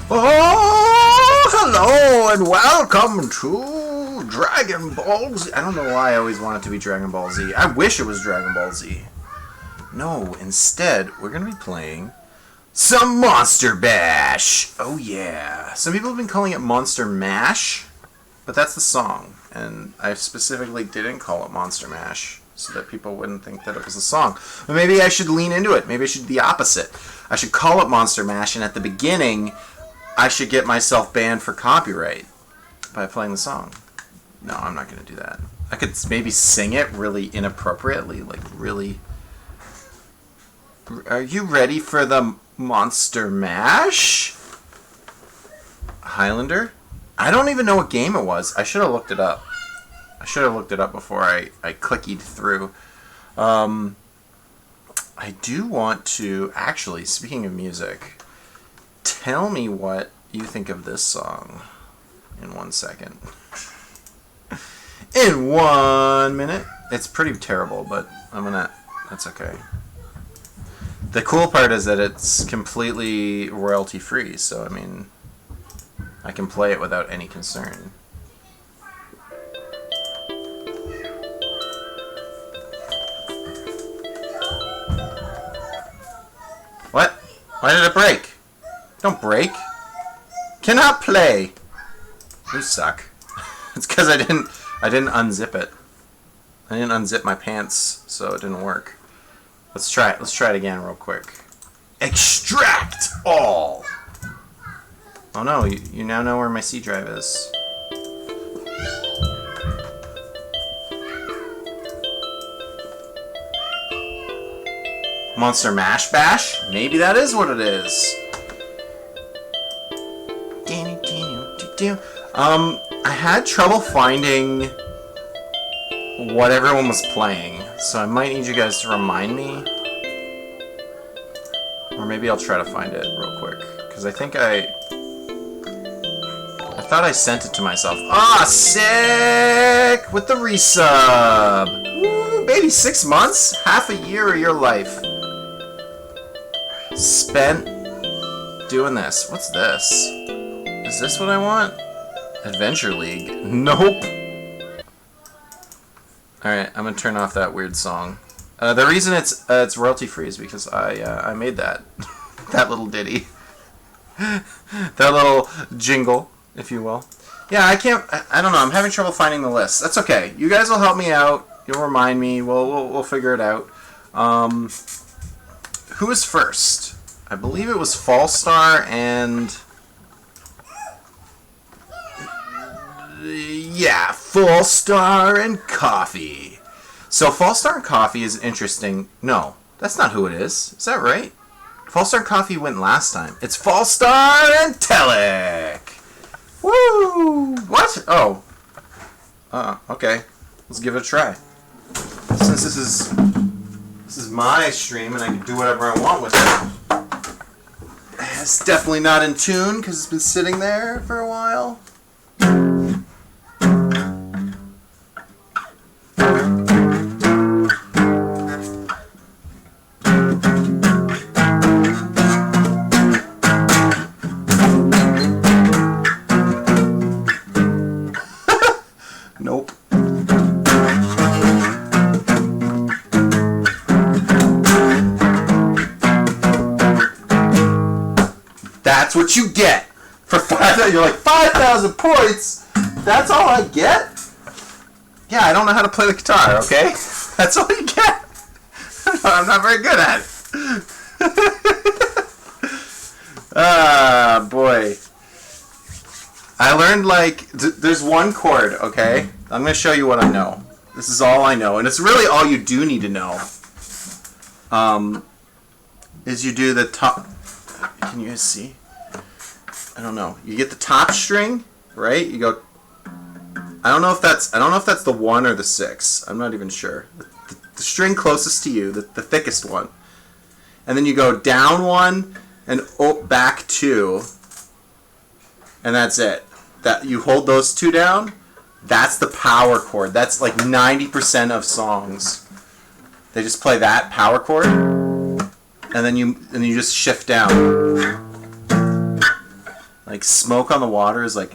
Oh, hello and welcome to Dragon Ball Z. I don't know why I always want it to be Dragon Ball Z. I wish it was Dragon Ball Z. No, instead, we're going to be playing some Monster Bash. Oh yeah. Some people have been calling it Monster Mash, but that's the song. And I specifically didn't call it Monster Mash so that people wouldn't think that it was a song. But maybe I should lean into it. Maybe I should do the opposite. I should call it Monster Mash, and at the beginning, I should get myself banned for copyright by playing the song. No, I'm not going to do that. I could maybe sing it really inappropriately, like really... Are you ready for the Monster Mash? Highlander? I don't even know what game it was. I should have looked it up. I should have looked it up before I clicked through. I do want to... Actually, speaking of music, tell me what you think of this song in 1 second. In 1 minute. It's pretty terrible, but that's okay. The cool part is that it's completely royalty free, so I mean, I can play it without any concern. What? Why did it break? Don't break. Cannot play. You suck. It's because I didn't unzip it. I didn't unzip my pants, so it didn't work. Let's try it. Let's try it again real quick. Extract all. Oh no, you now know where my C drive is. Monster Mash Bash? Maybe that is what it is. I had trouble finding what everyone was playing, so I might need you guys to remind me. Or maybe I'll try to find it real quick, because I think I thought I sent it to myself. Ah, sick! With the resub! Woo, baby, 6 months? Half a year of your life spent doing this. What's this? Is this what I want? Adventure League. Nope. Alright, I'm gonna turn off that weird song. The reason it's royalty free is because I made that. That little ditty. That little jingle, if you will. Yeah, I don't know, I'm having trouble finding the list. That's okay. You guys will help me out. You'll remind me. We'll figure it out. Who was first? I believe it was Fallstar and... Yeah, Fallstar and Coffee. So Fallstar and Coffee is interesting. No, that's not who it is. Is that right? Fallstar and Coffee went last time. It's Fallstar and Telek. Woo! What? Oh. Okay. Let's give it a try. Since this is my stream and I can do whatever I want with it. It's definitely not in tune because it's been sitting there for a while. Nope. That's what you get for 5,000. You're like 5,000 points. That's all I get. Yeah, I don't know how to play the guitar. Okay, that's all you get. I'm not very good at it. Ah, boy. I learned, like, there's one chord, okay? I'm going to show you what I know. This is all I know. And it's really all you do need to know. Is you do the top... Can you guys see? I don't know. You get the top string, right? You go... I don't know if that's the 1 or the 6. I'm not even sure. The string closest to you, the thickest one. And then you go down 1 and back 2. And that's it. That you hold those 2 down. That's the power chord. That's like 90% of songs. They just play that power chord, and then you just shift down. Like Smoke on the Water is like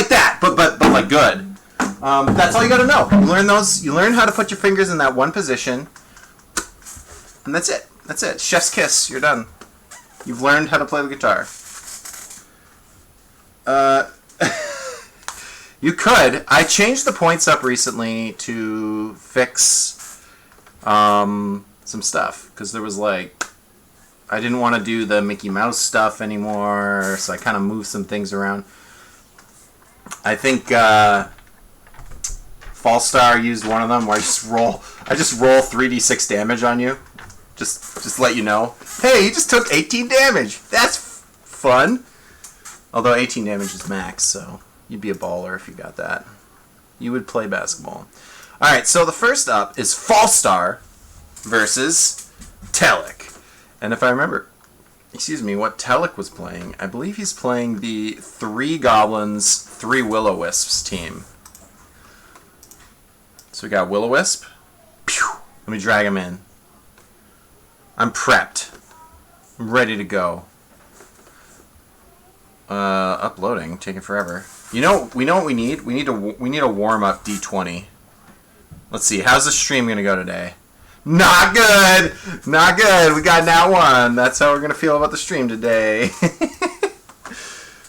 that, but like good. That's all you gotta know. You learn those. You learn how to put your fingers in that one position, and that's it. That's it. Chef's kiss. You're done. You've learned how to play the guitar. You could. I changed the points up recently to fix some stuff because there was like I didn't want to do the Mickey Mouse stuff anymore, so I kind of moved some things around. I think False Star used one of them where I just roll 3d6 damage on you. Just let you know. Hey, you just took 18 damage. That's fun. Although 18 damage is max, so you'd be a baller if you got that. You would play basketball. Alright, so the first up is False Star versus Telic. And if I remember, what Telic was playing, I believe he's playing the 3 Goblins, 3 Will-O-Wisps team. So we got Will-O-Wisp. Pew! Let me drag him in. I'm prepped. I'm ready to go. Uploading, taking forever. We know what we need. We need a warm up D20. Let's see. How's the stream gonna go today? Not good. Not good. We got nat 1. That's how we're gonna feel about the stream today.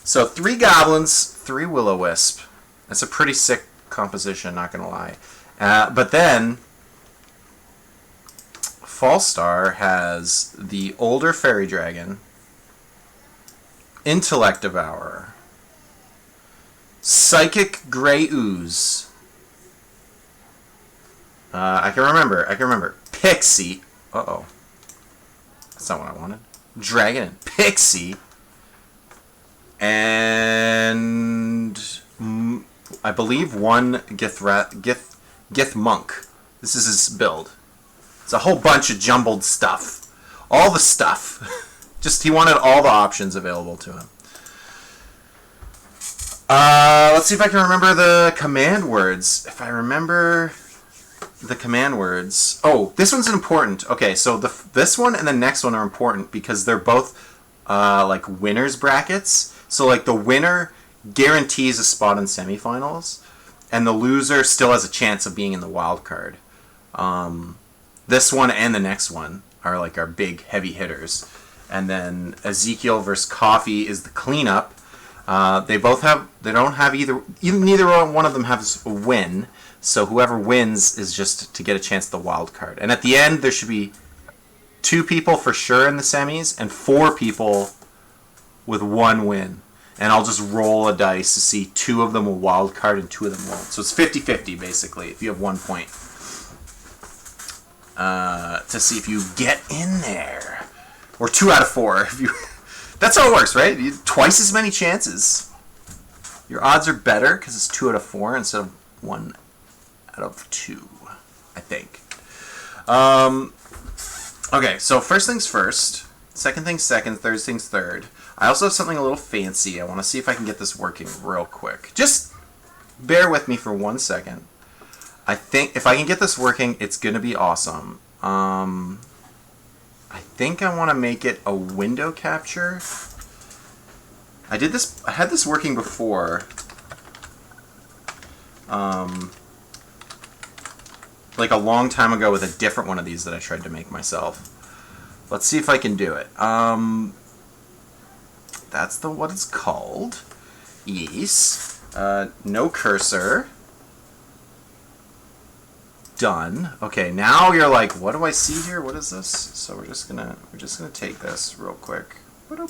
So 3 Goblins, 3 Will-O-Wisp. That's a pretty sick composition. Not gonna lie. But then False Star has the older Fairy Dragon, Intellect Devourer, Psychic Grey Ooze. I can remember. Pixie. Uh-oh. That's not what I wanted. Dragon and Pixie. And I believe 1 Gith Monk. This is his build. It's a whole bunch of jumbled stuff. All the stuff. Just, he wanted all the options available to him. Let's see if I can remember the command words. If I remember the command words. Oh, this one's important. Okay, so this one and the next one are important because they're both like winners brackets. So like the winner guarantees a spot in semifinals, and the loser still has a chance of being in the wild card. This one and the next one are like our big heavy hitters. And then Ezekiel versus Coffee is the cleanup. Neither one of them has a win. So whoever wins is just to get a chance at the wild card. And at the end, there should be 2 people for sure in the semis and 4 people with 1 win. And I'll just roll a dice to see 2 of them will wild card and 2 of them won't. So it's 50-50 basically if you have 1 point. To see if you get in there. Or 2 out of 4. If you, that's how it works, right? You twice as many chances. Your odds are better because it's 2 out of 4 instead of 1 out of 2, I think. Okay, so first things first. Second things second. Third things third. I also have something a little fancy. I want to see if I can get this working real quick. Just bear with me for 1 second. I think if I can get this working, it's going to be awesome. I think I want to make it a window capture. I had this working before. Like a long time ago with a different one of these that I tried to make myself. Let's see if I can do it. That's what it's called. Yes. No cursor. Done. Okay, now you're like, what do I see here? What is this? So we're just gonna take this real quick. And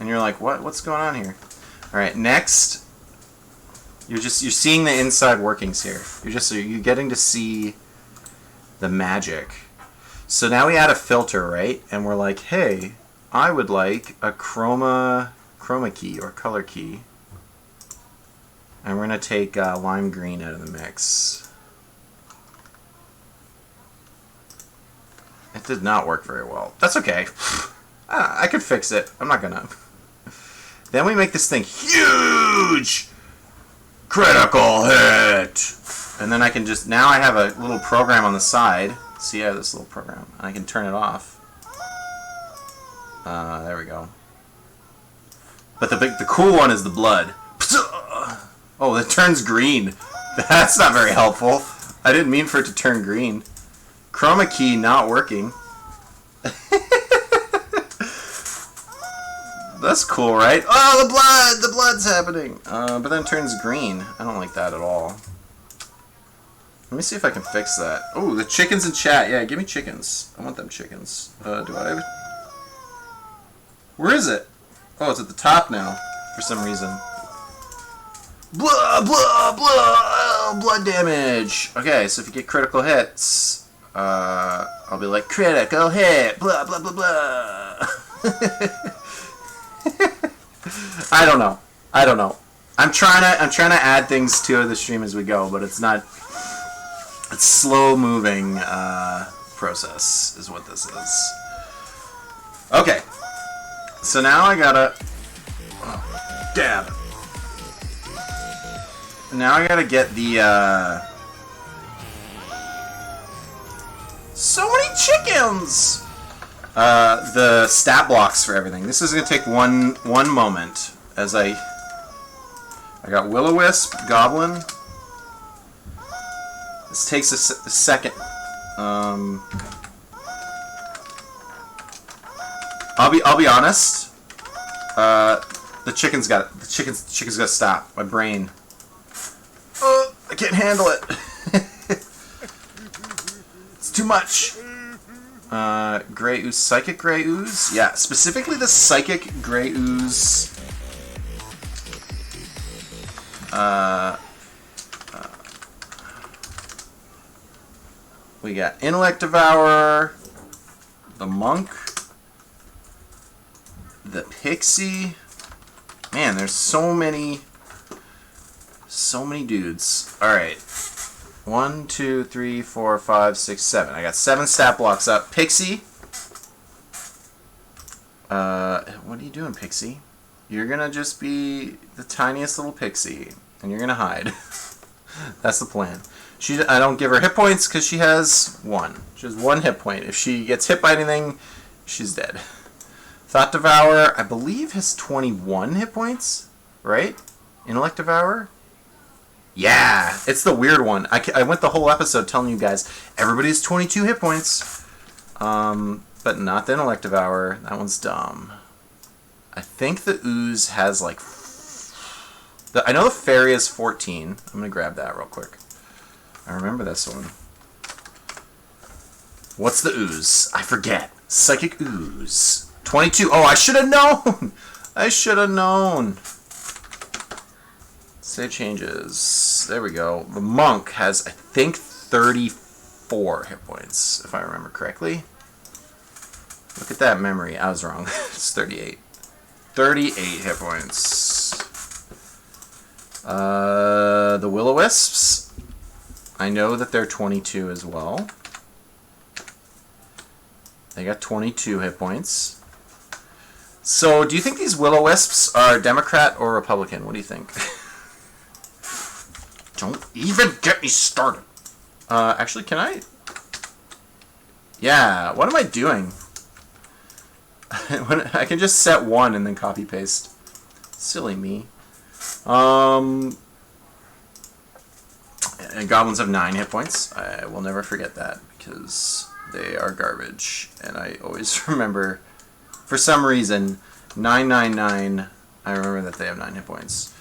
you're like, what's going on here? All right, next, you're seeing the inside workings here. You're getting to see the magic. So now we add a filter, right? And we're like, hey, I would like a chroma key or color key. And we're going to take lime green out of the mix. It did not work very well. That's okay. I could fix it. I'm not going to. Then we make this thing huge! Critical hit! And then I can just, now I have a little program on the side. See, I have this little program. And I can turn it off. There we go. But the cool one is the blood. Oh, it turns green. That's not very helpful. I didn't mean for it to turn green. Chroma key not working. That's cool, right? Oh, the blood! The blood's happening! But then it turns green. I don't like that at all. Let me see if I can fix that. Oh, the chickens in chat. Yeah, give me chickens. I want them chickens. Do I have it? Where is it? Oh, it's at the top now, for some reason. Blah, blah, blah! Blood damage! Okay, so if you get critical hits, I'll be like, critical hit! Blah, blah, blah, blah! I don't know. I'm trying to add things to the stream as we go, but it's not. It's slow moving process is what this is. Okay. So now I gotta dab. Now I gotta get the so many chickens. The stat blocks for everything. This is gonna take one moment as I got Will-O-Wisp, Goblin. This takes a second. I'll be honest. The chicken's got to stop. My brain. I can't handle it. It's too much. Gray Ooze, Psychic Gray Ooze? Yeah, specifically the Psychic Gray Ooze. We got Intellect Devourer, the Monk, the Pixie. Man, there's so many dudes. Alright. 1, 2, 3, 4, 5, 6, 7. I got 7 stat blocks up. Pixie. What are you doing, Pixie? You're gonna just be the tiniest little pixie, and you're gonna hide. That's the plan. I don't give her hit points because she has 1. She has 1 hit point. If she gets hit by anything, she's dead. Thought Devourer, I believe, has 21 hit points, right? Intellect Devourer? Yeah, it's the weird one. I went the whole episode telling you guys everybody's 22 hit points, but not the Intellect Devourer. That one's dumb. I think the Ooze has like... I know the Fairy is 14. I'm going to grab that real quick. I remember this one. What's the Ooze? I forget. Psychic Ooze. 22. Oh, I should have known! I should have known. Save changes. There we go. The Monk has, I think, 34 hit points, if I remember correctly. Look at that memory. I was wrong. It's 38. 38 hit points. The Will-O-Wisps. I know that they're 22 as well. They got 22 hit points. So, do you think these Will-O-Wisps are Democrat or Republican? What do you think? Don't even get me started. Actually, can I? Yeah, what am I doing? I can just set 1 and then copy paste. Silly me. And goblins have 9 hit points. I will never forget that because they are garbage. And I always remember, for some reason, 999. I remember that they have 9 hit points.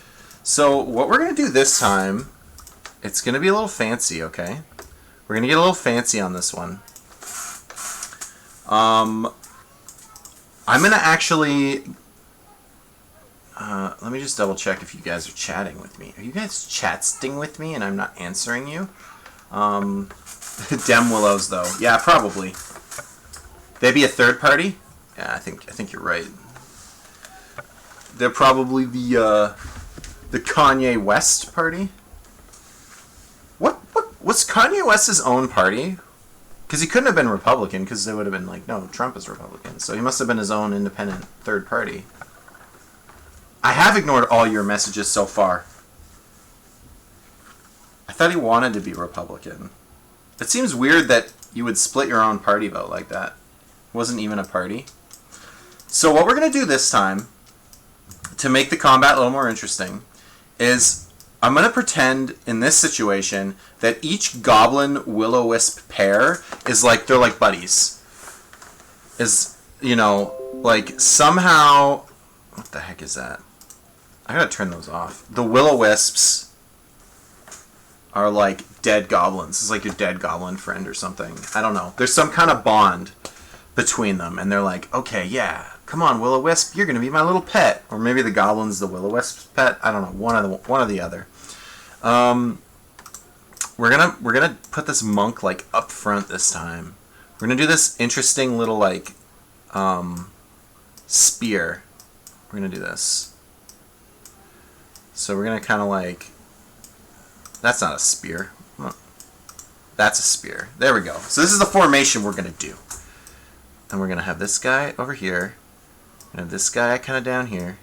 So what we're going to do this time, it's going to be a little fancy, okay? We're going to get a little fancy on this one. I'm going to actually... let me just double check if you guys are chatting with me. Are you guys chatting with me and I'm not answering you? Dem Willows, though. Yeah, probably. They be a third party? Yeah, I think you're right. They're probably the Kanye West party. What was Kanye West's own party? Because he couldn't have been Republican, because they would have been like, no, Trump is Republican. So he must have been his own independent third party. I have ignored all your messages so far. I thought he wanted to be Republican. It seems weird that you would split your own party vote like that. It wasn't even a party. So what we're going to do this time, to make the combat a little more interesting, is I'm going to pretend in this situation that each Goblin Will-O-Wisp pair is like, they're like buddies. Is, you know, like somehow... What the heck is that? I gotta turn those off. The Will-O-Wisps are like dead goblins. It's like your dead goblin friend or something. I don't know. There's some kind of bond between them, and they're like, okay, yeah, come on, Will-O-Wisp, you're gonna be my little pet. Or maybe the goblin's the Will-O-Wisp's pet. I don't know. One or the other. We're gonna put this monk like up front this time. We're gonna do this interesting little like spear. We're gonna do this. So we're gonna kind of like. That's not a spear. That's a spear. There we go. So this is the formation we're gonna do. And we're gonna have this guy over here, and this guy kind of down here.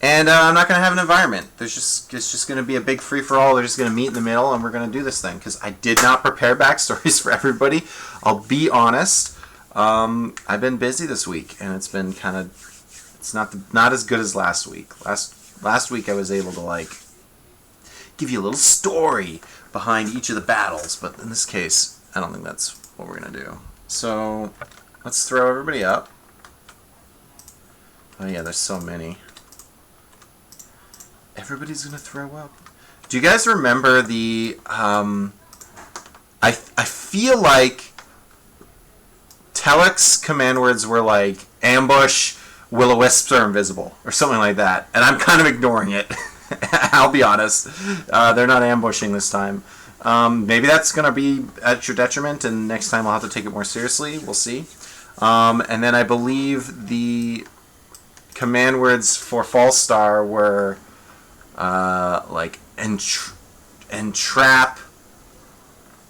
And I'm not going to have an environment. It's just going to be a big free-for-all. They're just going to meet in the middle, and we're going to do this thing. Because I did not prepare backstories for everybody. I'll be honest. I've been busy this week, and it's been kind of... It's not as good as last week. Last week I was able to, like, give you a little story behind each of the battles. But in this case, I don't think that's what we're going to do. So, let's throw everybody up. Oh, yeah, there's so many. Everybody's gonna throw up. Do you guys remember the I feel like Telek's command words were like ambush, Will-O-Wisps are invisible, or something like that, and I'm kind of ignoring it. I'll be honest. They're not ambushing this time. Maybe that's gonna be at your detriment, and next time I'll have to take it more seriously. We'll see. And then I believe the command words for False Star were like entrap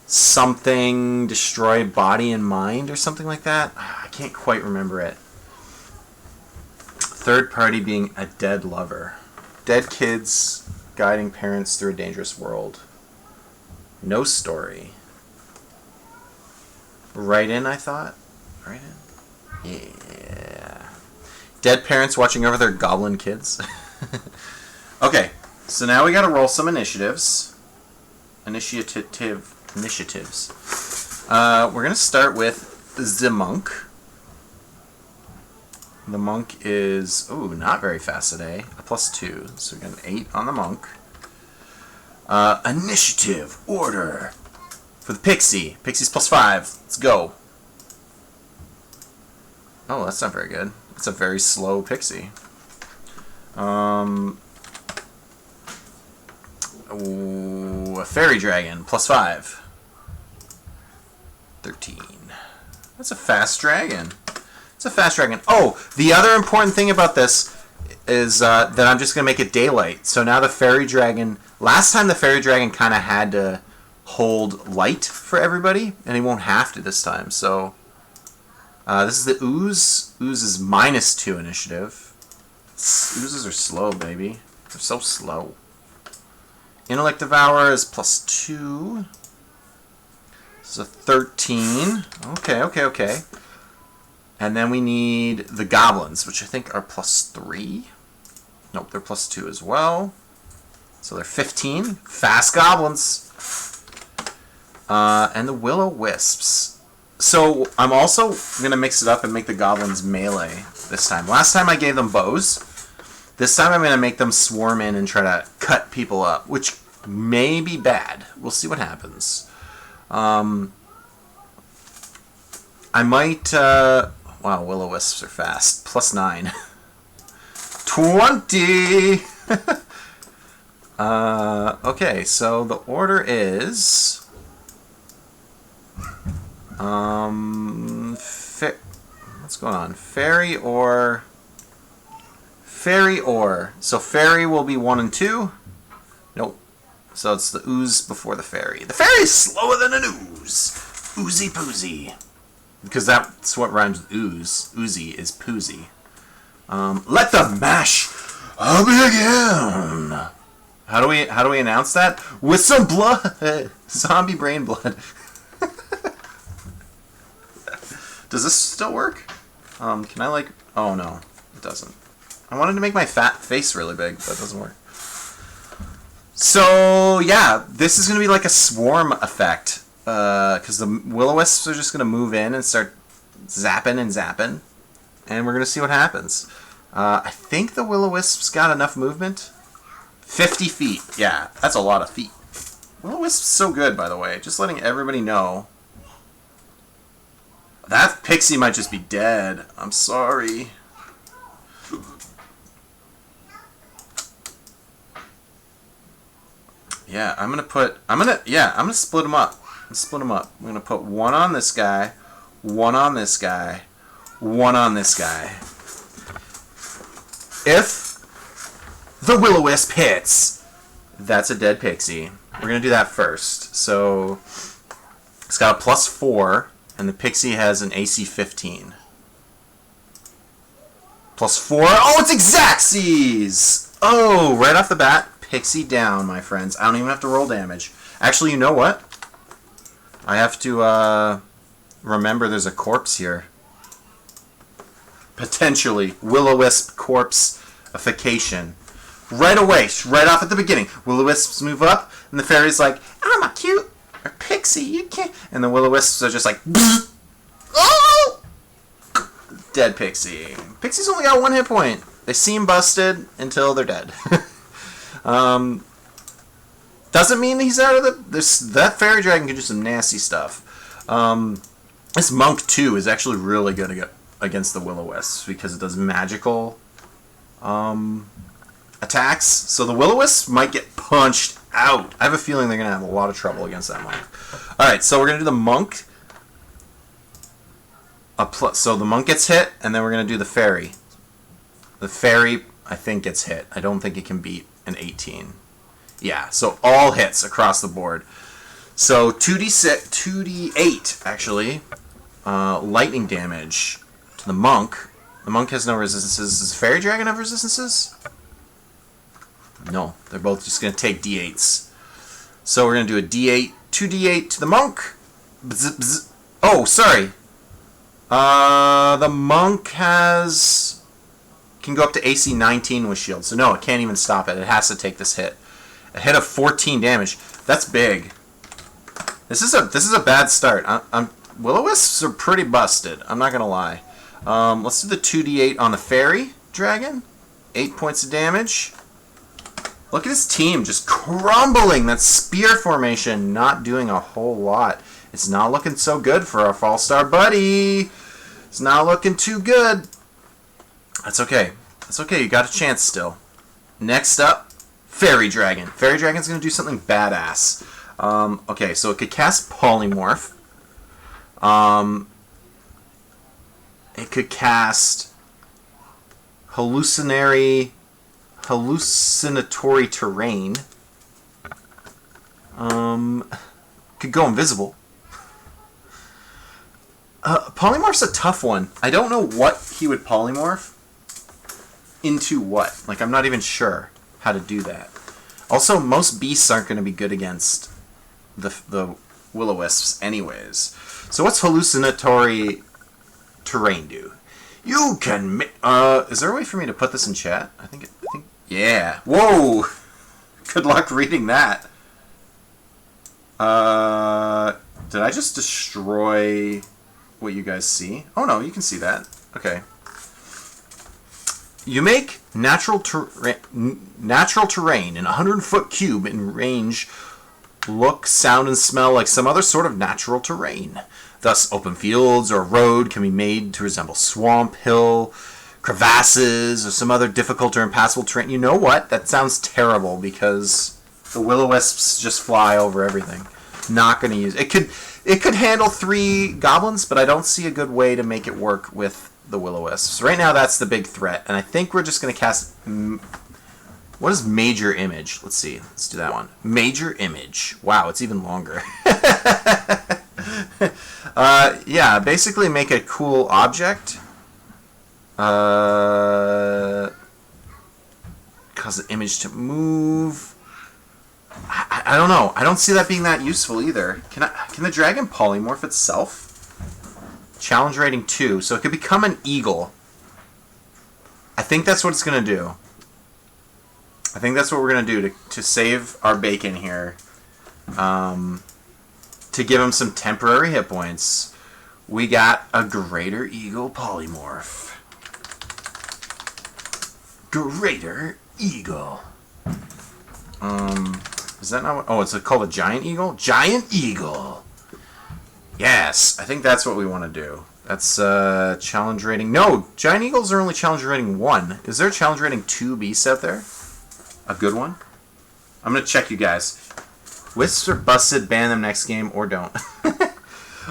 something, destroy body and mind, or something like that. I can't quite remember it. Third party being a dead lover. Dead kids guiding parents through a dangerous world. No story. Right in, I thought. Right in? Yeah. Dead parents watching over their goblin kids. Okay, so now we gotta roll some initiatives. Initiatives. We're gonna start with the monk. The monk is, not very fast today. A +2, so we got an 8 on the monk. Initiative, order. For the pixie. Pixie's +5. Let's go. Oh, that's not very good. It's a very slow pixie. A fairy dragon, +5. 13. That's a fast dragon. It's a fast dragon. Oh, the other important thing about this is that I'm just going to make it daylight. So now the fairy dragon... Last time the fairy dragon kind of had to hold light for everybody, and he won't have to this time. So this is the ooze. Ooze is -2 initiative. Oozes are slow, baby. They're so slow. Intellect Devourer is +2. This is a 13. Okay. And then we need the goblins, which I think are +3. Nope, they're +2 as well. So they're 15. Fast goblins. And the Will-O-Wisps. So I'm also going to mix it up and make the goblins melee this time. Last time I gave them bows. This time I'm going to make them swarm in and try to cut people up, which may be bad. We'll see what happens. I might... wow, Will-O-Wisps are fast. +9. 20! Okay, so the order is... what's going on? Fairy or... So fairy will be 1 and 2. Nope. So it's the ooze before the fairy. The fairy is slower than an ooze. Oozy poozy. Because that's what rhymes with ooze. Oozy is poozy. Let the mash begin. How do we announce that? With some blood! Zombie brain blood. Does this still work? Can I like... Oh, no. It doesn't. I wanted to make my fat face really big, but it doesn't work. So, yeah. This is going to be like a swarm effect. Because the will-o-wisps are just going to move in and start zapping and zapping. And we're going to see what happens. I think the will-o-wisps got enough movement. 50 feet. Yeah, that's a lot of feet. Will-o-wisp's so good, by the way. Just letting everybody know. That pixie might just be dead. I'm sorry. Yeah, I'm gonna split them up. Split them up. I'm gonna put one on this guy, one on this guy, one on this guy. If the will-o-wisp hits, that's a dead pixie. We're gonna do that first. So it's got a +4. And the pixie has an AC 15. +4. Oh, it's Exactsies! Oh, right off the bat, pixie down, my friends. I don't even have to roll damage. Actually, you know what? I have to remember there's a corpse here. Potentially. Will-o-wisp corpse-ification. Right away, right off at the beginning. Will-o-wisps move up, and the fairy's like, I'm a cute... Pixie, you can't. And the will-o-wisps are just like, oh! Dead pixie. Pixie's only got 1 hit point. They seem busted until they're dead. Doesn't mean he's out of the. That fairy dragon can do some nasty stuff. This monk too is actually really good against the will-o-wisps because it does magical attacks. So the will-o-wisp might get punched out. I have a feeling they're going to have a lot of trouble against that monk. Alright, so we're going to do the monk. So the monk gets hit, and then we're going to do the fairy. The fairy, I think, gets hit. I don't think it can beat an 18. Yeah, so all hits across the board. So 2d8, actually. Lightning damage to the monk. The monk has no resistances. Does the fairy dragon have resistances? No, they're both just going to take d8s. So we're going to do a d8, 2d8 to the monk. Bzz, bzz. Oh, sorry. The monk can go up to AC 19 with shield. So no, it can't even stop it. It has to take this hit. A hit of 14 damage. That's big. This is a bad start. Will-o-wisps are pretty busted. I'm not going to lie. Let's do the 2d8 on the fairy dragon. 8 points of damage. Look at his team just crumbling. That spear formation not doing a whole lot. It's not looking so good for our Fall Star buddy. It's not looking too good. That's okay. That's okay. You got a chance still. Next up, Fairy Dragon. Fairy Dragon's going to do something badass. Okay, so it could cast Polymorph. It could cast Hallucinatory Terrain. Could go invisible. Polymorph's a tough one. I don't know what he would polymorph into what. Like, I'm not even sure how to do that. Also, most beasts aren't going to be good against the will-o-wisps anyways. So what's hallucinatory terrain do? You can... is there a way for me to put this in chat? I think... Yeah. Whoa! Good luck reading that. Did I just destroy what you guys see? Oh no, you can see that. Okay. You make natural terrain in a 100-foot cube in range look, sound, and smell like some other sort of natural terrain. Thus, open fields or a road can be made to resemble swamp, hill, crevasses, or some other difficult or impassable terrain. You know what? That sounds terrible because the will-o-wisps just fly over everything. Not going to use it. It could handle 3 goblins, but I don't see a good way to make it work with the will-o-wisps. Right now, that's the big threat, and I think we're just going to cast... What is Major Image? Let's see. Let's do that one. Major Image. Wow, it's even longer. Yeah, basically make a cool object. Cause the image to move. I don't know. I don't see that being that useful either. Can the dragon polymorph itself? Challenge rating 2, so it could become an eagle. I think that's what it's going to do. I think that's what we're going to do to save our bacon here. To give him some temporary hit points. We got a Greater Eagle polymorph. Greater Eagle. Is that not what... Oh, it's called a Giant Eagle? Giant Eagle! Yes, I think that's what we want to do. That's challenge rating... No, Giant Eagles are only challenge rating 1. Is there a challenge rating 2 beast out there? A good one? I'm going to check you guys. Wisps are busted, ban them next game, or don't.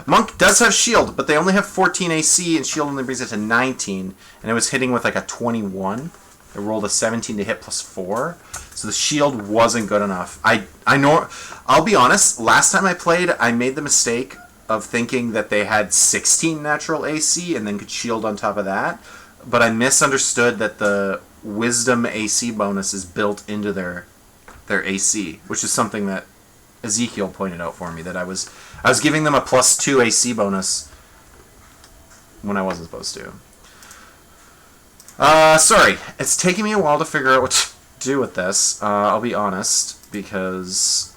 Monk does have shield, but they only have 14 AC, and shield only brings it to 19. And it was hitting with like a 21. It rolled a 17 to hit plus 4. So the shield wasn't good enough. I know... I'll be honest, last time I played, I made the mistake of thinking that they had 16 natural AC and then could shield on top of that. But I misunderstood that the Wisdom AC bonus is built into their AC, which is something that Ezekiel pointed out for me, that I was giving them a +2 AC bonus when I wasn't supposed to. Sorry, it's taking me a while to figure out what to do with this. I'll be honest, because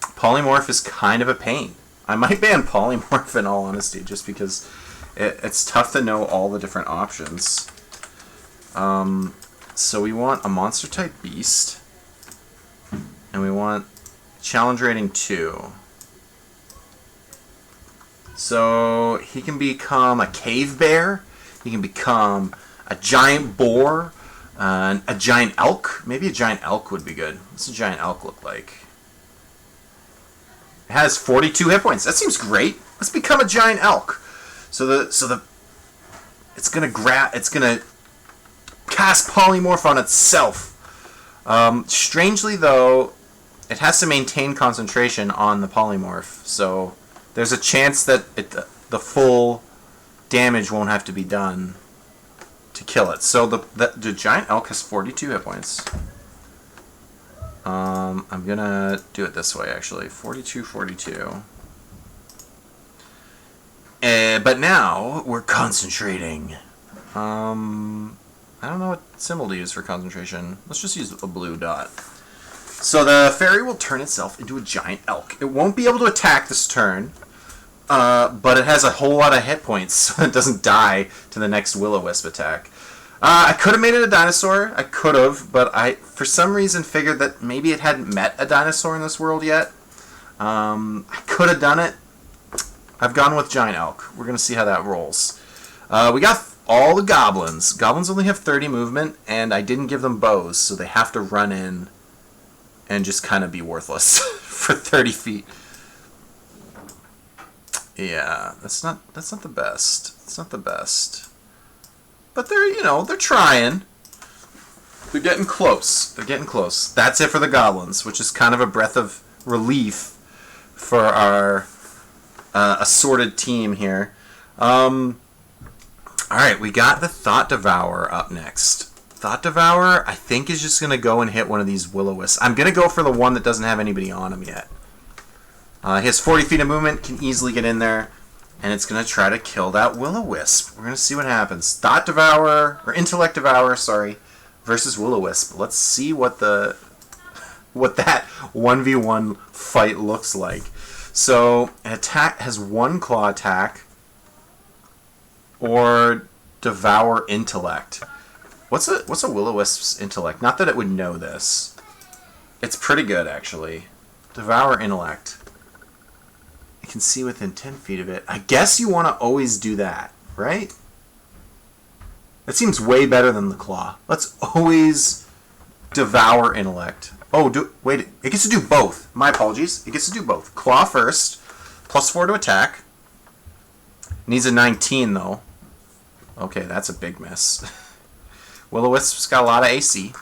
Polymorph is kind of a pain. I might ban Polymorph in all honesty, just because it's tough to know all the different options. So we want a monster type beast, and we want challenge rating 2. So he can become a cave bear, he can become a giant boar, a giant elk. Maybe a giant elk would be good. What's a giant elk look like? It has 42 hit points. That seems great. Let's become a giant elk. It's gonna cast polymorph on itself. Strangely though, it has to maintain concentration on the polymorph, so there's a chance that the full damage won't have to be done to kill it. So the giant elk has 42 hit points. I'm gonna do it this way actually. 42, 42. But now we're concentrating. I don't know what symbol to use for concentration. Let's just use a blue dot. So the fairy will turn itself into a giant elk. It won't be able to attack this turn, but it has a whole lot of hit points, so it doesn't die to the next Will-O-Wisp attack. I could have made it a dinosaur. I could have, but I, for some reason, figured that maybe it hadn't met a dinosaur in this world yet. I could have done it. I've gone with giant elk. We're going to see how that rolls. We got all the goblins. Goblins only have 30 movement, and I didn't give them bows, so they have to run in and just kind of be worthless for 30 feet. Yeah, that's not the best. It's not the best. But they're trying. They're getting close. They're getting close. That's it for the goblins, which is kind of a breath of relief for our assorted team here. Alright, we got the Thought Devourer up next. Thought Devourer, I think, is just going to go and hit one of these Will-O-Wisps. I'm going to go for the one that doesn't have anybody on him yet. He has 40 feet of movement, can easily get in there, and it's going to try to kill that Will-O-Wisp. We're going to see what happens. Thought Devourer, or Intellect Devourer, sorry, versus Will-O-Wisp. Let's see what that 1v1 fight looks like. So, an attack has one claw attack, or Devour Intellect. What's a Will-O-Wisp's intellect? Not that it would know this. It's pretty good, actually. Devour Intellect. You can see within 10 feet of it. I guess you want to always do that, right? That seems way better than the claw. Let's always Devour Intellect. Oh, wait. It gets to do both. My apologies. It gets to do both. Claw first. +4 to attack. Needs a 19, though. Okay, that's a big miss. Will-O-Wisp's got a lot of AC.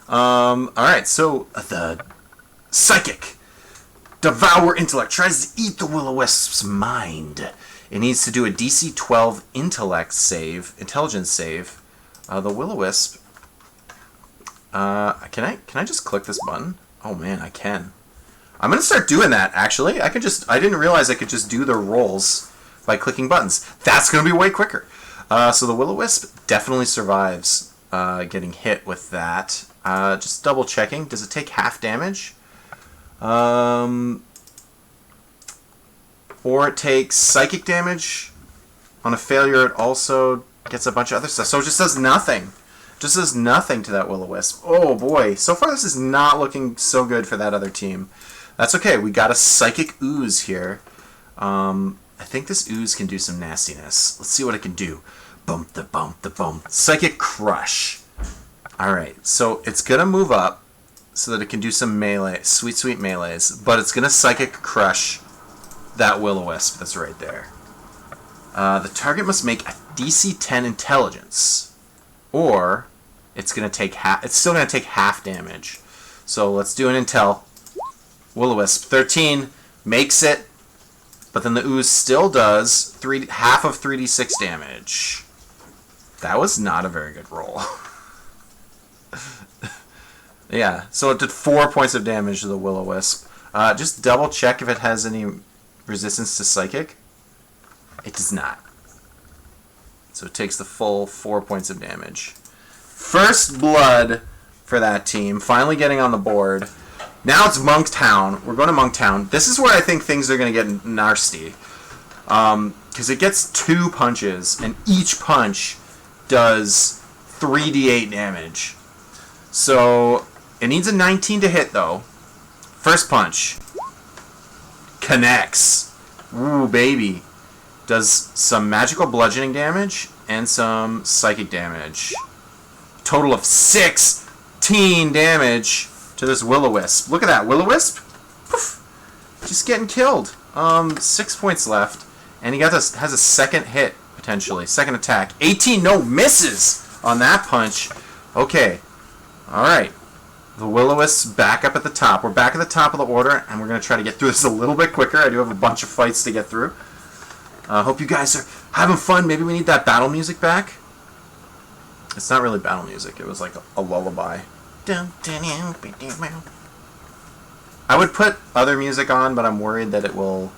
Alright, so the Psychic. Devour Intellect tries to eat the Will-O-Wisp's mind. It needs to do a DC 12 intelligence save. The Will-O-Wisp. Can I just click this button? Oh man, I can. I'm gonna start doing that. Actually, I didn't realize I could just do the rolls by clicking buttons. That's gonna be way quicker. So the Will-O-Wisp definitely survives getting hit with that. Just double checking. Does it take half damage? Or it takes psychic damage. On a failure, it also gets a bunch of other stuff. So it just does nothing. Just does nothing to that Will-O-Wisp. Oh boy. So far this is not looking so good for that other team. That's okay. We got a Psychic Ooze here. I think this Ooze can do some nastiness. Let's see what it can do. Bump the bump the bump. Psychic Crush. Alright. So it's going to move up so that it can do some melee. Sweet, sweet melees. But it's going to Psychic Crush that Will-O-Wisp that's right there. The target must make a DC 10 intelligence, or it's gonna take it's still gonna take half damage. So let's do an intel. Will-O-Wisp 13 makes it, but then the Ooze still does half of 3d6 damage. That was not a very good roll. Yeah, so it did 4 points of damage to the Will-O-Wisp. Just double check if it has any resistance to psychic. It does not. So it takes the full 4 points of damage. First blood for that team. Finally getting on the board. Now it's Monktown. We're going to Monktown. This is where I think things are going to get nasty. Because it gets 2 punches, and each punch does 3d8 damage. So it needs a 19 to hit, though. First punch. Connects. Ooh, baby. Does some magical bludgeoning damage and some psychic damage. Total of 16 damage to this Will-O-Wisp. Look at that, Will-O-Wisp. Poof, just getting killed. 6 points left, and he has a second hit potentially, second attack. 18, no misses on that punch. Okay, all right. The Will-O-Wisp back up at the top. We're back at the top of the order, and we're gonna try to get through this a little bit quicker. I do have a bunch of fights to get through. Hope you guys are having fun. Maybe we need that battle music back. It's not really battle music. It was like a lullaby. I would put other music on, but I'm worried that it will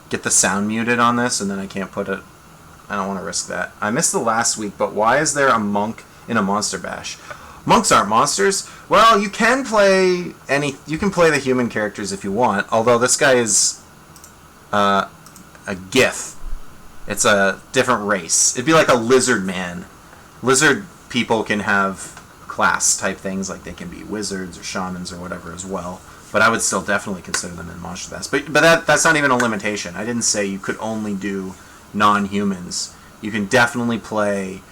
get the sound muted on this, and then I can't put it. I don't want to risk that. I missed the last week, but why is there a monk in a monster bash? Monks aren't monsters. Well, you can play You can play the human characters if you want. Although this guy is a Gith. It's a different race. It'd be like a lizard man. Lizard people can have class type things, like they can be wizards or shamans or whatever as well. But I would still definitely consider them in monster bash. But that's not even a limitation. I didn't say you could only do non-humans. You can definitely play.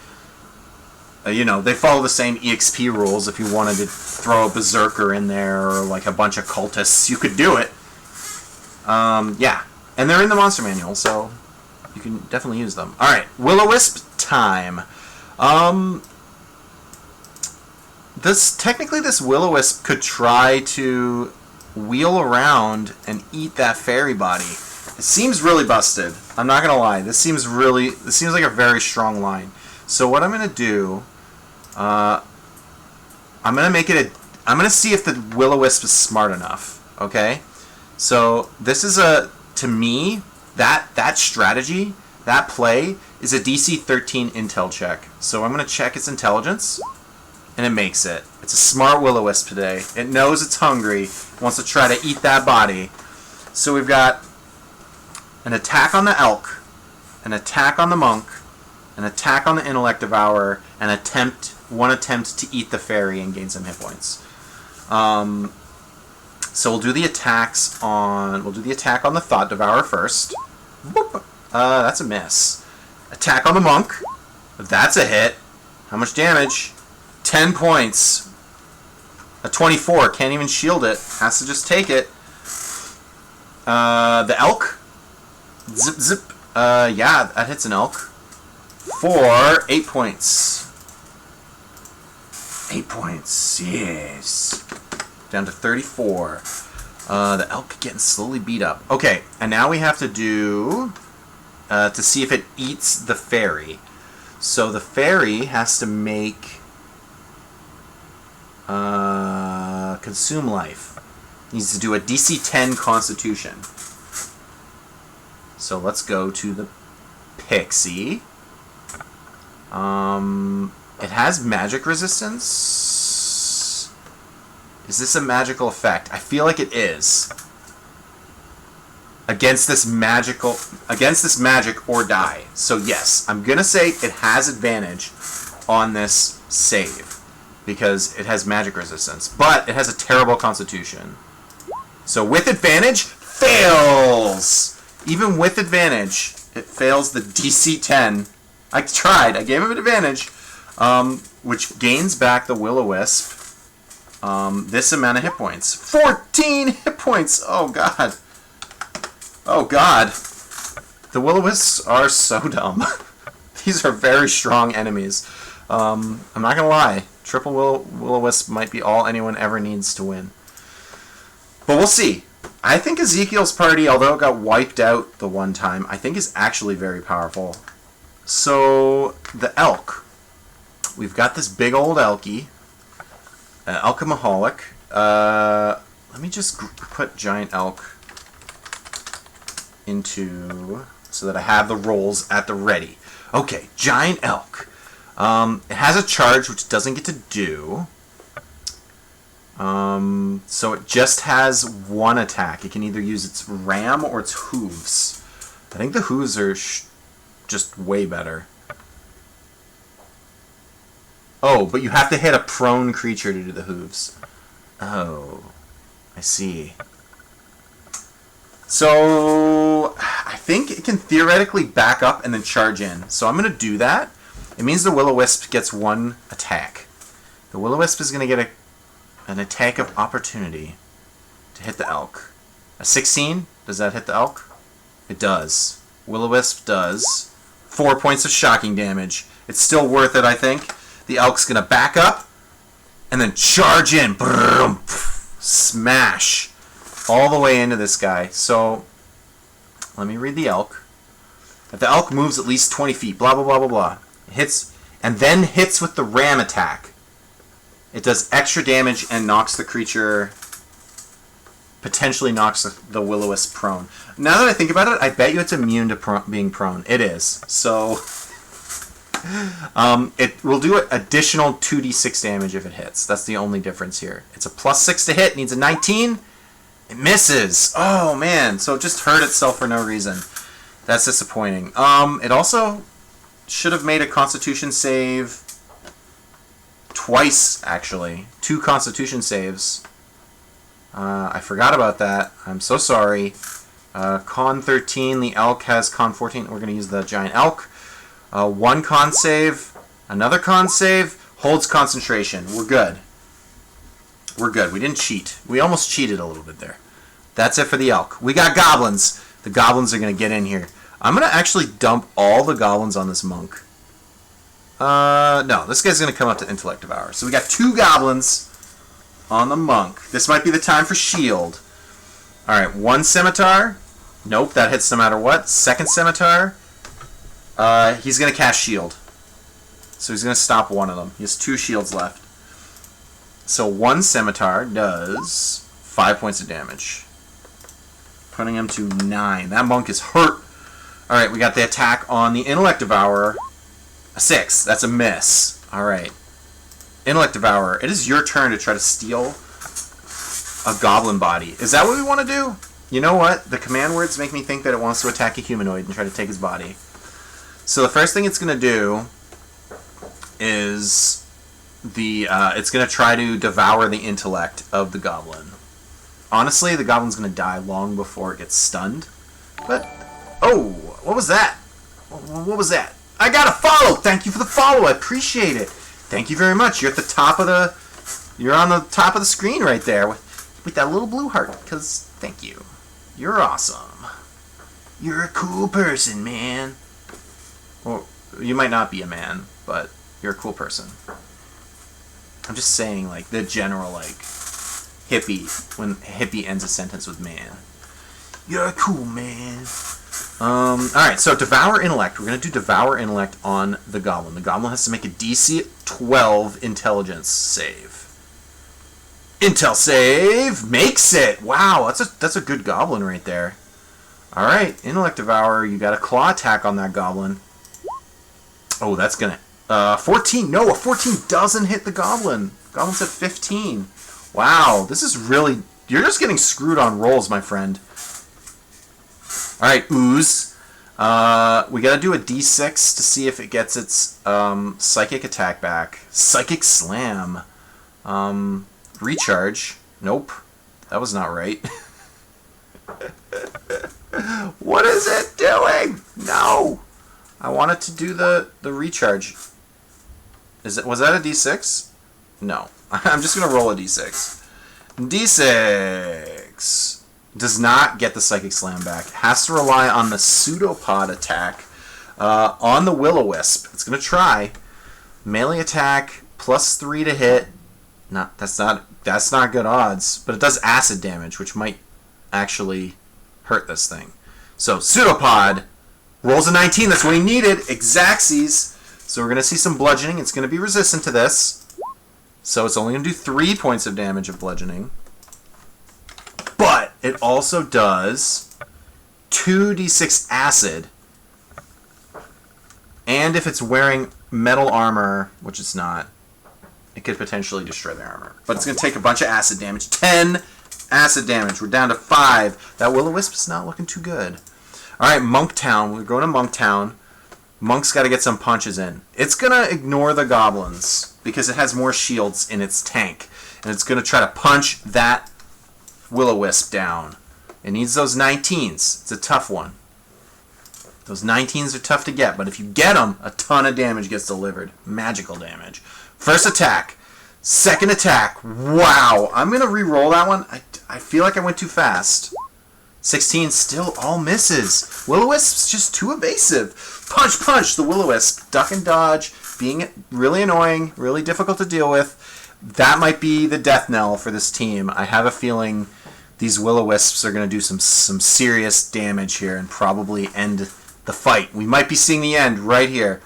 They follow the same EXP rules. If you wanted to throw a berserker in there or like a bunch of cultists, you could do it. Yeah. And they're in the monster manual, so you can definitely use them. Alright, Will-O-Wisp time. Technically this Will-O-Wisp could try to wheel around and eat that fairy body. It seems really busted. I'm not gonna lie. This seems like a very strong line. So what I'm gonna do, I'm gonna see if the Will-O-Wisp is smart enough. Okay? So this is to me, that strategy, that play, is a DC 13 intel check. So I'm going to check its intelligence, and it makes it. It's a smart Will-O-Wisp today. It knows it's hungry, wants to try to eat that body. So we've got an attack on the elk, an attack on the monk, an attack on the intellect devourer, and one attempt to eat the fairy and gain some hit points. So we'll do the attack on the Thought Devourer first. Boop. That's a miss. Attack on the monk. That's a hit. How much damage? 10 points. A 24. Can't even shield it. Has to just take it. The elk. Zip zip. Yeah, that hits an elk. For 8 points. 8 points. Yes. Down to 34. The elk getting slowly beat up. Okay, and now we have to do to see if it eats the fairy. So the fairy has to make. Because Consume life. Needs to do a DC 10 Constitution. So let's go to the Pixie. It has magic resistance. Is this a magical effect? I feel like it is. Against this magic or die. So yes, I'm gonna say it has advantage on this save because it has magic resistance, but it has a terrible constitution. So with advantage, fails! Even with advantage, it fails the DC 10. I tried, I gave him an advantage, which gains back the Will-O-Wisp this amount of hit points. 14 hit points! Oh god. Oh god. The Will-O-Wisps are so dumb. These are very strong enemies. I'm not gonna lie. Triple Will-O-Wisp might be all anyone ever needs to win. But we'll see. I think Ezekiel's party, although it got wiped out the one time, I think is actually very powerful. So, the elk. We've got this big old elky. Alchemaholic. Let me just put giant elk into so that I have the rolls at the ready. Okay, giant elk. It has a charge which it doesn't get to do. So it just has one attack. It can either use its ram or its hooves. I think the hooves are just way better. Oh, but you have to hit a prone creature to do the hooves. Oh, I see. So I think it can theoretically back up and then charge in. So I'm going to do that. It means the Will-O-Wisp gets one attack. The Will-O-Wisp is going to get an attack of opportunity to hit the elk. A 16? Does that hit the elk? It does. Will-O-Wisp does 4 points of shocking damage. It's still worth it, I think. The elk's going to back up and then charge in. Boom, smash. All the way into this guy. So, let me read the elk. If the elk moves at least 20 feet, blah, blah, blah, blah, blah. Hits, and then hits with the ram attack. It does extra damage and knocks the creature, potentially knocks the Will-O-Wisp prone. Now that I think about it, I bet you it's immune to being prone. It is. So, it will do additional 2d6 damage if it hits. That's the only difference here. It's a +6 to hit, needs a 19. It misses. Oh, man. So it just hurt itself for no reason. That's disappointing. It also should have made a Constitution save twice, actually. 2 Constitution saves. I forgot about that. I'm so sorry. Con 13, the elk has Con 14. We're going to use the giant elk. 1 con save, another con save, holds concentration. We're good. We're good. We didn't cheat. We almost cheated a little bit there. That's it for the elk. We got goblins. The goblins are going to get in here. I'm going to actually dump all the goblins on this monk. No, this guy's going to come up to Intellect Devour. So we got 2 goblins on the monk. This might be the time for shield. Alright, 1 scimitar. Nope, that hits no matter what. 2nd scimitar. He's going to cast shield. So he's going to stop one of them. He has 2 shields left. So 1 scimitar does 5 points of damage. Putting him to 9. That monk is hurt. Alright, we got the attack on the Intellect Devourer. A 6. That's a miss. Alright. Intellect Devourer, it is your turn to try to steal a goblin body. Is that what we want to do? You know what? The command words make me think that it wants to attack a humanoid and try to take his body. So the first thing it's going to do is it's going to try to devour the intellect of the goblin. Honestly, the goblin's going to die long before it gets stunned. But, oh, what was that? What was that? I got a follow! Thank you for the follow, I appreciate it. Thank you very much. You're at the top of the... You're on the top of the screen right there with that little blue heart, because thank you. You're awesome. You're a cool person, man. Well, you might not be a man, but you're a cool person. I'm just saying, like, the general, like, hippie, when hippie ends a sentence with man. You're a cool man. Alright, so Devour Intellect. We're going to do Devour Intellect on the Goblin. The Goblin has to make a DC 12 Intelligence save. Intel save makes it. Wow, that's a good goblin right there. All right, Intellect Devour. You got a claw attack on that goblin. Oh, that's gonna 14. No, a 14 doesn't hit the goblin. Goblin's at 15. Wow, this is really. You're just getting screwed on rolls, my friend. All right, ooze. We gotta do a d6 to see if it gets its psychic attack back. Psychic slam. Recharge. Nope, that was not right. What is it doing? No, I wanted to do the recharge. Was that a d6? No, I'm just gonna roll a d6. d6 does not get the psychic slam back. It has to rely on the pseudopod attack on the Will-O-Wisp. It's gonna try melee attack +3 to hit. That's not good odds, but it does acid damage, which might actually hurt this thing. So pseudopod rolls a 19. That's what he needed. Exacxies. So we're gonna see some bludgeoning. It's gonna be resistant to this. So it's only gonna do 3 points of damage of bludgeoning. But it also does 2d6 acid. And if it's wearing metal armor, which it's not, it could potentially destroy the armor. But it's going to take a bunch of acid damage. 10 acid damage. We're down to 5. That Will-O-Wisp is not looking too good. Alright, Monktown. We're going to Monktown. Monk's got to get some punches in. It's going to ignore the goblins because it has more shields in its tank. And it's going to try to punch that Will-O-Wisp down. It needs those 19s. It's a tough one. Those 19s are tough to get, but if you get them, a ton of damage gets delivered. Magical damage. First attack. Second attack. Wow. I'm going to re-roll that one. I feel like I went too fast. 16 still all misses. Will-O-Wisp's just too evasive. Punch, punch. The Will-O-Wisp. Duck and dodge. Being really annoying. Really difficult to deal with. That might be the death knell for this team. I have a feeling these Will-O-Wisps are going to do some serious damage here and probably end the fight. We might be seeing the end right here.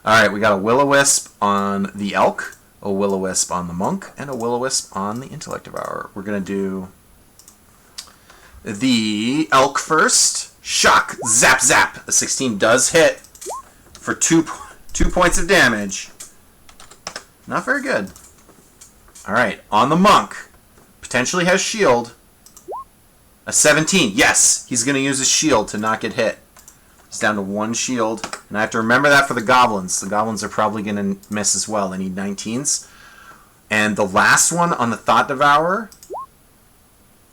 Alright, we got a Will-O-Wisp on the Elk, a Will-O-Wisp on the Monk, and a Will-O-Wisp on the Intellect Devourer. We're going to do the Elk first. Shock! Zap, zap! A 16 does hit for 2 points of damage. Not very good. Alright, on the Monk. Potentially has shield. A 17. Yes! He's going to use his shield to not get hit. He's down to 1 shield. And I have to remember that for the goblins. The goblins are probably going to miss as well. They need 19s. And the last one on the Thought Devourer,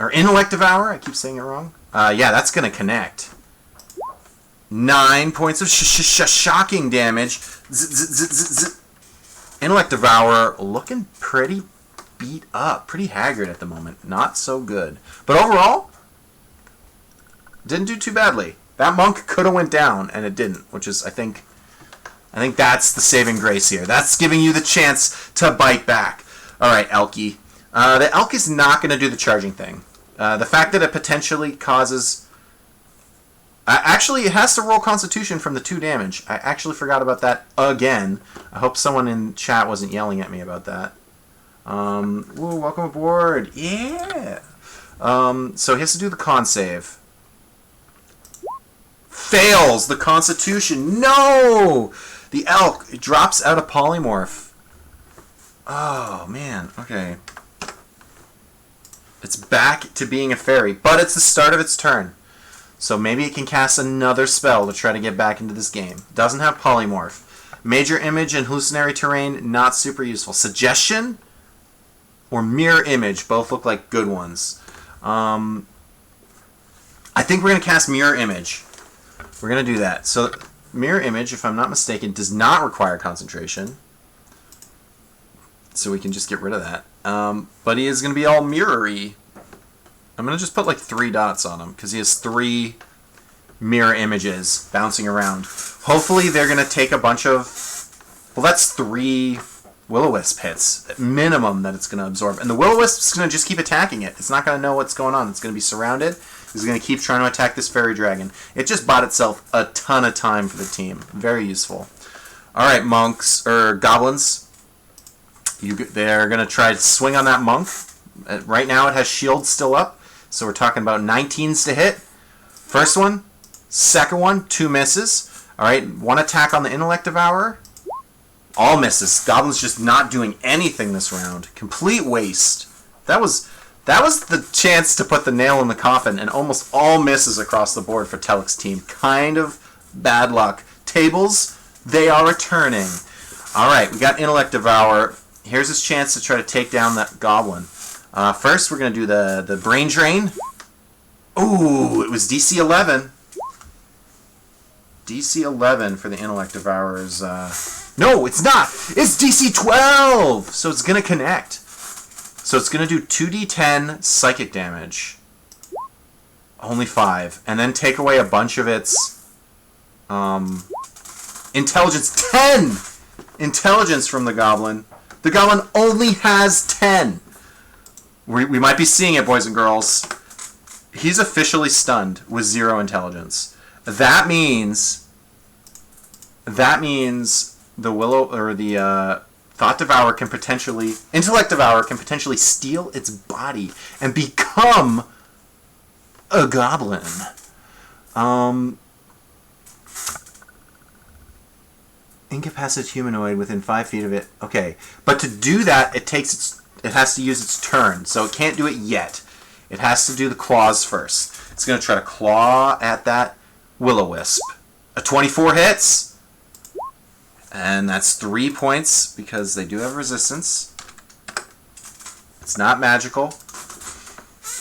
or Intellect Devourer, I keep saying it wrong. Yeah, that's going to connect. 9 points of shocking damage. Intellect Devourer looking pretty beat up. Pretty haggard at the moment. Not so good. But overall, didn't do too badly. That Monk could have went down, and it didn't, which is, I think that's the saving grace here. That's giving you the chance to bite back. All right, Elky. The Elk is not going to do the charging thing. The fact that it potentially causes... actually, it has to roll Constitution from the 2 damage. I actually forgot about that again. I hope someone in chat wasn't yelling at me about that. Ooh, welcome aboard. Yeah! So he has to do the con save. Fails the Constitution. No! The Elk, it drops out of Polymorph. Oh, man. Okay. It's back to being a fairy, but it's the start of its turn. So maybe it can cast another spell to try to get back into this game. Doesn't have Polymorph. Major Image and Hallucinatory Terrain, not super useful. Suggestion or Mirror Image, both look like good ones. I think we're going to cast Mirror Image. We're going to do that. So Mirror Image, if I'm not mistaken, does not require concentration. So we can just get rid of that. But he is going to be all mirror-y. I'm going to just put like 3 dots on him because he has 3 mirror images bouncing around. Hopefully they're going to take a bunch of... Well, that's 3 Will-O-Wisp hits at minimum that it's going to absorb. And the Will-O-Wisp is going to just keep attacking it. It's not going to know what's going on. It's going to be surrounded. It's going to keep trying to attack this fairy dragon. It just bought itself a ton of time for the team. Very useful. All right, monks, or goblins. They're going to try to swing on that monk. Right now it has shield still up, so we're talking about 19s to hit. First one, second one, 2 misses. All right, 1 attack on the Intellect Devourer. All misses. Goblin's just not doing anything this round. Complete waste. That was the chance to put the nail in the coffin, and almost all misses across the board for Telik's team. Kind of bad luck. Tables, they are returning. All right, we got Intellect Devourer. Here's his chance to try to take down that goblin. First, we're going to do the Brain Drain. Ooh, it was DC 11. DC 11 for the Intellect Devourers. No, it's not! It's DC 12! So it's going to connect. So it's going to do 2d10 psychic damage. Only 5. And then take away a bunch of its intelligence. 10! Intelligence from the goblin. The goblin only has 10. We might be seeing it, boys and girls. He's officially stunned with 0 intelligence. That means the Thought Devourer can potentially, Intellect Devourer can potentially steal its body and become a goblin. Incapacitated humanoid within 5 feet of it. Okay, but to do that, it has to use its turn, so it can't do it yet. It has to do the claws first. It's going to try to claw at that Will-O-Wisp. A 24 hits, and that's 3 points because they do have resistance. It's not magical.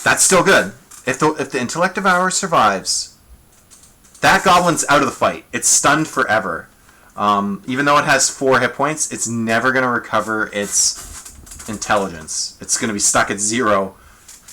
That's still good. If the Intellect Devourer survives, that goblin's out of the fight. It's stunned forever. Even though it has 4 hit points, it's never going to recover its intelligence. It's going to be stuck at 0.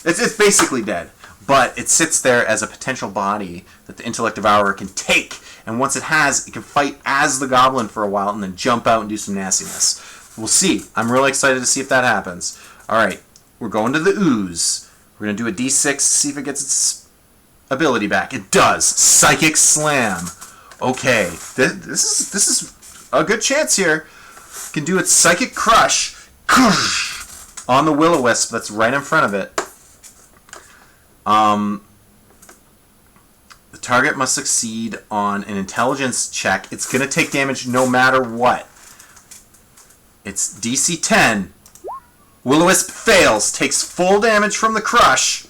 It's basically dead. But it sits there as a potential body that the Intellect Devourer can take. And once it has, it can fight as the goblin for a while and then jump out and do some nastiness. We'll see. I'm really excited to see if that happens. Alright, we're going to the ooze. We're going to do a d6 to see if it gets its ability back. It does. Psychic Slam. Okay, this is a good chance here. It can do its Psychic Crush on the Will-O-Wisp that's right in front of it. The target must succeed on an intelligence check. It's going to take damage no matter what. It's DC 10. Will-O-Wisp fails, takes full damage from the crush.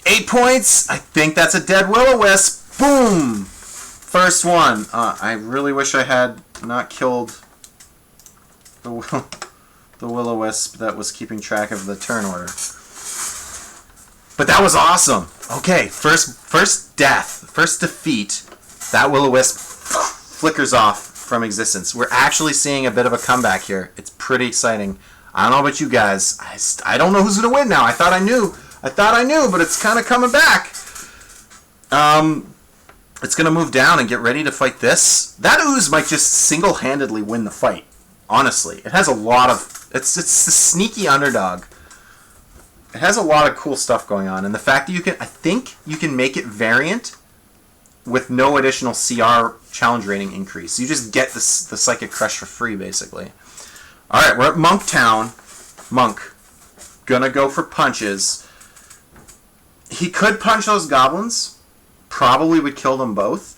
8 points. I think that's a dead Will-O-Wisp. Boom! First one. I really wish I had not killed the Will-O-Wisp that was keeping track of the turn order. But that was awesome. Okay, first death, first defeat. That Will-O-Wisp flickers off from existence. We're actually seeing a bit of a comeback here. It's pretty exciting. I don't know about you guys. I don't know who's going to win now. I thought I knew, but it's kind of coming back. It's going to move down and get ready to fight this. That ooze might just single-handedly win the fight. Honestly, it has a lot of... It's the sneaky underdog. It has a lot of cool stuff going on, and the fact that I think you can make it variant with no additional CR challenge rating increase. You just get the Psychic Crush for free, basically. Alright, we're at Monk Town. Monk. Gonna go for punches. He could punch those goblins. Probably would kill them both.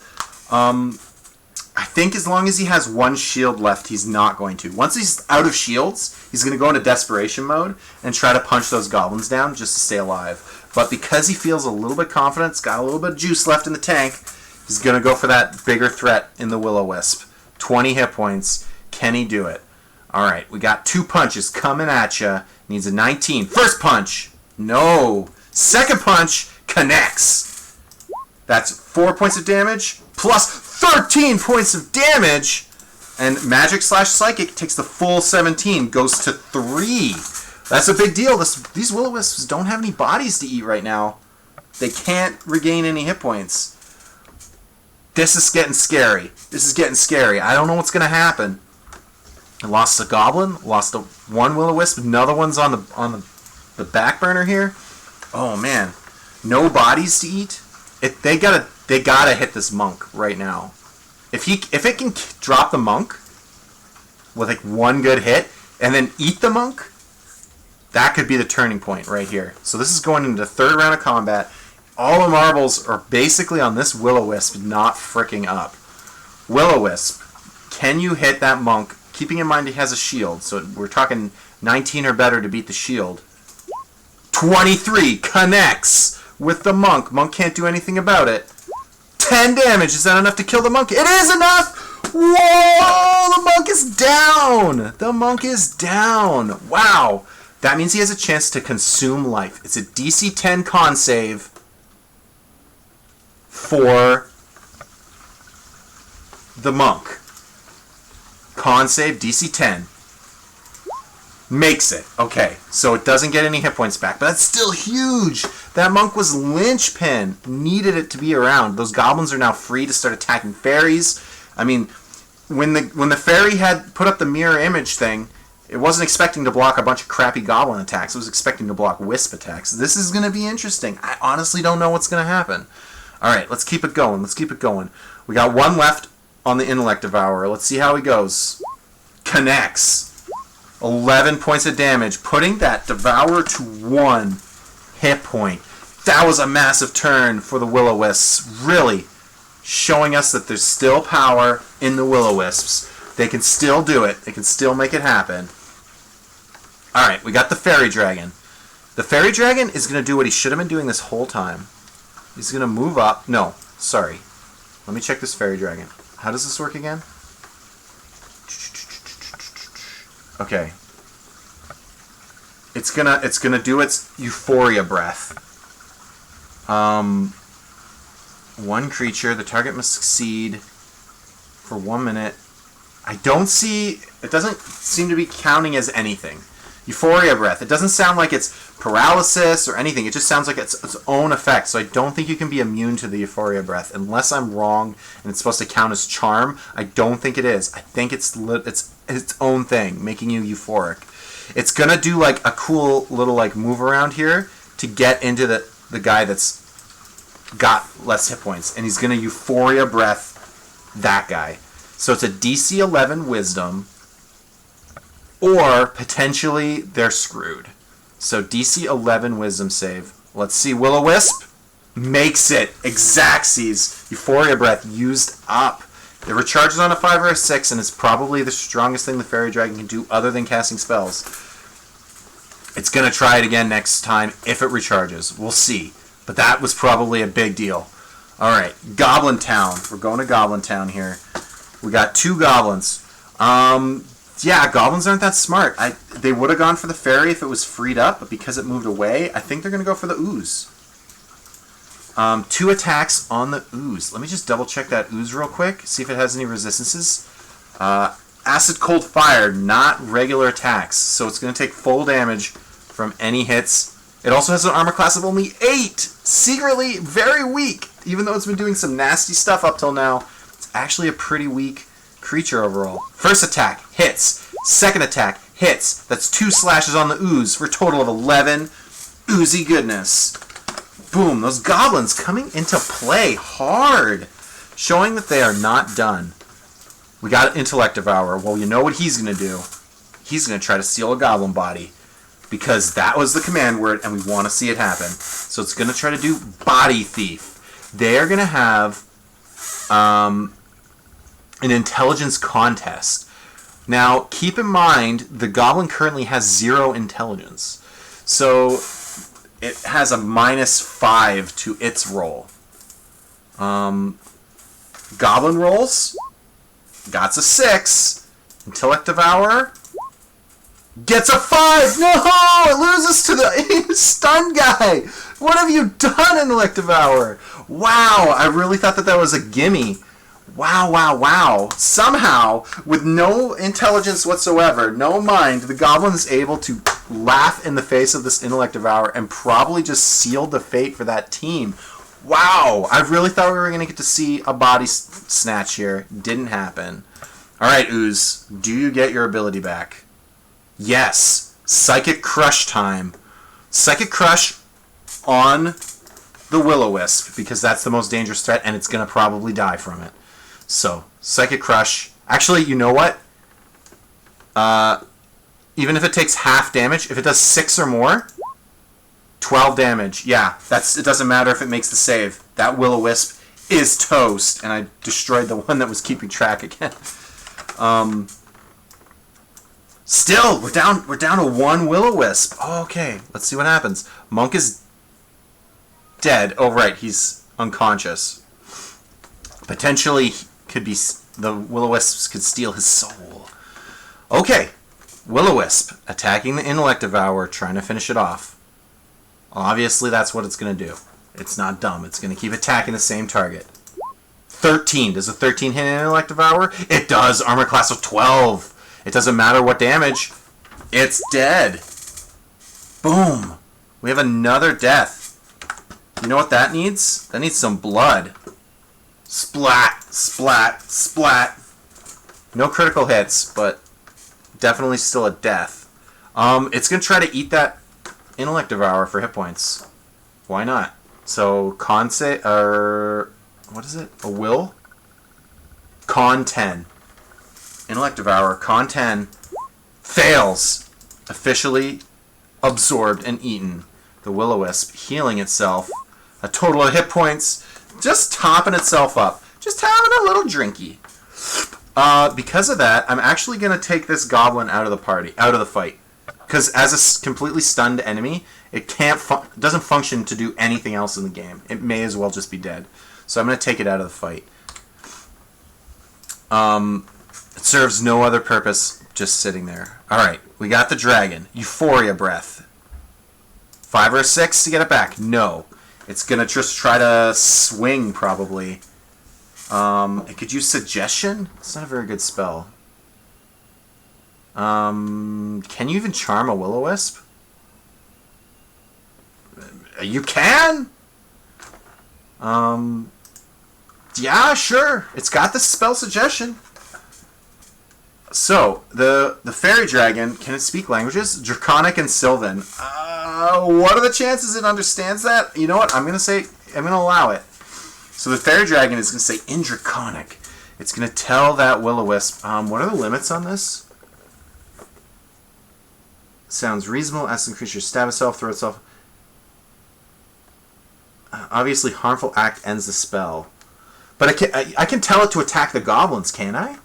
I think as long as he has 1 shield left, he's not going to. Once he's out of shields, he's going to go into desperation mode and try to punch those goblins down just to stay alive. But because he feels a little bit confident, he's got a little bit of juice left in the tank, he's going to go for that bigger threat in the Will-O-Wisp. 20 hit points. Can he do it? Alright, we got 2 punches coming at you. Needs a 19. First punch. No. Second punch connects. That's 4 points of damage plus 13 points of damage. And Magic/Psychic takes the full 17. Goes to 3. That's a big deal. These Will-O-Wisps don't have any bodies to eat right now. They can't regain any hit points. This is getting scary. I don't know what's going to happen. I lost a goblin. Lost one Will-O-Wisp. Another one's on the back burner here. Oh man, no bodies to eat. They gotta hit this monk right now. If it can drop the monk, with like one good hit and then eat the monk, that could be the turning point right here. So this is going into the third round of combat. All the marbles are basically on this Will-O-Wisp not fricking up. Will-O-Wisp, can you hit that monk? Keeping in mind he has a shield, so we're talking 19 or better to beat the shield. 23 connects with the monk. Monk can't do anything about it. 10 damage. Is that enough to kill the monk? It is enough! Whoa! The monk is down! The monk is down. Wow. That means he has a chance to consume life. It's a DC 10 con save for the monk. Con save, DC 10. Makes it. Okay, so it doesn't get any hit points back, but that's still huge. That monk was linchpin. Needed it to be around. Those goblins are now free to start attacking fairies. I mean, when the fairy had put up the mirror image thing, it wasn't expecting to block a bunch of crappy goblin attacks. It was expecting to block wisp attacks. This is going to be interesting. I honestly don't know what's going to happen. All right, let's keep it going. Let's keep it going. We got one left on the Intellect Devourer. Let's see how he goes. Connects. 11 points of damage, putting that Devourer to 1 hit point. That was a massive turn for the Will-O-Wisps. Really showing us that there's still power in the Will-O-Wisps. They can still do it. They can still make it happen. Alright, we got the Fairy Dragon. The Fairy Dragon is going to do what he should have been doing this whole time. He's going to move up. No, sorry. Let me check this Fairy Dragon. How does this work again? Okay. It's gonna do its Euphoria Breath. One creature, the target must succeed for 1 minute. I don't see, it doesn't seem to be counting as anything. Euphoria Breath. It doesn't sound like it's paralysis or anything. It just sounds like it's its own effect. So I don't think you can be immune to the Euphoria Breath. Unless I'm wrong and it's supposed to count as charm, I don't think it is. I think it's its own thing, making you euphoric. It's going to do like a cool little like move around here to get into the guy that's got less hit points. And he's going to Euphoria Breath that guy. So it's a DC 11 Wisdom. Or, potentially, they're screwed. So, DC 11 Wisdom save. Let's see. Will-O-Wisp makes it. Exacxies. Euphoria Breath used up. It recharges on a 5 or a 6, and it's probably the strongest thing the Fairy Dragon can do other than casting spells. It's going to try it again next time if it recharges. We'll see. But that was probably a big deal. Alright, Goblin Town. We're going to Goblin Town here. We got 2 goblins. Yeah, goblins aren't that smart. They would have gone for the fairy if it was freed up, but because it moved away, I think they're going to go for the ooze. 2 attacks on the ooze. Let me just double check that ooze real quick, see if it has any resistances. Acid, cold, fire, not regular attacks, so it's going to take full damage from any hits. It also has an armor class of only 8! Secretly very weak! Even though it's been doing some nasty stuff up till now, it's actually a pretty weak creature overall. First attack, hits. Second attack, hits. That's 2 slashes on the ooze for a total of 11. Oozy goodness. Boom, those goblins coming into play hard. Showing that they are not done. We got Intellect Devourer. Well, you know what he's going to do. He's going to try to steal a goblin body. Because that was the command word and we want to see it happen. So it's going to try to do Body Thief. They are going to have an intelligence contest. Now, keep in mind, the goblin currently has 0 intelligence. So, it has a -5 to its roll. Goblin rolls. Got a 6. Intellect Devourer. Gets a 5! No! It loses to the stun guy! What have you done, Intellect Devourer? Wow, I really thought that was a gimme. Wow, wow, wow. Somehow, with no intelligence whatsoever, no mind, the goblin is able to laugh in the face of this Intellect Devourer and probably just sealed the fate for that team. Wow! I really thought we were going to get to see a body snatch here. Didn't happen. Alright, Ooze. Do you get your ability back? Yes. Psychic Crush time. Psychic Crush on the Will-O-Wisp, because that's the most dangerous threat, and it's going to probably die from it. So, Psychic Crush. Actually, you know what? Even if it takes half damage, if it does 6 or more, 12 damage. Yeah, it doesn't matter if it makes the save. That Will-O-Wisp is toast, and I destroyed the one that was keeping track again. Still, we're down to 1 Will-O-Wisp. Oh, okay, let's see what happens. Monk is dead. Oh, right, he's unconscious. Potentially, could be the Will-O-Wisps could steal his soul. Okay, Will-O-Wisp attacking the Intellect Devourer, trying to finish it off. Obviously, that's what it's going to do. It's not dumb. It's going to keep attacking the same target. 13. Does a 13 hit an Intellect Devourer? It does. Armor class of 12. It doesn't matter what damage. It's dead. Boom. We have another death. You know what that needs? That needs some blood. Splat, splat, splat. No critical hits, but definitely still a death. It's going to try to eat that Intellect Devourer for hit points. Why not? So, con save, or what is it? A will? Con 10. Intellect Devourer, con 10. Fails. Officially absorbed and eaten. The Will-O-Wisp healing itself. A total of hit points. Just topping itself up. Just having a little drinky. Because of that, I'm actually going to take this goblin out of the party, out of the fight. Because as a completely stunned enemy, it doesn't function to do anything else in the game. It may as well just be dead. So I'm going to take it out of the fight. It serves no other purpose, just sitting there. Alright, we got the dragon. Euphoria Breath. 5 or 6 to get it back? No. It's going to just try to swing, probably. It could use Suggestion? It's not a very good spell. Can you even charm a Will-O-Wisp? You can? Yeah, sure. It's got the spell Suggestion. So, the fairy dragon, can it speak languages? Draconic and Sylvan. What are the chances it understands that? You know what? I'm going to allow it. So the fairy dragon is going to say in Draconic. It's going to tell that Will-O-Wisp. What are the limits on this? Sounds reasonable. Asking creature stab itself, throw itself. Obviously, harmful act ends the spell. But I can tell it to attack the goblins, can't I?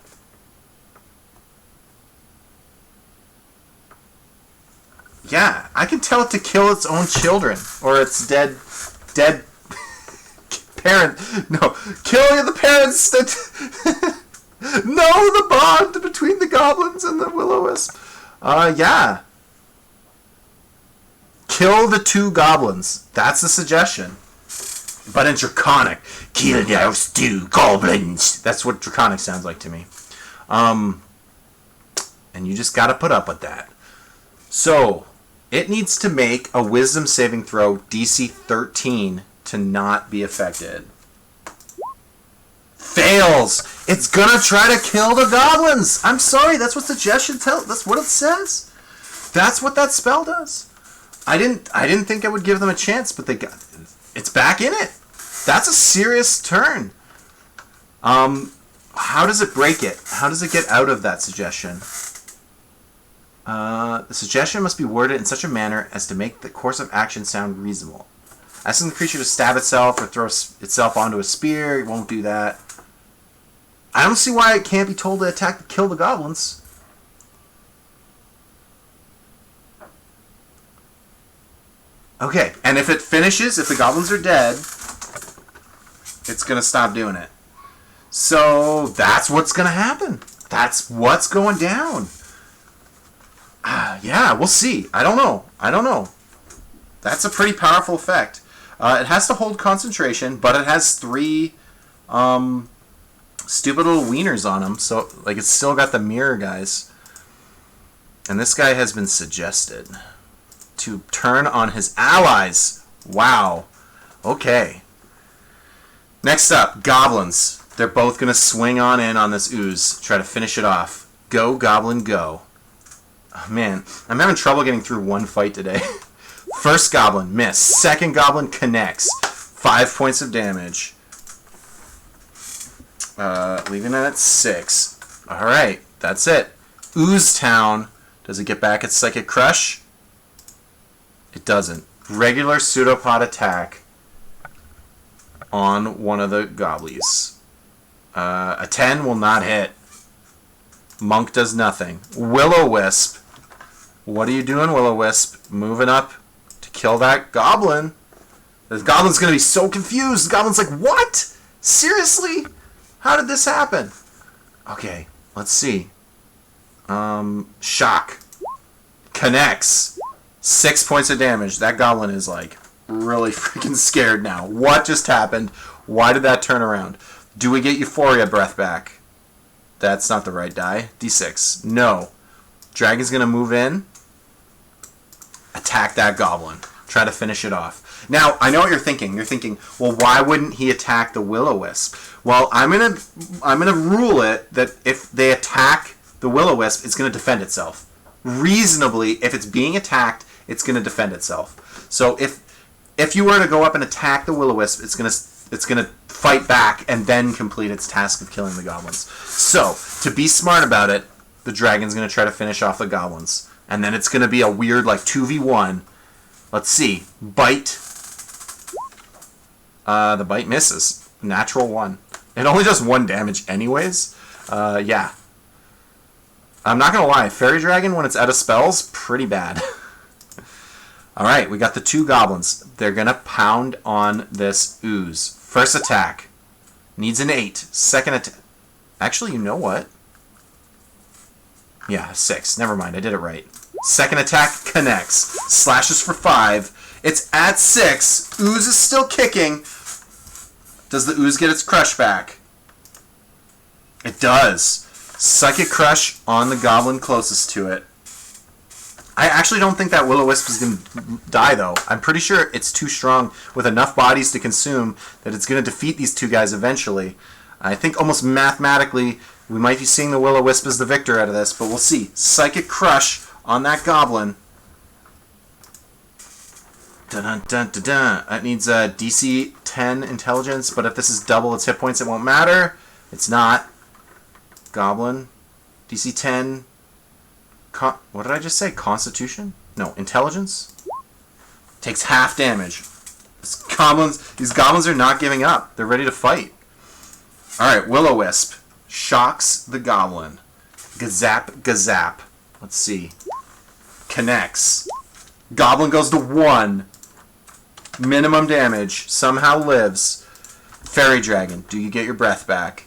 Yeah, I can tell it to kill its own children. Or its dead parent. No, kill the parents that know the bond between the goblins and the Will-O-Wisp. Yeah. Kill the 2 goblins. That's the suggestion. But in Draconic, kill those 2 goblins. That's what Draconic sounds like to me. And you just gotta put up with that. So, it needs to make a Wisdom saving throw DC 13 to not be affected. Fails! It's gonna try to kill the goblins! I'm sorry, that's what suggestion tells. That's what it says. That's what that spell does. I didn't think I would give them a chance, but it's back in it. That's a serious turn. How does it break it? How does it get out of that suggestion? The suggestion must be worded in such a manner as to make the course of action sound reasonable. Asking the creature to stab itself or throw itself onto a spear, it won't do that. I don't see why it can't be told to kill the goblins. Okay, and if it finishes, if the goblins are dead, it's going to stop doing it. So that's what's going to happen. That's what's going down. Yeah, we'll see. I don't know. That's a pretty powerful effect. It has to hold concentration, but it has 3 stupid little wieners on him. So, like, it's still got the mirror guys. And this guy has been suggested to turn on his allies. Wow. Okay. Next up, goblins. They're both going to swing on in on this ooze. Try to finish it off. Go, goblin, go. Oh, man, I'm having trouble getting through one fight today. First goblin, miss. Second goblin connects. 5 points of damage. Leaving it at 6. Alright, that's it. Ooze Town. Does it get back its Psychic Crush? It doesn't. Regular Pseudopod attack on one of the Gobblies. A 10 will not hit. Monk does nothing. Will-O-Wisp. What are you doing, Will-O-Wisp? Moving up to kill that Goblin. The Goblin's going to be so confused. The Goblin's like, what? Seriously? How did this happen? Okay, let's see. Shock. Connects. 6 points of damage. That Goblin is like really freaking scared now. What just happened? Why did that turn around? Do we get Euphoria Breath back? That's not the right die. D6. No. Dragon's going to move in. Attack that Goblin. Try to finish it off. Now, I know what you're thinking. You're thinking, well, why wouldn't he attack the Will-O-Wisp? Well, I'm gonna rule it that if they attack the Will-O-Wisp, it's going to defend itself. Reasonably, if it's being attacked, it's going to defend itself. So if you were to go up and attack the Will-O-Wisp, it's going to fight back and then complete its task of killing the Goblins. So, to be smart about it, the Dragon's going to try to finish off the Goblins. And then it's going to be a weird, like, 2v1. Let's see. Bite. The bite misses. Natural 1. It only does 1 damage anyways. Yeah. I'm not going to lie. Fairy Dragon, when it's out of spells, pretty bad. Alright, we got the 2 Goblins. They're going to pound on this Ooze. First attack. Needs an 8. Second attack. Actually, you know what? Yeah, 6. Never mind, I did it right. Second attack connects. Slashes for 5. It's at 6. Ooze is still kicking. Does the Ooze get its crush back? It does. Psychic Crush on the Goblin closest to it. I actually don't think that Will-O-Wisp is going to die, though. I'm pretty sure it's too strong with enough bodies to consume that it's going to defeat these 2 guys eventually. I think almost mathematically we might be seeing the Will-O-Wisp as the victor out of this, but we'll see. Psychic Crush on that Goblin. Dun-dun-dun-dun-dun. That needs a DC 10 intelligence, but if this is double its hit points, it won't matter. It's not. Goblin. DC 10. What did I just say? Constitution? No, intelligence? Takes half damage. These goblins are not giving up. They're ready to fight. Alright, Will-O-Wisp. Shocks the Goblin. Gazap, gazap. Let's see. Connects. Goblin goes to 1. Minimum damage. Somehow lives. Fairy Dragon, do you get your breath back?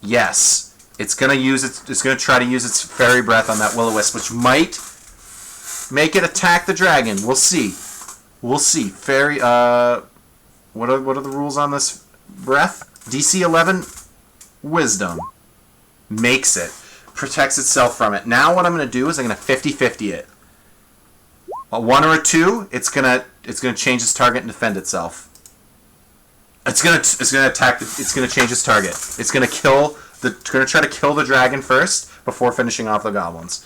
Yes. It's gonna try to use its fairy breath on that Will-O-Wisp, which might make it attack the dragon. We'll see. We'll see. Fairy. What are the rules on this breath? DC 11. Wisdom. Makes it. Protects itself from it. Now what I'm gonna do is I'm gonna 50-50 it. A 1 or a 2. It's gonna change its target and defend itself. It's gonna attack. It's gonna change its target. It's gonna try to kill the dragon first before finishing off the goblins.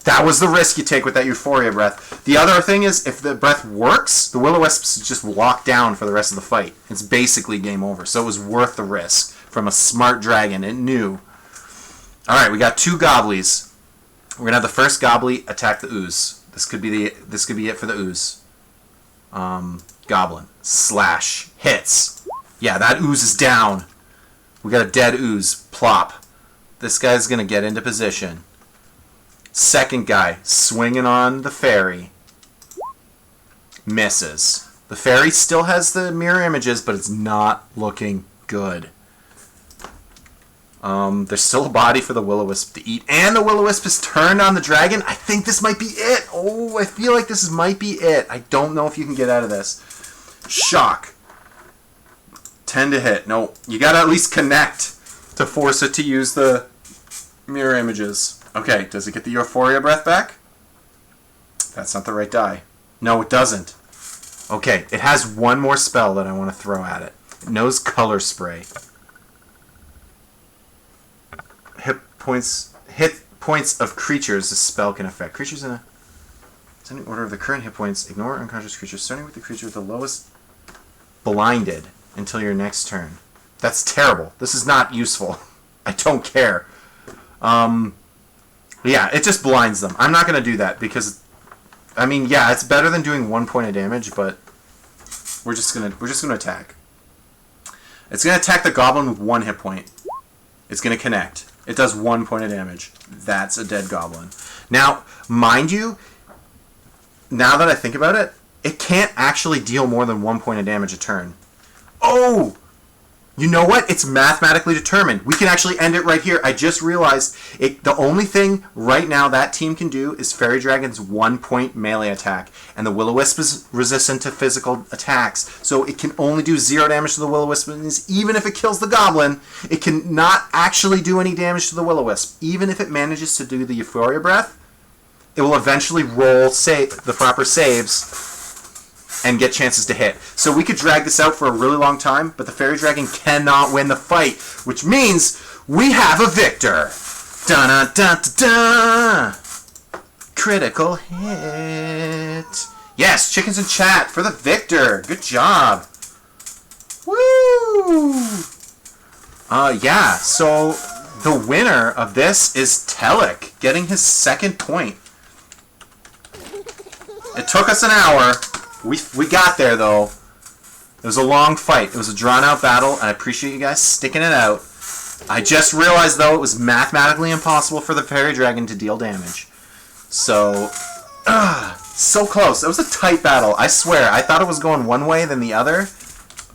That was the risk you take with that Euphoria Breath. The other thing is, if the breath works, the Will-O-Wisp's just locked down for the rest of the fight. It's basically game over. So it was worth the risk from a smart dragon. It knew. All right, we got 2 Gobblies. We're gonna have the first Gobbly attack the Ooze. This could be it for the Ooze. Goblin. Slash. Hits. Yeah, that Ooze is down. We got a dead Ooze. Plop. This guy's going to get into position. Second guy. Swinging on the fairy. Misses. The fairy still has the mirror images, but it's not looking good. There's still a body for the Will-O-Wisp to eat. And the Will-O-Wisp is turned on the dragon. I think this might be it. Oh, I feel like this might be it. I don't know if you can get out of this. Shock. 10 to hit. No, you gotta at least connect to force it to use the mirror images. Okay, does it get the Euphoria Breath back? That's not the right die. No, it doesn't. Okay, it has one more spell that I want to throw at it. It knows Color Spray. Hit points of creatures this spell can affect. Creatures in a descending order of the current hit points. Ignore unconscious creatures, starting with the creature with the lowest blinded until your next turn. That's terrible. This is not useful. I don't care. Yeah, it just blinds them. I'm not going to do that because, I mean, yeah, it's better than doing 1 point of damage, but we're just gonna attack. It's gonna attack the goblin with 1 hit point. It's gonna connect. It does 1 point of damage. That's a dead goblin. Now, mind you, now that I think about it, it can't actually deal more than 1 point of damage a turn. Oh! You know what? It's mathematically determined. We can actually end it right here. I just realized the only thing right now that team can do is Fairy Dragon's 1 point melee attack. And the Will-O-Wisp is resistant to physical attacks. So it can only do 0 damage to the Will-O-Wisp. Even if it kills the goblin, it can not actually do any damage to the Will-O-Wisp. Even if it manages to do the Euphoria Breath, it will eventually roll the proper saves and get chances to hit. So we could drag this out for a really long time, but the Fairy Dragon cannot win the fight, which means we have a victor. Dun-dun-dun-dun-dun. Critical hit. Yes, chickens in chat for the victor. Good job. Woo! Yeah, so the winner of this is Telek, getting his 2nd point. It took us an hour. We got there, though. It was a long fight. It was a drawn-out battle, and I appreciate you guys sticking it out. I just realized, though, it was mathematically impossible for the Fairy Dragon to deal damage. So, so close. It was a tight battle. I swear, I thought it was going one way, then the other,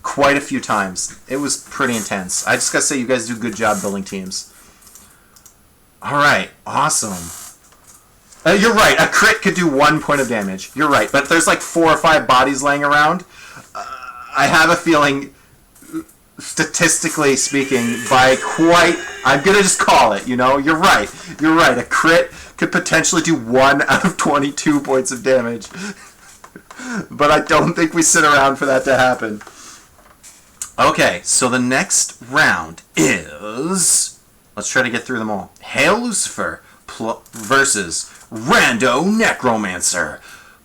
quite a few times. It was pretty intense. I just gotta say, you guys do a good job building teams. Alright, awesome. You're right. A crit could do 1 point of damage. You're right. But if there's like 4 or 5 bodies laying around, I have a feeling, statistically speaking, I'm going to just call it, you know? You're right. You're right. A crit could potentially do 1 out of 22 points of damage. But I don't think we sit around for that to happen. Okay, so the next round is... Let's try to get through them all. Hail Lucifer versus Rando Necromancer.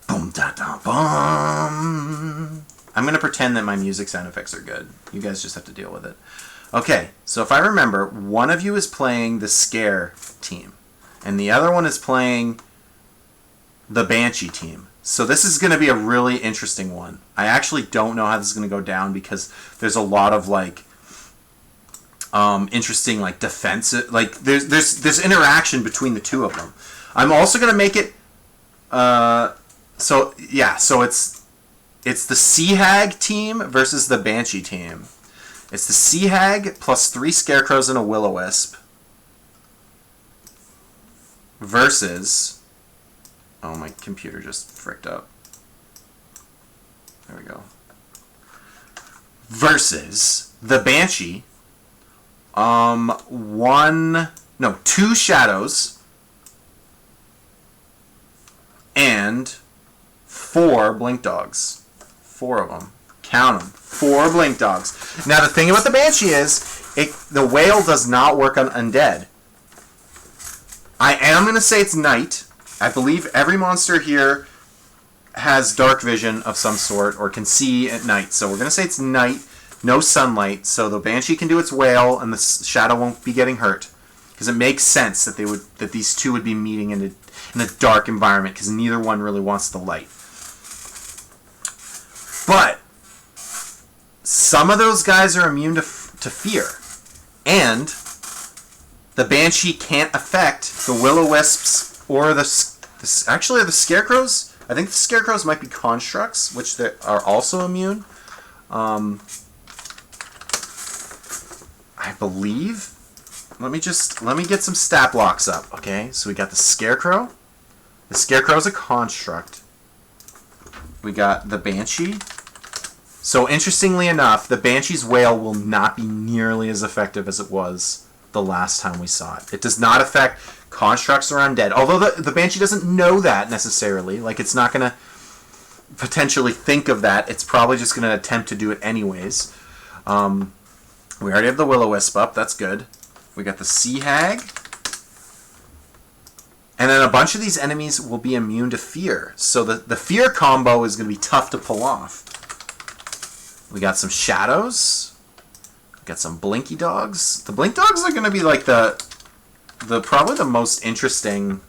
Boom da da bum. I'm going to pretend that my music sound effects are good. You guys just have to deal with it. Okay, so if I remember, one of you is playing the Scare team, and the other one is playing the Banshee team. So this is going to be a really interesting one. I actually don't know how this is going to go down because there's a lot of like interesting like defensive, like there's interaction between the two of them. I'm also going to make it so it's the Sea Hag team versus the Banshee team. It's the Sea Hag plus 3 Scarecrows and a Will-O-Wisp versus... Oh, my computer just fricked up. There we go. Versus the Banshee. 2 Shadows and 4 Blink Dogs. 4 of them. Count them. 4 Blink Dogs. Now, the thing about the Banshee is, the whale does not work on undead. I am going to say it's night. I believe every monster here has dark vision of some sort or can see at night. So we're going to say it's night, no sunlight, so the Banshee can do its wail and the shadow won't be getting hurt. Because it makes sense that these two would be meeting in a dark environment because neither one really wants the light. But some of those guys are immune to fear. And the Banshee can't affect the Will-O-Wisps or the Scarecrows. I think the Scarecrows might be constructs, which they are also immune. I believe. Let me get some stat blocks up, okay? So we got the Scarecrow. The Scarecrow is a construct. We got the Banshee. So interestingly enough, the Banshee's wail will not be nearly as effective as it was the last time we saw it. It does not affect constructs or undead. Although the Banshee doesn't know that necessarily. Like, it's not going to potentially think of that. It's probably just going to attempt to do it anyways. We already have the Will-O-Wisp up. That's good. We got the Sea Hag. And then a bunch of these enemies will be immune to fear. So the fear combo is going to be tough to pull off. We got some shadows. We got some blinky dogs. The blink dogs are going to be like the probably the most interesting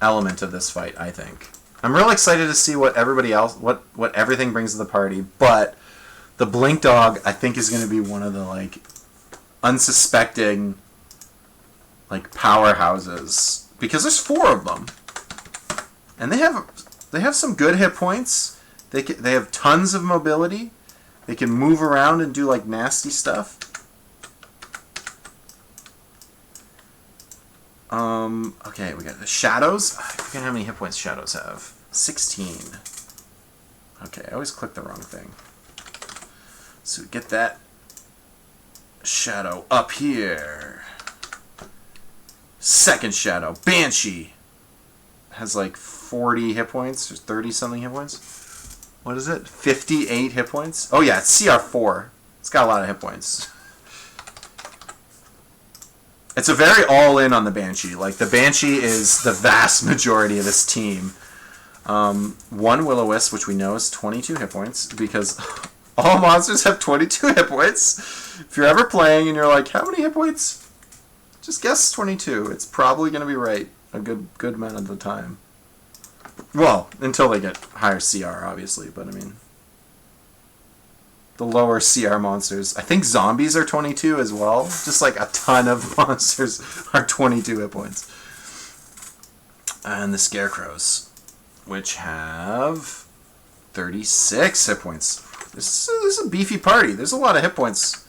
element of this fight, I think. I'm real excited to see what everybody else, what everything brings to the party, but the Blink Dog, I think, is going to be one of the, like, unsuspecting, like, powerhouses, because there's 4 of them, and they have some good hit points. They have tons of mobility. They can move around and do, like, nasty stuff. Okay, we got the Shadows. I forget how many hit points Shadows have. 16. Okay, I always click the wrong thing. So we get that Shadow up here. Second Shadow, Banshee. Has like 40 hit points, or 30 something hit points. What is it? 58 hit points? Oh yeah, it's CR4. It's got a lot of hit points. It's a very all-in on the Banshee. Like, the Banshee is the vast majority of this team. One Will-O-Wisp, which we know is 22 hit points, because all monsters have 22 hit points. If you're ever playing and you're like, how many hit points? Just guess 22. It's probably going to be right a good amount of the time. Well, until they get higher CR, obviously, but I mean, the lower CR monsters. I think zombies are 22 as well. Just like a ton of monsters are 22 hit points. And the Scarecrows, which have 36 hit points. This is a beefy party. There's a lot of hit points.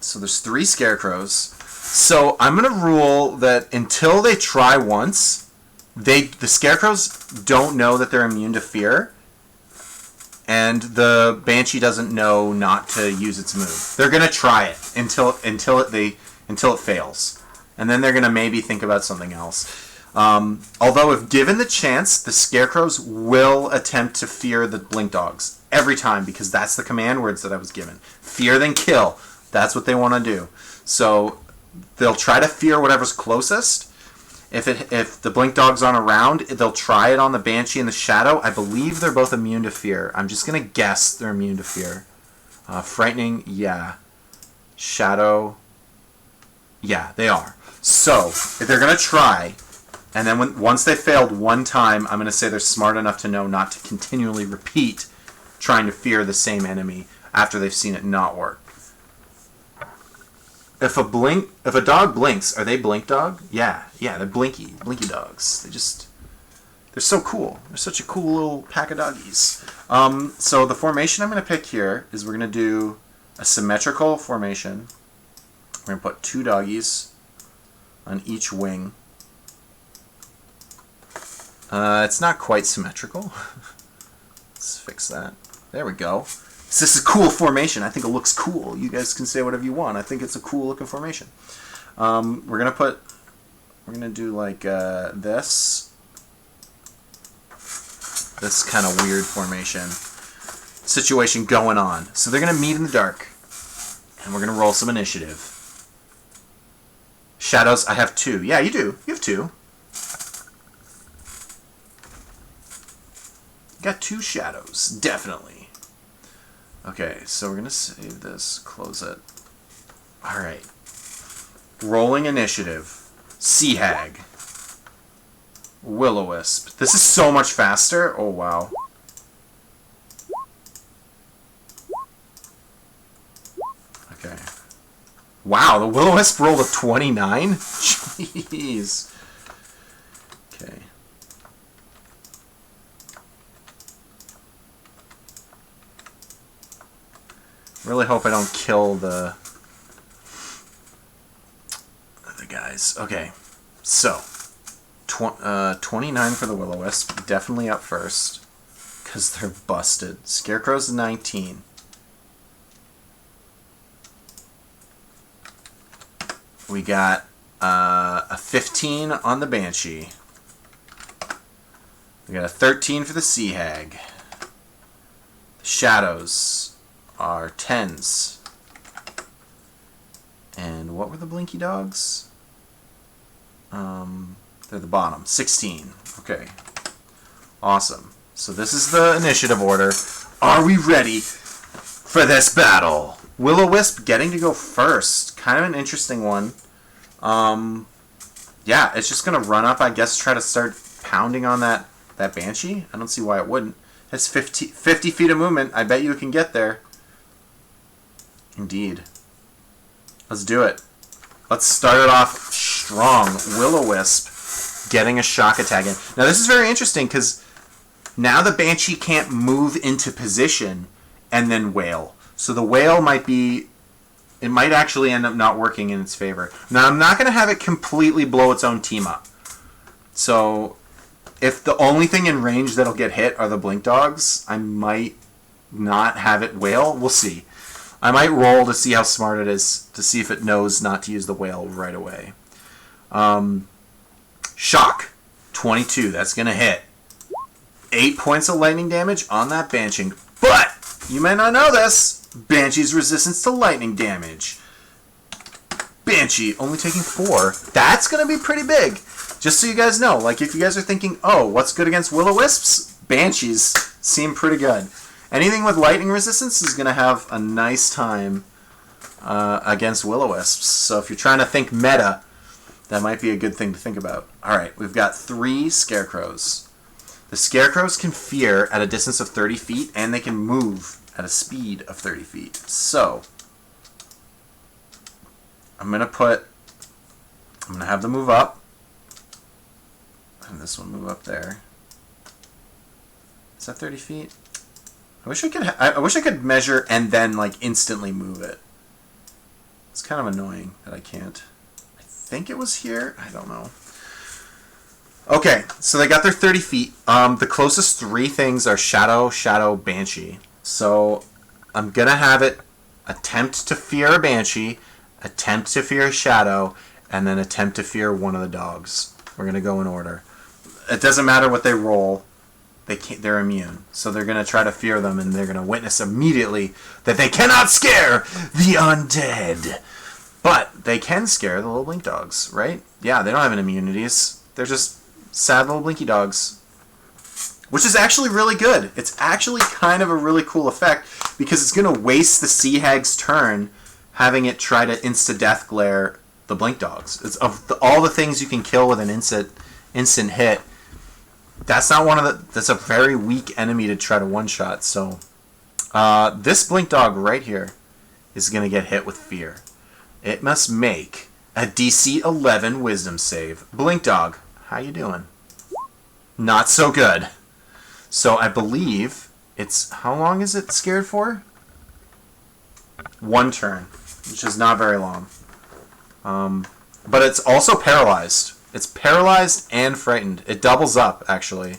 So there's 3 Scarecrows. So I'm going to rule that until they try once, the Scarecrows don't know that they're immune to fear, and the Banshee doesn't know not to use its move. They're going to try it until it fails, and then they're going to maybe think about something else. Although, if given the chance, the Scarecrows will attempt to fear the Blink Dogs every time, because that's the command words that I was given. Fear then kill. That's what they want to do. So they'll try to fear whatever's closest. If the Blink Dogs aren't around, they'll try it on the Banshee and the Shadow. I believe they're both immune to fear. I'm just going to guess they're immune to fear. Frightening, yeah. Shadow, yeah, they are. So, if they're going to try, and then once they failed one time, I'm going to say they're smart enough to know not to continually repeat trying to fear the same enemy after they've seen it not work. If a dog blinks, are they Blink Dog? Yeah, they're blinky dogs. They're so cool. They're such a cool little pack of doggies. So the formation I'm going to pick here is we're going to do a symmetrical formation. We're going to put 2 doggies on each wing. It's not quite symmetrical. Let's fix that. There we go. This is a cool formation. I think it looks cool. You guys can say whatever you want. I think it's a cool looking formation. We're gonna do like this kind of weird formation situation going on. So they're gonna meet in the dark, and we're gonna roll some initiative. Shadows, I have 2. Yeah, you do. You have 2. You got 2 shadows, definitely. Okay, so we're going to save this, close it. Alright. Rolling initiative. Sea Hag. Will-O-Wisp. This is so much faster. Oh, wow. Okay. Wow, the Will-O-Wisp rolled a 29? Jeez. Okay. Really hope I don't kill the guys. Okay, so 29 for the Will-O-Wisp, definitely up first because they're busted. Scarecrow's 19. We got a 15 on the Banshee. We got a 13 for the Sea Hag. The Shadows are 10s. And what were the Blinky Dogs? They're the bottom. 16. Okay. Awesome. So this is the initiative order. Are we ready for this battle? Will-O-Wisp getting to go first. Kind of an interesting one. Yeah, it's just going to run up, I guess, try to start pounding on that Banshee. I don't see why it wouldn't. It's 50 feet of movement. I bet you it can get there. Indeed. Let's do it. Let's start it off strong. Will-O-Wisp getting a shock attack in. Now, this is very interesting because now the Banshee can't move into position and then wail. So the wail might be... It might actually end up not working in its favor. Now, I'm not going to have it completely blow its own team up. So, if the only thing in range that'll get hit are the Blink Dogs, I might not have it wail. We'll see. I might roll to see how smart it is, to see if it knows not to use the wail right away. Shock. 22. That's going to hit. 8 points of lightning damage on that Banshee. But, you may not know this, Banshee's resistance to lightning damage. Banshee only taking 4. That's going to be pretty big. Just so you guys know, like if you guys are thinking, oh, what's good against Will-O-Wisps? Banshees seem pretty good. Anything with lightning resistance is going to have a nice time against Will-O-Wisps. So if you're trying to think meta, that might be a good thing to think about. Alright, we've got 3 Scarecrows. The Scarecrows can fear at a distance of 30 feet, and they can move at a speed of 30 feet. So, I'm going to have them move up. And this one move up there. Is that 30 feet? I wish I could measure and then like instantly move it. It's kind of annoying that I can't. I think it was here. I don't know. Okay, so they got their 30 feet. The closest 3 things are Shadow, Shadow, Banshee. So I'm going to have it attempt to fear a Banshee, attempt to fear a Shadow, and then attempt to fear one of the dogs. We're going to go in order. It doesn't matter what they roll. They're immune. So they're going to try to fear them, and they're going to witness immediately that they cannot scare the undead. But they can scare the little blink dogs, right? Yeah, they don't have any immunities. They're just sad little blinky dogs. Which is actually really good. It's actually kind of a really cool effect because it's going to waste the Sea Hag's turn having it try to insta-death glare the blink dogs. It's all the things you can kill with an instant hit. That's not one of the... That's a very weak enemy to try to one-shot. So this blink dog right here is going to get hit with fear. It must make a DC 11 Wisdom save. Blink dog, how you doing? Not so good. So I believe it's... How long is it scared for? 1 turn, which is not very long. But it's also paralyzed. It's paralyzed and frightened. It doubles up, actually.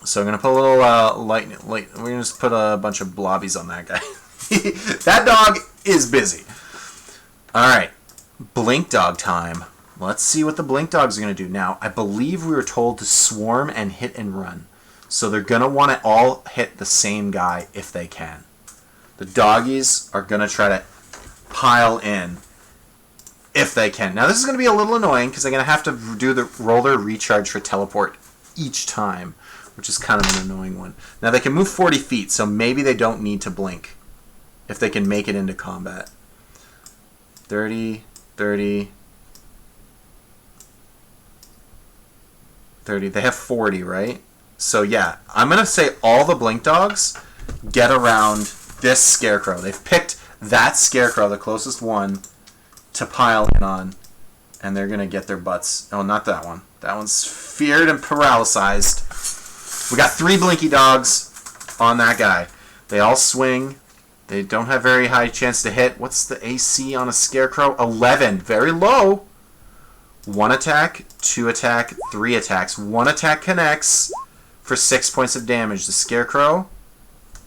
So I'm going to put a little lightning... We're going to just put a bunch of blobbies on that guy. That dog is busy. Alright. Blink dog time. Let's see what the blink dogs are going to do. Now, I believe we were told to swarm and hit and run. So they're going to want to all hit the same guy if they can. The doggies are going to try to pile in if they can. Now, this is going to be a little annoying because they're going to have to roll their recharge for teleport each time, which is kind of an annoying one. Now, they can move 40 feet, so maybe they don't need to blink if they can make it into combat. 30, 30... 30. They have 40, right? So, yeah. I'm going to say all the blink dogs get around this scarecrow. They've picked that scarecrow, the closest one, to pile in on. And they're going to get their butts... Oh, not that one. That one's feared and paralyzed. We got 3 blinky dogs on that guy. They all swing. They don't have very high chance to hit. What's the AC on a scarecrow? 11. Very low. 1 attack, 2 attack, 3 attacks. 1 attack connects for 6 points of damage. The Scarecrow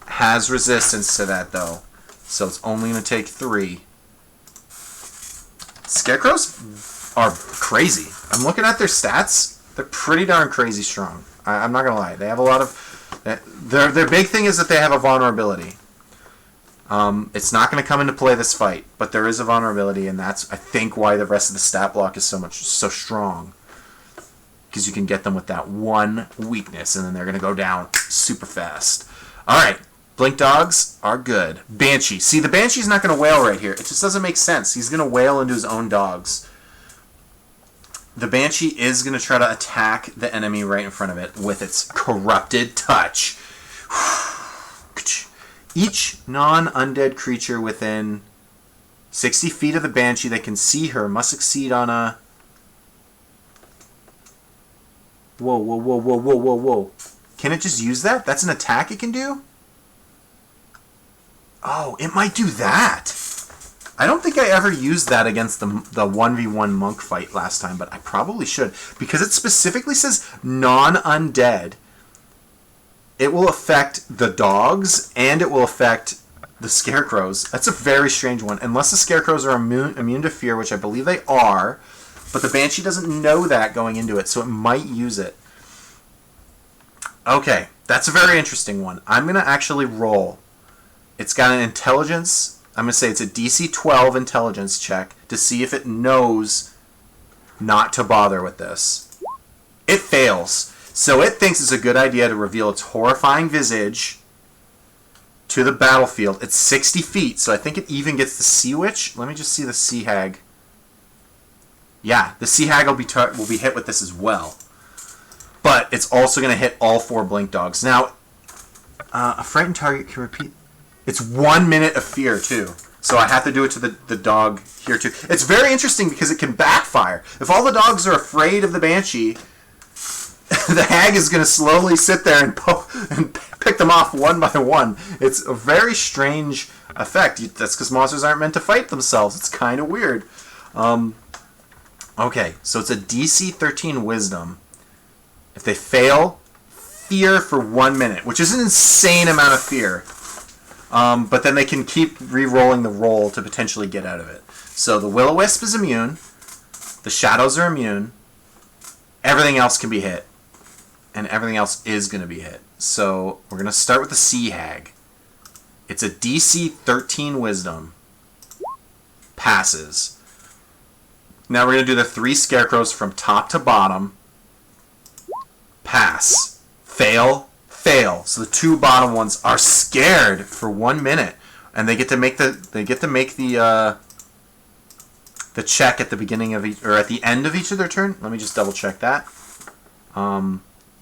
has resistance to that, though. So it's only going to take 3. Scarecrows are crazy. I'm looking at their stats. They're pretty darn crazy strong. I'm not going to lie. They have a lot of... Their big thing is that they have a vulnerability. It's not going to come into play this fight, but there is a vulnerability, and that's, I think, why the rest of the stat block is so strong. Because you can get them with that one weakness, and then they're going to go down super fast. Alright, Blink dogs are good. Banshee. See, the Banshee's not going to wail right here. It just doesn't make sense. He's going to wail into his own dogs. The Banshee is going to try to attack the enemy right in front of it with its corrupted touch. Each non-undead creature within 60 feet of the Banshee that can see her must succeed on a... Whoa, whoa, whoa, whoa, whoa, whoa, whoa. Can it just use that? That's an attack it can do? Oh, it might do that. I don't think I ever used that against the 1v1 monk fight last time, but I probably should. Because it specifically says non-undead. It will affect the dogs, and it will affect the scarecrows. That's a very strange one. Unless the scarecrows are immune to fear, which I believe they are, but the Banshee doesn't know that going into it, so it might use it. Okay, that's a very interesting one. I'm going to actually roll. It's got an intelligence. I'm going to say it's a DC 12 intelligence check to see if it knows not to bother with this. It fails. So it thinks it's a good idea to reveal its horrifying visage to the battlefield. It's 60 feet, so I think it even gets the Sea Witch. Let me just see the Sea Hag. Yeah, the Sea Hag will be hit with this as well. But it's also going to hit all 4 blink dogs. Now, a frightened target can repeat... It's 1 minute of fear, too. So I have to do it to the dog here, too. It's very interesting because it can backfire. If all the dogs are afraid of the Banshee, the hag is going to slowly sit there and pick them off one by one. It's a very strange effect. That's because monsters aren't meant to fight themselves. It's kind of weird. Okay, so it's a DC 13 Wisdom. If they fail, fear for 1 minute, which is an insane amount of fear. But then they can keep re-rolling the roll to potentially get out of it. So the Will-O-Wisp is immune. The Shadows are immune. Everything else can be hit. And everything else is going to be hit. So we're going to start with the Sea Hag. It's a DC 13 Wisdom. Passes. Now we're going to do the 3 Scarecrows from top to bottom. Pass. Fail. Fail. So the 2 bottom ones are scared for 1 minute, and they get to make the check at the beginning of each, or at the end of each of their turn. Let me just double check that.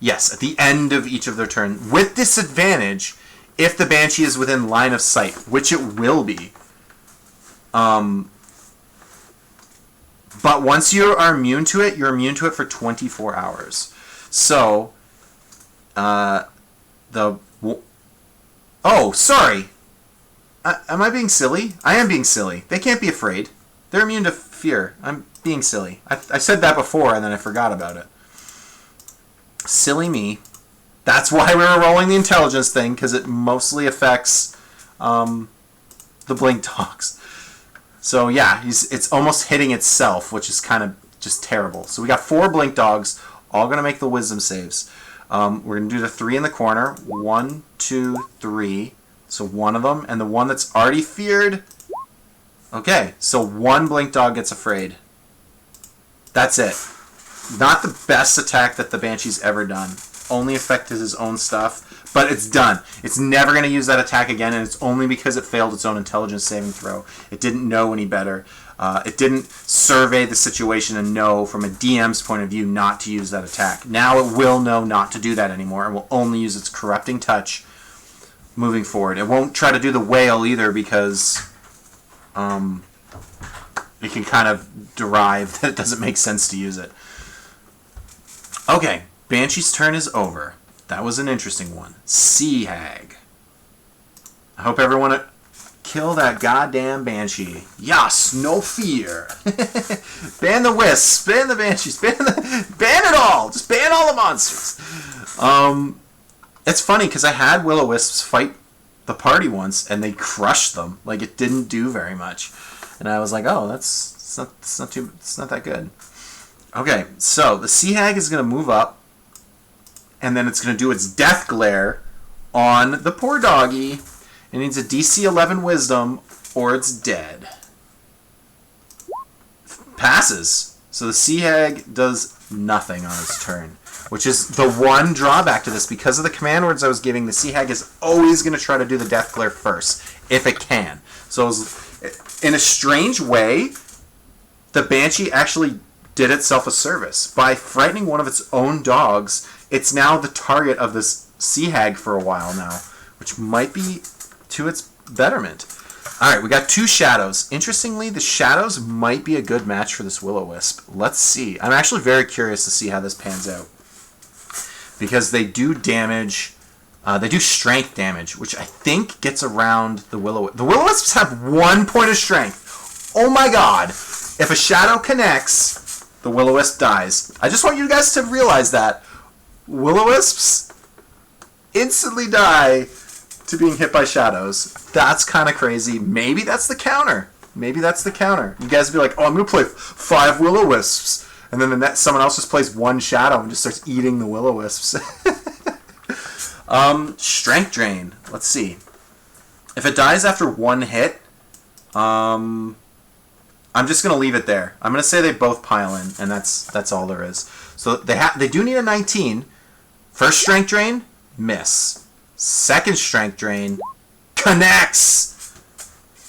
Yes, at the end of each of their turn, with disadvantage if the Banshee is within line of sight, which it will be. But once you are immune to it, you're immune to it for 24 hours. So, oh, sorry. Am I being silly? I am being silly. They can't be afraid. They're immune to fear. I'm being silly. I said that before, and then I forgot about it. Silly me. That's why we were rolling the intelligence thing, because it mostly affects the blink dogs. So yeah, it's almost hitting itself, which is kind of just terrible. So we got 4 blink dogs, all going to make the wisdom saves. We're going to do the 3 in the corner. 1, 2, 3. So one of them, and the one that's already feared. Okay, so 1 blink dog gets afraid. That's it. Not the best attack that the Banshee's ever done. Only affected his own stuff, but it's done. It's never going to use that attack again, and it's only because it failed its own intelligence saving throw. It didn't know any better. It didn't survey the situation and know from a DM's point of view not to use that attack. Now it will know not to do that anymore and will only use its corrupting touch moving forward. It won't try to do the wail either because it can kind of derive that it doesn't make sense to use it. Okay, Banshee's turn is over. That was an interesting one. Sea Hag. I hope everyone kill that goddamn Banshee. Yes, no fear. Ban the wisps, ban the Banshees, ban it all. Just ban all the monsters. It's funny because I had Will-O-Wisps fight the party once and they crushed them. Like it didn't do very much, and I was like, oh, it's not that good. Okay, so the Sea Hag is going to move up, and then it's going to do its death glare on the poor doggy. It needs a DC 11 Wisdom, or it's dead. Passes. So the Sea Hag does nothing on its turn. which is the one drawback to this. Because of the command words I was giving, the Sea Hag is always going to try to do the Death Glare first, if it can. So in a strange way, the Banshee actually did itself a service. By frightening one of its own dogs, it's now the target of this Sea Hag for a while now, which might be to its betterment. Alright, we got 2 Shadows. Interestingly, the Shadows might be a good match for this Will-O-Wisp. Let's see. I'm actually very curious to see how this pans out. Because they do damage, they do strength damage, which I think gets around the Will-O-Wisp. The Will-O-Wisps have 1 point of strength. Oh my god. If a Shadow connects, the Will-O-Wisp dies. I just want you guys to realize that. Will-O-Wisps instantly die to being hit by Shadows. That's kind of crazy. Maybe that's the counter. Maybe that's the counter. You guys would be like, oh, I'm going to play 5 Will-O-Wisps. And then someone else just plays 1 Shadow and just starts eating the Will-O-Wisps. Strength Drain. Let's see. If it dies after 1 hit, I'm just going to leave it there. I'm going to say they both pile in, and that's all there is. So they do need a 19. First Strength Drain, miss. Second Strength Drain, connects!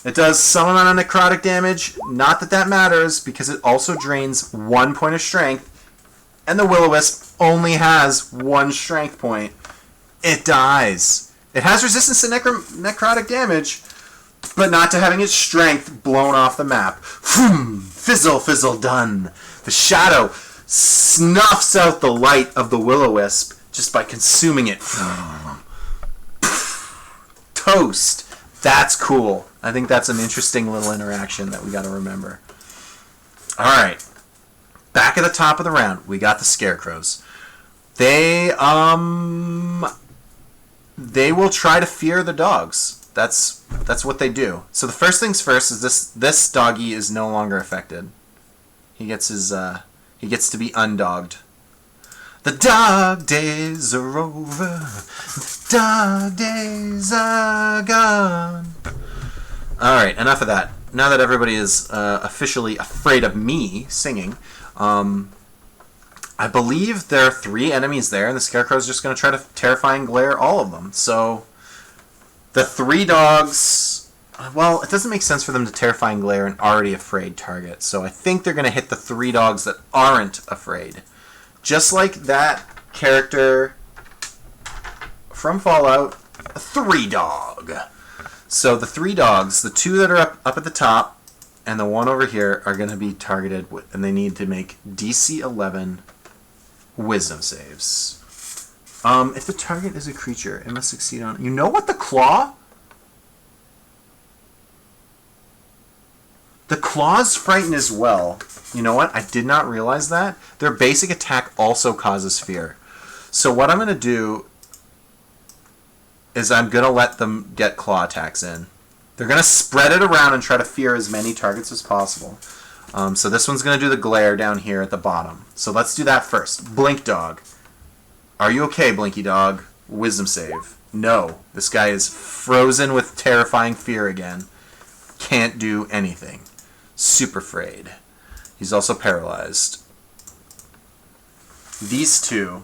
It does some amount of necrotic damage. Not that that matters, because it also drains 1 point of strength, and the Will-O-Wisp only has 1 strength point. It dies. It has resistance to necrotic damage, but not to having its strength blown off the map. Fizzle, fizzle, done. The Shadow snuffs out the light of the Will-O-Wisp just by consuming it. Toast. That's cool. I think that's an interesting little interaction that we got to remember. Alright. Back at the top of the round, we got the Scarecrows. They will try to fear the dogs. That's what they do. So the first things first is this doggy is no longer affected. He gets to be undogged. The dog days are over. The dog days are gone. Alright, enough of that. Now that everybody is officially afraid of me singing, I believe there are 3 enemies there, and the Scarecrow's just going to try to Terrifying Glare all of them. So, the 3 dogs... Well, it doesn't make sense for them to Terrifying Glare an already afraid target, so I think they're going to hit the 3 dogs that aren't afraid. Just like that character from Fallout, a 3 dog. So the 3 dogs, the 2 that are up at the top, and the 1 over here are going to be targeted, and they need to make DC 11 Wisdom saves. If the target is a creature, it must succeed on... You know what? The Claw? The Claws frighten as well. You know what? I did not realize that. Their basic attack also causes fear. So what I'm going to do is I'm going to let them get claw attacks in. They're going to spread it around and try to fear as many targets as possible. So this one's going to do the glare down here at the bottom. So let's do that first. Blink Dog. Are you okay, Blinky Dog? Wisdom save. No. This guy is frozen with terrifying fear again. Can't do anything. Super afraid. He's also paralyzed. These 2,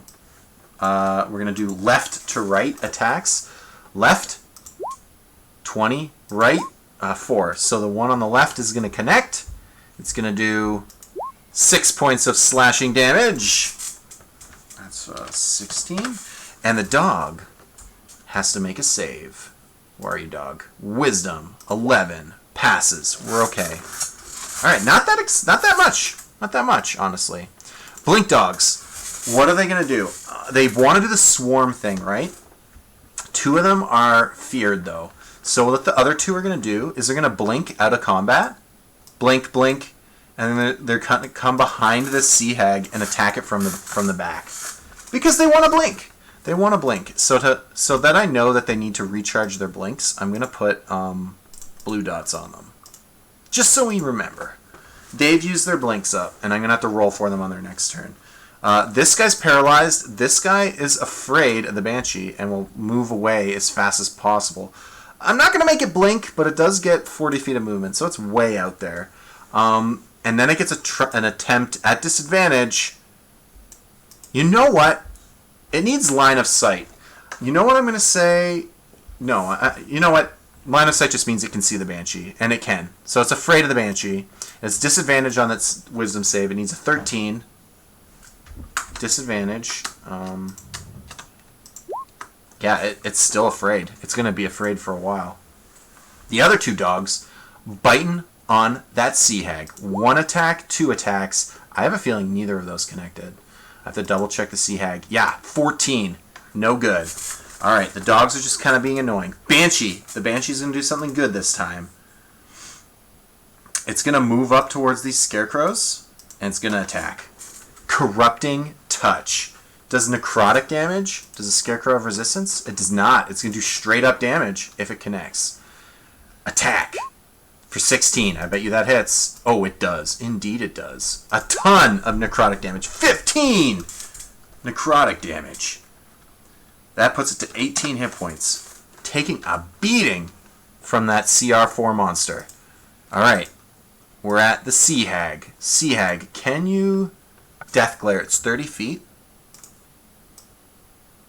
we're going to do left to right attacks. Left, 20. Right, 4. So the one on the left is going to connect. It's going to do 6 points of slashing damage. That's 16. And the dog has to make a save. Where are you, dog? Wisdom, 11. Passes. We're okay. Alright, not that much. Not that much, honestly. Blink Dogs. What are they going to do? They want to do the swarm thing, right? 2 of them are feared, though. So what the other 2 are going to do is they're going to blink out of combat. Blink, blink. And then they're going to come behind this Sea Hag and attack it from the back. Because they want to blink. They want to blink. So that I know that they need to recharge their blinks, I'm going to put blue dots on them. Just so we remember. They've used their blinks up, and I'm going to have to roll for them on their next turn. This guy's paralyzed. This guy is afraid of the Banshee and will move away as fast as possible. I'm not going to make it blink, but it does get 40 feet of movement, so it's way out there. And then it gets an attempt at disadvantage You know what? It needs line of sight. You know what I'm going to say? No, you know what? Line of sight just means it can see the Banshee, and it can. So it's afraid of the Banshee. It's disadvantage on its wisdom save. It needs a 13. Disadvantage. Yeah, it's still afraid. It's going to be afraid for a while. The other two dogs biting on that Sea Hag. 1 attack, 2 attacks. I have a feeling neither of those connected. I have to double check the Sea Hag. Yeah, 14. No good. Alright, the dogs are just kind of being annoying. Banshee. The Banshee's going to do something good this time. It's going to move up towards these scarecrows, and it's going to attack. Corrupting Touch. Does necrotic damage? Does a scarecrow have resistance? It does not. It's going to do straight up damage if it connects. Attack. For 16. I bet you that hits. Oh, it does. Indeed it does. A ton of necrotic damage. 15 necrotic damage. That puts it to 18 hit points. Taking a beating from that CR4 monster. Alright. We're at the Sea Hag. Sea Hag, can you Death Glare? It's 30 feet?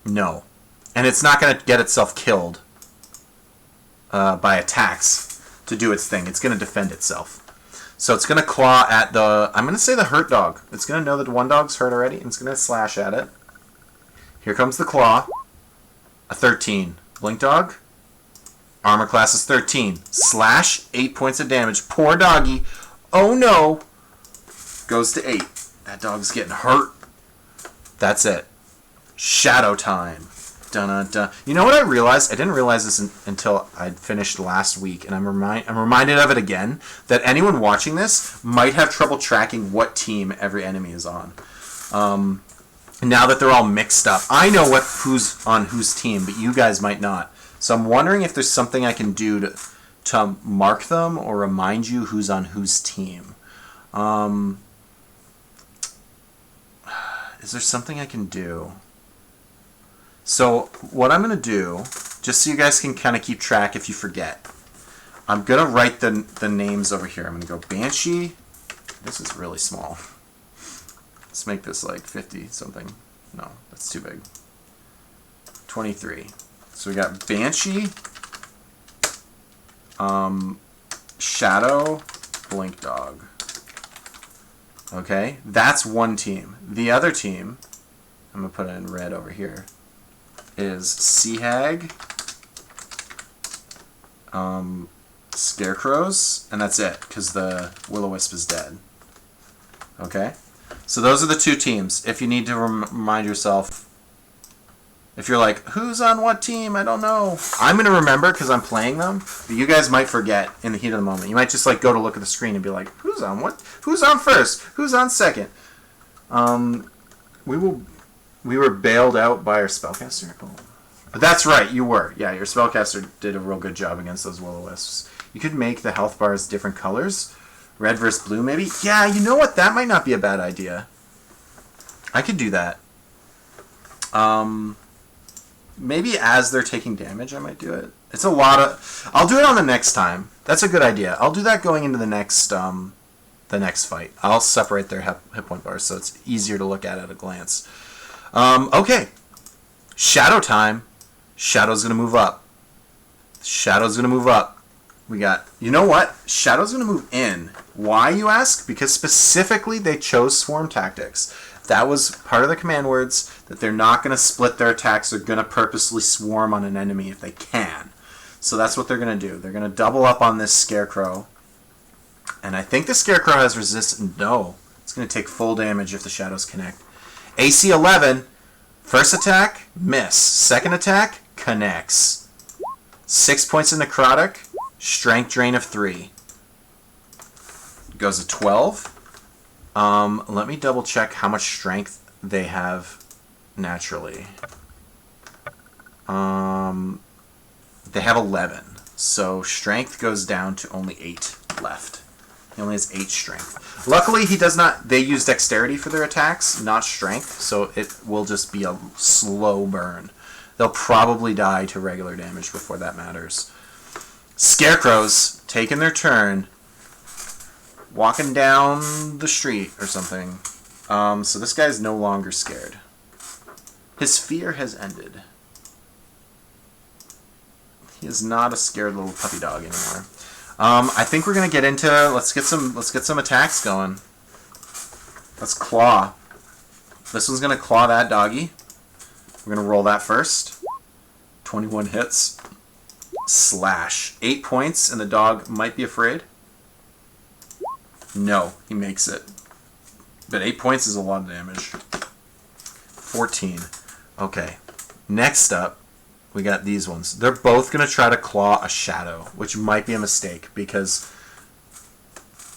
No. And it's not going to get itself killed by attacks to do its thing. It's going to defend itself. So it's going to claw at the... I'm going to say the hurt dog. It's going to know that one dog's hurt already, and it's going to slash at it. Here comes the claw. A 13. Blink dog. Armor class is 13. Slash, 8 points of damage. Poor doggy. Oh no. Goes to 8. That dog's getting hurt. That's it. Shadow time. Dun-dun-dun. You know what I realized? I didn't realize this until I'd finished last week, and I'm reminded of it again, that anyone watching this might have trouble tracking what team every enemy is on. Now that they're all mixed up. I know who's on whose team, but you guys might not. So I'm wondering if there's something I can do to mark them or remind you who's on whose team. Is there something I can do? So what I'm going to do, just so you guys can kind of keep track if you forget, I'm going to write the names over here. I'm going to go Banshee. This is really small. Let's make this like 50 something. No, that's too big. 23. So we got Banshee, Shadow, Blink Dog. Okay, that's one team. The other team, I'm going to put it in red over here, is Sea Hag, Scarecrows, and that's it, because the Will-O-Wisp is dead. Okay? So those are the two teams. If you need to remind yourself, if you're like, who's on what team? I don't know. I'm going to remember because I'm playing them, but you guys might forget in the heat of the moment. You might just like go to look at the screen and be like, who's on what? Who's on first? Who's on second? We were bailed out by our spellcaster. Oh. But that's right, you were. Yeah, your spellcaster did a real good job against those Will-O-Wisps. You could make the health bars different colors. Red versus blue, maybe? Yeah, you know what? That might not be a bad idea. I could do that. Maybe as they're taking damage, I might do it. It's a lot of... I'll do it on the next time. That's a good idea. I'll do that going into the next fight. I'll separate their hit point bars so it's easier to look at a glance. Okay. Shadow time. Shadow's going to move up. Shadow's going to move up. We got... You know what? Shadow's going to move in. Why, you ask? Because specifically they chose Swarm Tactics. That was part of the command words, that they're not going to split their attacks. They're going to purposely swarm on an enemy if they can. So that's what they're going to do. They're going to double up on this Scarecrow. And I think the Scarecrow has resistance. No. It's going to take full damage if the Shadows connect. AC 11. First attack, miss. Second attack, connects. 6 points of necrotic. Strength drain of 3. Goes to 12. Let me double check how much strength they have naturally. They have 11. So strength goes down to only 8 left. He only has 8 strength. Luckily, he does not... They use dexterity for their attacks, not strength, so it will just be a slow burn. They'll probably die to regular damage before that matters. Scarecrows, taking their turn, walking down the street or something. So this guy's no longer scared. His fear has ended. He is not a scared little puppy dog anymore. I think we're gonna get into let's get some attacks going. Let's claw. This one's gonna claw that doggy. We're gonna roll that first. 21 hits. Slash. 8 points, and the dog might be afraid. No, he makes it. But 8 points is a lot of damage. 14. Okay. Next up, we got these ones. They're both going to try to claw a shadow, which might be a mistake because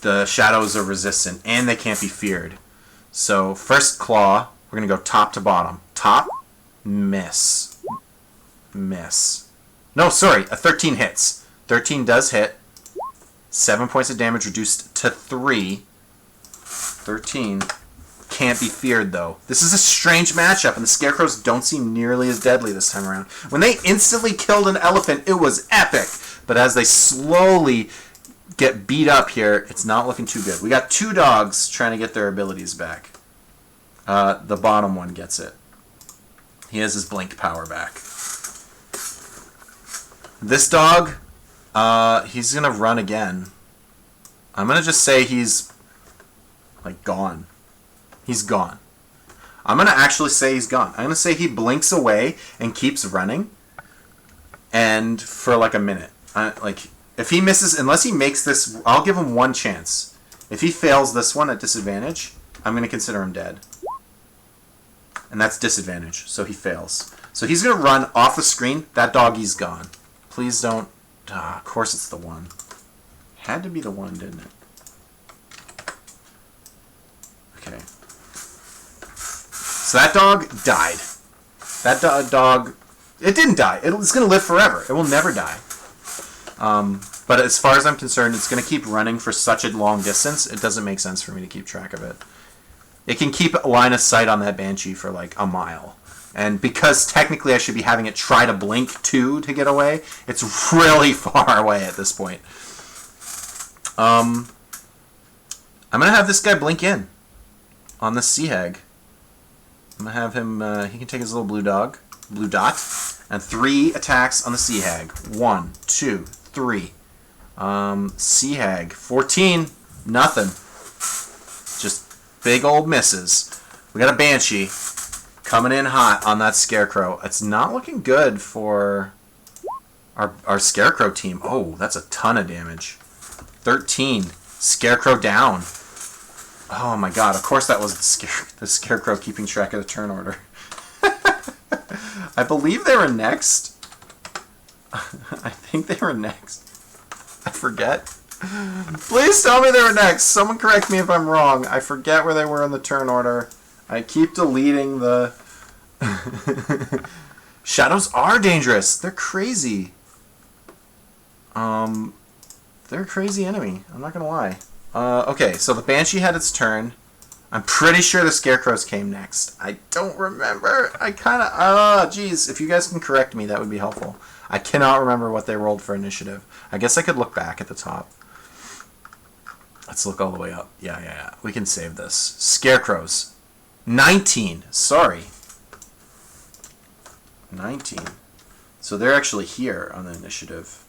the shadows are resistant and they can't be feared. So, first claw, we're going to go top to bottom. Top, miss. Miss. No, sorry, a 13 hits. 13 does hit. 7 points of damage reduced to 3. 13. Can't be feared, though. This is a strange matchup, and the scarecrows don't seem nearly as deadly this time around. When they instantly killed an elephant, it was epic. But as they slowly get beat up here, it's not looking too good. We got 2 dogs trying to get their abilities back. The bottom one gets it. He has his blink power back. This dog, he's going to run again. I'm going to just say he's, like, gone. He's gone. I'm going to actually say he's gone. I'm going to say he blinks away and keeps running. And for like a minute. Like, if he misses, unless he makes this, I'll give him one chance. If he fails this one at disadvantage, I'm going to consider him dead. And that's disadvantage, so he fails. So he's going to run off the screen. That doggy's gone. Please don't. Of course it's the one. Had to be the one, didn't it? Okay. So that dog died. That dog, it didn't die. It's going to live forever. It will never die. But as far as I'm concerned, it's going to keep running for such a long distance, it doesn't make sense for me to keep track of it. It can keep a line of sight on that Banshee for like a mile. And because technically I should be having it try to blink too to get away, it's really far away at this point. I'm going to have this guy blink in on the Sea Hag. I'm going to have him, he can take his little blue dot, and 3 attacks on the Sea Hag. 1, 2, 3. Sea Hag, 14, nothing. Just big old misses. We got a Banshee coming in hot on that Scarecrow. It's not looking good for our Scarecrow team. Oh, that's a ton of damage. 13. Scarecrow down. Oh my god, of course that was the Scarecrow keeping track of the turn order. I believe they were next. I think they were next. I forget. Please tell me they were next. Someone correct me if I'm wrong. I forget where they were in the turn order. I keep deleting the... Shadows are dangerous. They're crazy. They're a crazy enemy. I'm not gonna lie. Okay, so the Banshee had its turn. I'm pretty sure the Scarecrows came next. I don't remember. I kind of... geez. If you guys can correct me, that would be helpful. I cannot remember what they rolled for initiative. I guess I could look back at the top. Let's look all the way up. Yeah. We can save this. Scarecrows. 19. Sorry. 19. So they're actually here on the initiative.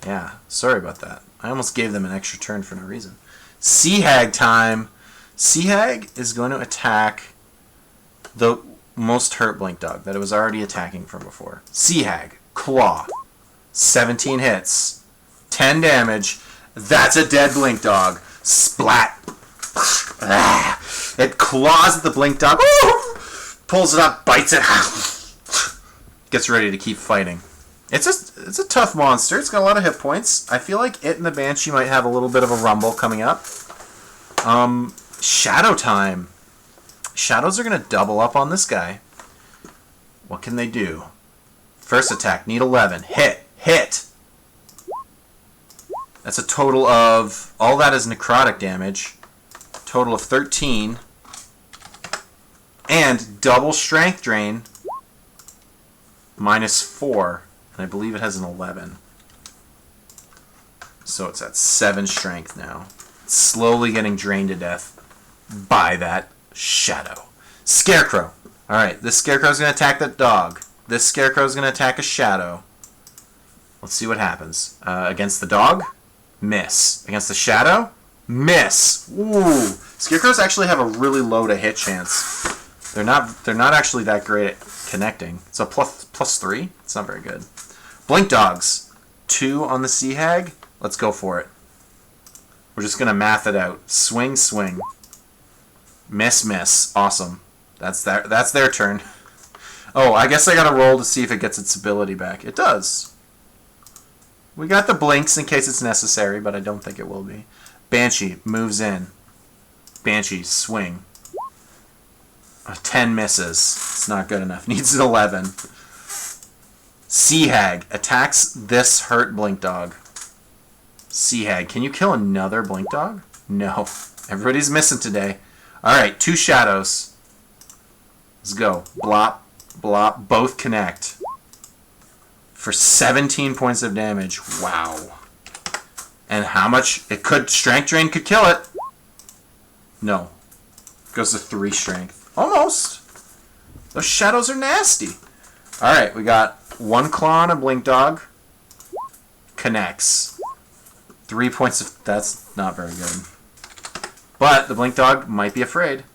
Yeah, sorry about that. I almost gave them an extra turn for no reason. Sea Hag time. Sea Hag is going to attack the most hurt Blink Dog that it was already attacking from before. Sea Hag. Claw. 17 hits. 10 damage. That's a dead Blink Dog. Splat. It claws at the Blink Dog. Pulls it up, bites it. Gets ready to keep fighting. It's a tough monster. It's got a lot of hit points. I feel like it and the Banshee might have a little bit of a rumble coming up. Shadow time. Shadows are going to double up on this guy. What can they do? First attack, need 11. Hit. That's a total of... all that is necrotic damage. Total of 13. And double strength drain. -4. And I believe it has an 11. So it's at 7 strength now. It's slowly getting drained to death by that shadow. Scarecrow. Alright, this Scarecrow's going to attack that dog. This Scarecrow's going to attack a Shadow. Let's see what happens. Against the dog? Miss. Against the Shadow? Miss. Ooh. Scarecrows actually have a really low to hit chance. They're not actually that great at connecting. It's a plus 3. It's not very good. Blink Dogs. 2 on the Sea Hag. Let's go for it. We're just going to math it out. Swing, swing. Miss, miss. Awesome. That's their turn. Oh, I guess I got to roll to see if it gets its ability back. It does. We got the blinks in case it's necessary, but I don't think it will be. Banshee moves in. Banshee, swing. 10 misses. It's not good enough. Needs an 11. Sea Hag attacks this hurt Blink Dog. Sea Hag, can you kill another Blink Dog? No. Everybody's missing today. Alright, 2 Shadows. Let's go. Blop, blop, both connect. For 17 points of damage. Wow. And how much? It could, Strength Drain could kill it. No. Goes to 3 strength. Almost. Those Shadows are nasty. Alright, we got 1 claw on a Blink Dog. Connects. 3 points of... That's not very good. But the Blink Dog might be afraid.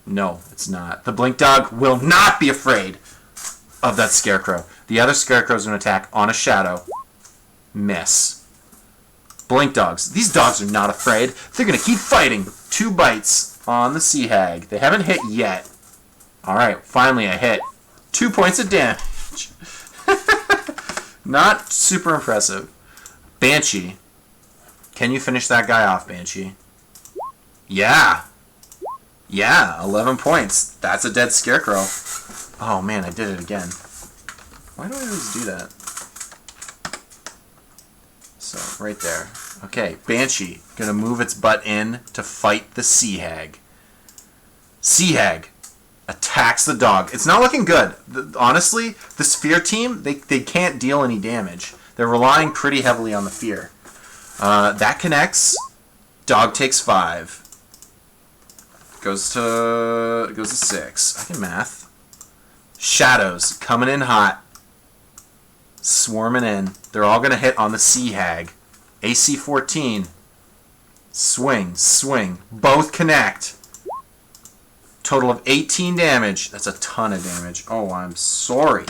No, it's not. The Blink Dog will not be afraid of that Scarecrow. The other Scarecrow is going to attack on a Shadow. Miss. Blink Dogs. These dogs are not afraid. They're going to keep fighting. 2 bites on the Sea Hag. They haven't hit yet. Alright, finally a hit. 2 points of damage. Not super impressive. Banshee. Can you finish that guy off, Banshee? Yeah. Yeah, 11 points. That's a dead Scarecrow. Oh man, I did it again. Why do I always do that? So, right there. Okay, Banshee. Gonna move its butt in to fight the Sea Hag. Sea Hag attacks the dog. It's not looking good. Honestly, the Sphere team, they can't deal any damage. They're relying pretty heavily on the Fear. That connects. Dog takes 5. Goes to 6. I can math. Shadows coming in hot. Swarming in. They're all going to hit on the Sea Hag. AC 14. Swing, swing. Both connect. Total of 18 damage. That's a ton of damage. Oh, I'm sorry.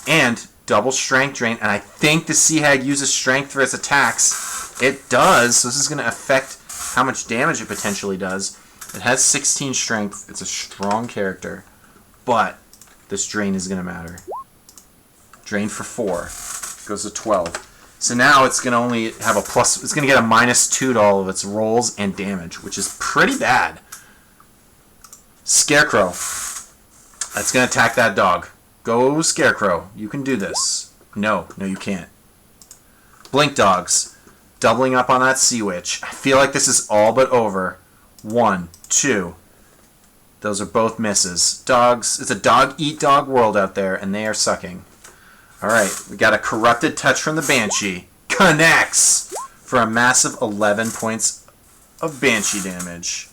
And double strength drain. And I think the Sea Hag uses strength for its attacks. It does. So this is going to affect how much damage it potentially does. It has 16 strength. It's a strong character. But this drain is going to matter. Drain for 4. Goes to 12. So now it's going to only have a plus. It's going to get a -2 to all of its rolls and damage, which is pretty bad. Scarecrow. That's going to attack that dog. Go, Scarecrow. You can do this. No, you can't. Blink Dogs. Doubling up on that Sea Witch. I feel like this is all but over. 1, 2. Those are both misses. Dogs. It's a dog-eat-dog world out there, and they are sucking. Alright, we got a Corrupted Touch from the Banshee. Connects! For a massive 11 points of Banshee damage.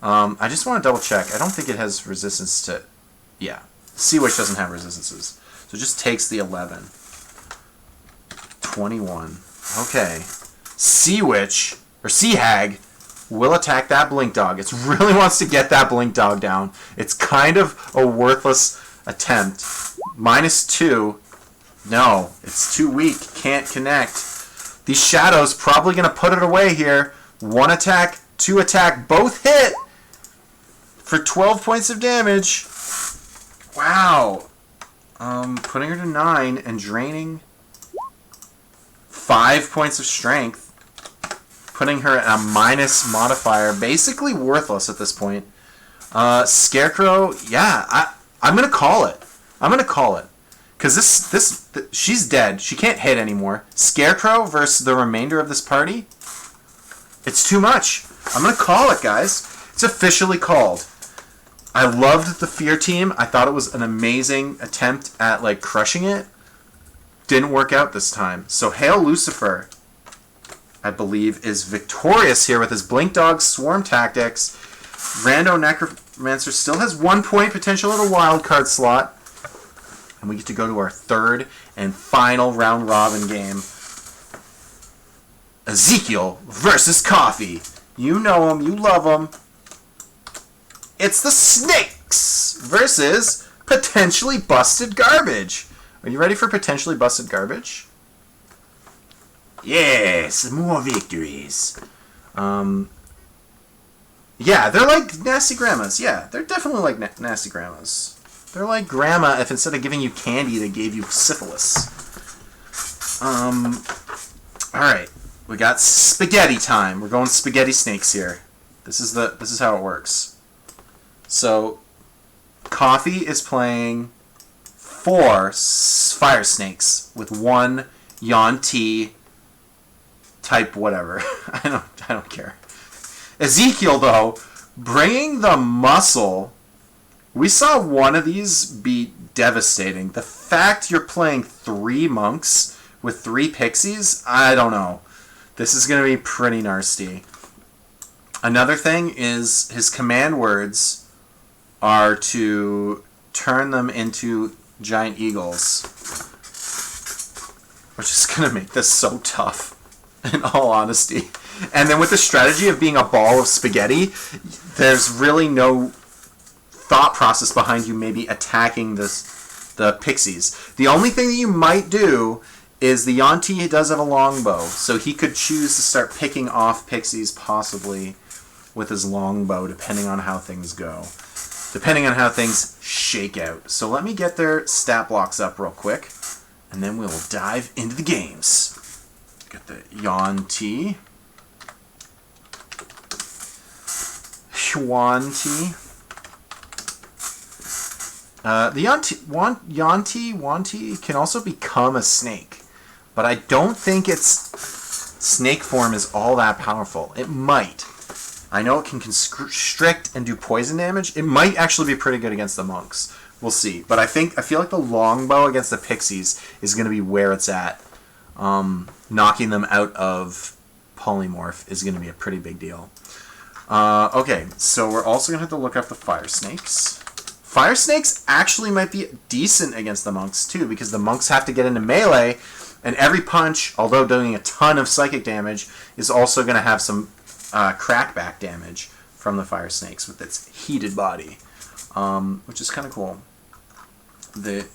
I just want to double check. I don't think it has resistance to... Yeah. Sea Witch doesn't have resistances. So it just takes the 11. 21. Okay. Sea Witch, or Sea Hag, will attack that Blink Dog. It really wants to get that Blink Dog down. It's kind of a worthless attempt. -2. No, it's too weak. Can't connect. These Shadows probably going to put it away here. 1 attack, 2 attack, both hit for 12 points of damage. Wow. Putting her to 9 and draining 5 points of strength. Putting her at a minus modifier. Basically worthless at this point. Scarecrow, yeah, I'm going to call it. I'm going to call it. Because she's dead. She can't hit anymore. Scarecrow versus the remainder of this party? It's too much. I'm going to call it, guys. It's officially called. I loved the Fear team. I thought it was an amazing attempt at, like, crushing it. Didn't work out this time. So Hail Lucifer, I believe, is victorious here with his Blink Dog Swarm tactics. Rando Necromancer still has 1 point potential at a wild card slot. And we get to go to our third and final round robin game. Ezekiel versus Coffee. You know him, you love him. It's the Snakes versus Potentially Busted Garbage. Are you ready for Potentially Busted Garbage? Yes, more victories. Yeah, they're like nasty grandmas. Yeah, they're definitely like nasty grandmas. They're like grandma if instead of giving you candy, they gave you syphilis. Alright. We got spaghetti time. We're going spaghetti snakes here. This is how it works. So, Coffee is playing 4 fire snakes with 1 Yuan-Ti type whatever. I don't care. Ezekiel, though, bringing the muscle. We saw one of these be devastating. The fact you're playing 3 monks with 3 pixies, I don't know. This is going to be pretty nasty. Another thing is his command words are to turn them into giant eagles, which is going to make this so tough, in all honesty. And then with the strategy of being a ball of spaghetti, there's really no thought process behind you maybe attacking the pixies. The only thing that you might do is the Yuan-Ti does have a longbow, so he could choose to start picking off pixies possibly with his longbow, depending on how things go. Depending on how things shake out. So let me get their stat blocks up real quick, and then we'll dive into the games. Got the Yuan-Ti. Yuan-Ti. The Yuan-Ti can also become a snake, but I don't think its snake form is all that powerful. It might. I know it can constrict and do poison damage. It might actually be pretty good against the monks. We'll see. But I feel like the longbow against the pixies is going to be where it's at. Knocking them out of polymorph is going to be a pretty big deal. Okay, so we're also going to have to look up the fire snakes. Fire snakes actually might be decent against the monks too, because the monks have to get into melee, and every punch, although doing a ton of psychic damage, is also going to have some crackback damage from the fire snakes with its heated body, which is kind of cool. The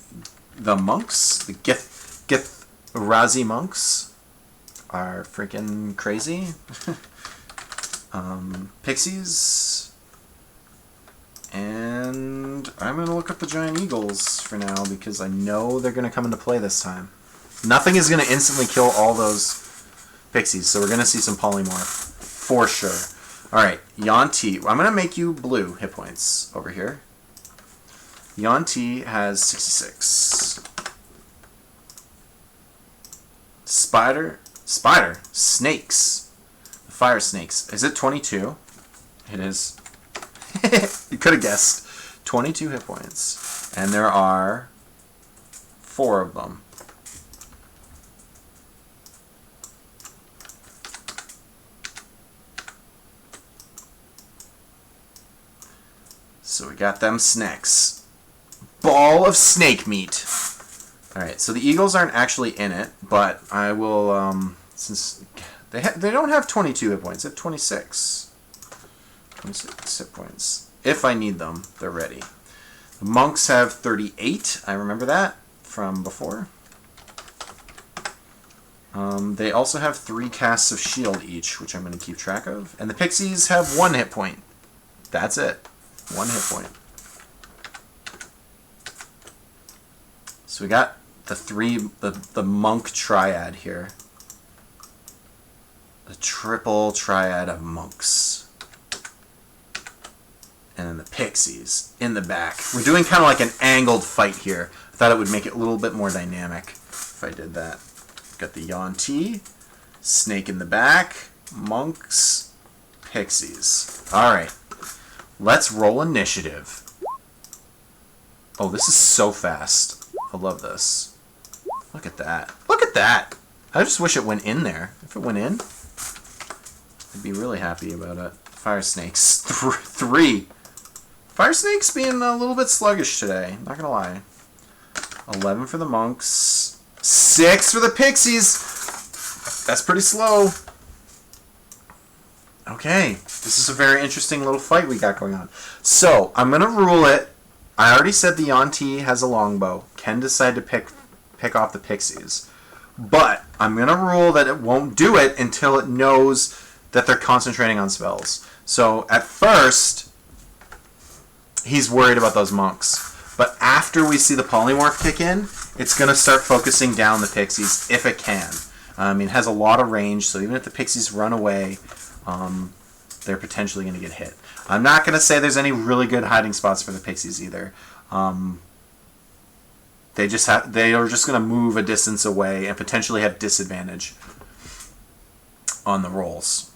monks, the Githrazi monks, are freaking crazy. Pixies, and I'm going to look up the giant eagles for now because I know they're going to come into play this time. Nothing is going to instantly kill all those pixies, so we're going to see some polymorph for sure. Alright, Yuan-Ti. I'm going to make you blue hit points over here. Yuan-Ti has 66. Spider, snakes. Fire snakes. Is it 22? It is. You could have guessed. 22 hit points. And there are 4 of them. So we got them snacks. Ball of snake meat. Alright, so the eagles aren't actually in it, but I will, since they don't have 22 hit points, they have 26. 26 hit points. If I need them, they're ready. The monks have 38. I remember that from before. They also have 3 casts of shield each, which I'm going to keep track of. And the pixies have 1 hit point. That's it. 1 hit point. So we got the monk triad here. The triple triad of monks. And then the pixies in the back. We're doing kind of like an angled fight here. I thought it would make it a little bit more dynamic if I did that. Got the Yuan-Ti, snake in the back, monks, pixies. Alright. Let's roll initiative. Oh, this is so fast. I love this. Look at that. Look at that! I just wish it went in there. If it went in. I'd be really happy about it. Fire snakes. 3. Fire snakes being a little bit sluggish today. Not gonna lie. 11 for the monks. 6 for the pixies. That's pretty slow. Okay, this is a very interesting little fight we got going on. So, I'm going to rule it. I already said the Yuan-Ti has a longbow. Can decide to pick off the pixies. But, I'm going to rule that it won't do it until it knows that they're concentrating on spells. So, at first, he's worried about those monks. But after we see the polymorph kick in, it's going to start focusing down the pixies if it can. I mean, it has a lot of range, so even if the pixies run away, they're potentially going to get hit. I'm not going to say there's any really good hiding spots for the pixies either. They are just going to move a distance away and potentially have disadvantage on the rolls.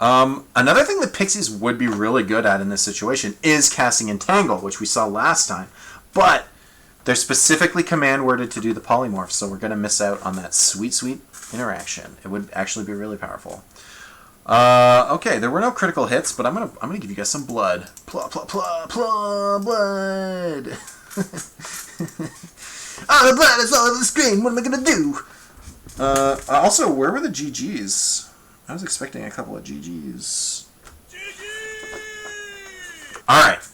Another thing that pixies would be really good at in this situation is casting Entangle, which we saw last time. But they're specifically command worded to do the polymorph, so we're going to miss out on that sweet, sweet interaction. It would actually be really powerful. Okay, there were no critical hits, but I'm gonna give you guys some blood. Blood. Oh, the blood is all over the screen. What am I gonna do? Also, where were the GGs? I was expecting a couple of GGs. Alright.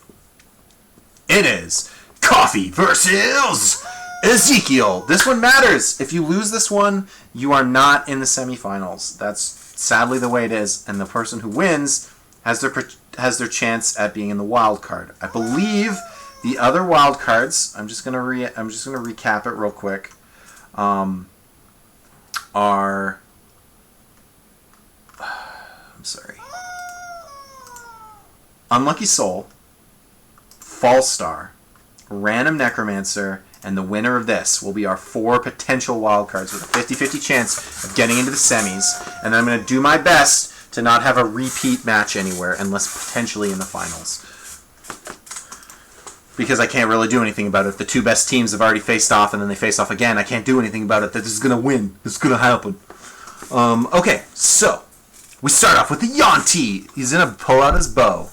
It is Coffee versus Ezekiel. This one matters. If you lose this one, you are not in the semifinals. That's sadly the way it is. And the person who wins has their chance at being in the wild card. I believe the other wild cards, I'm just gonna recap it real quick, are I'm sorry. Unlucky Soul, False Star, Random Necromancer, and the winner of this will be our 4 potential wildcards with a 50-50 chance of getting into the semis. And then I'm going to do my best to not have a repeat match anywhere unless potentially in the finals. Because I can't really do anything about it. If the 2 best teams have already faced off and then they face off again, I can't do anything about it. That this is going to win. This is going to happen. Okay, so we start off with the Yuan-Ti. He's going to pull out his bow.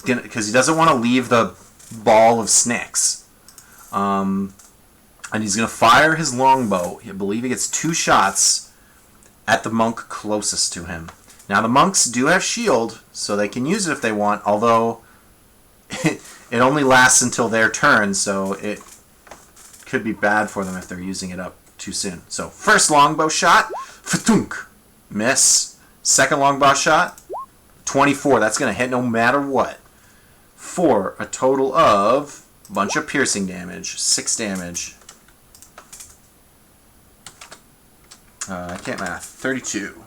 Because he doesn't want to leave the ball of snakes. And he's going to fire his longbow. I believe he gets 2 shots at the monk closest to him. Now, the monks do have shield, so they can use it if they want, although it only lasts until their turn, so it could be bad for them if they're using it up too soon. So, first longbow shot, fatunk, miss. Second longbow shot, 24. That's going to hit no matter what. For a total of a bunch of piercing damage, 6 damage. I can't math. 32.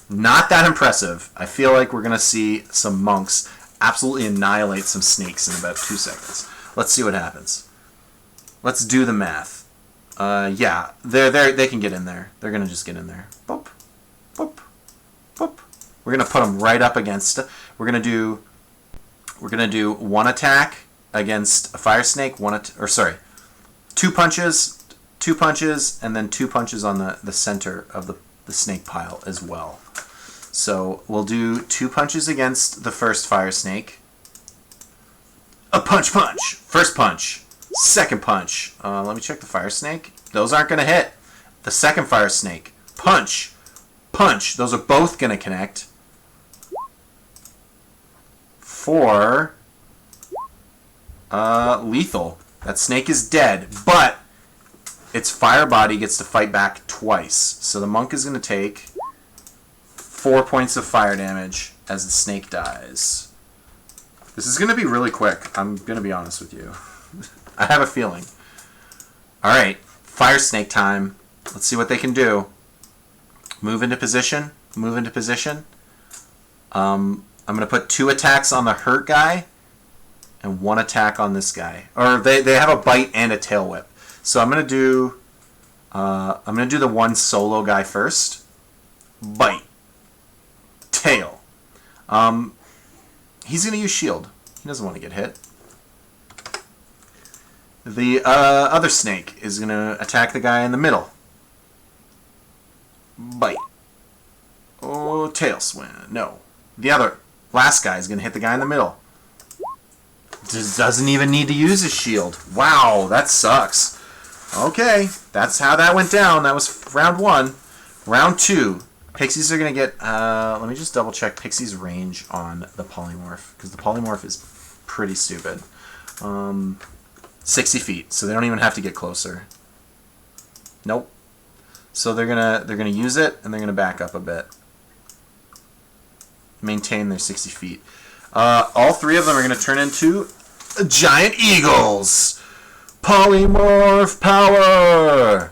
Not that impressive. I feel like we're going to see some monks absolutely annihilate some snakes in about 2 seconds. Let's see what happens. Let's do the math. Yeah, they can get in there. They're going to just get in there. Boop, boop, boop. We're going to put them right up against. We're going to do 1 attack against a fire snake. 2 punches, and then 2 punches on the center of the snake pile as well. So we'll do 2 punches against the first fire snake. A punch. First punch. Second punch. Let me check the fire snake. Those aren't going to hit. The second fire snake. Punch. Those are both going to connect. For lethal. That snake is dead, but its fire body gets to fight back twice. So the monk is going to take 4 points of fire damage as the snake dies. This is going to be really quick. I'm going to be honest with you. I have a feeling. Alright, fire snake time. Let's see what they can do. Move into position. I'm going to put 2 attacks on the hurt guy and 1 attack on this guy. Or they have a bite and a tail whip. So I'm going to do the one solo guy first. Bite. Tail. He's going to use shield. He doesn't want to get hit. The other snake is going to attack the guy in the middle. Bite. Tail swing. No. The other. Last guy is going to hit the guy in the middle. Just doesn't even need to use his shield. Wow, that sucks. Okay, that's how that went down. That was round 1. Round 2. Pixies are going to get... let me just double check Pixie's range on the polymorph. Because the polymorph is pretty stupid. 60 feet, so they don't even have to get closer. Nope. So they're gonna use it, and they're gonna back up a bit. Maintain their 60 feet. All 3 of them are gonna turn into giant eagles. Polymorph power.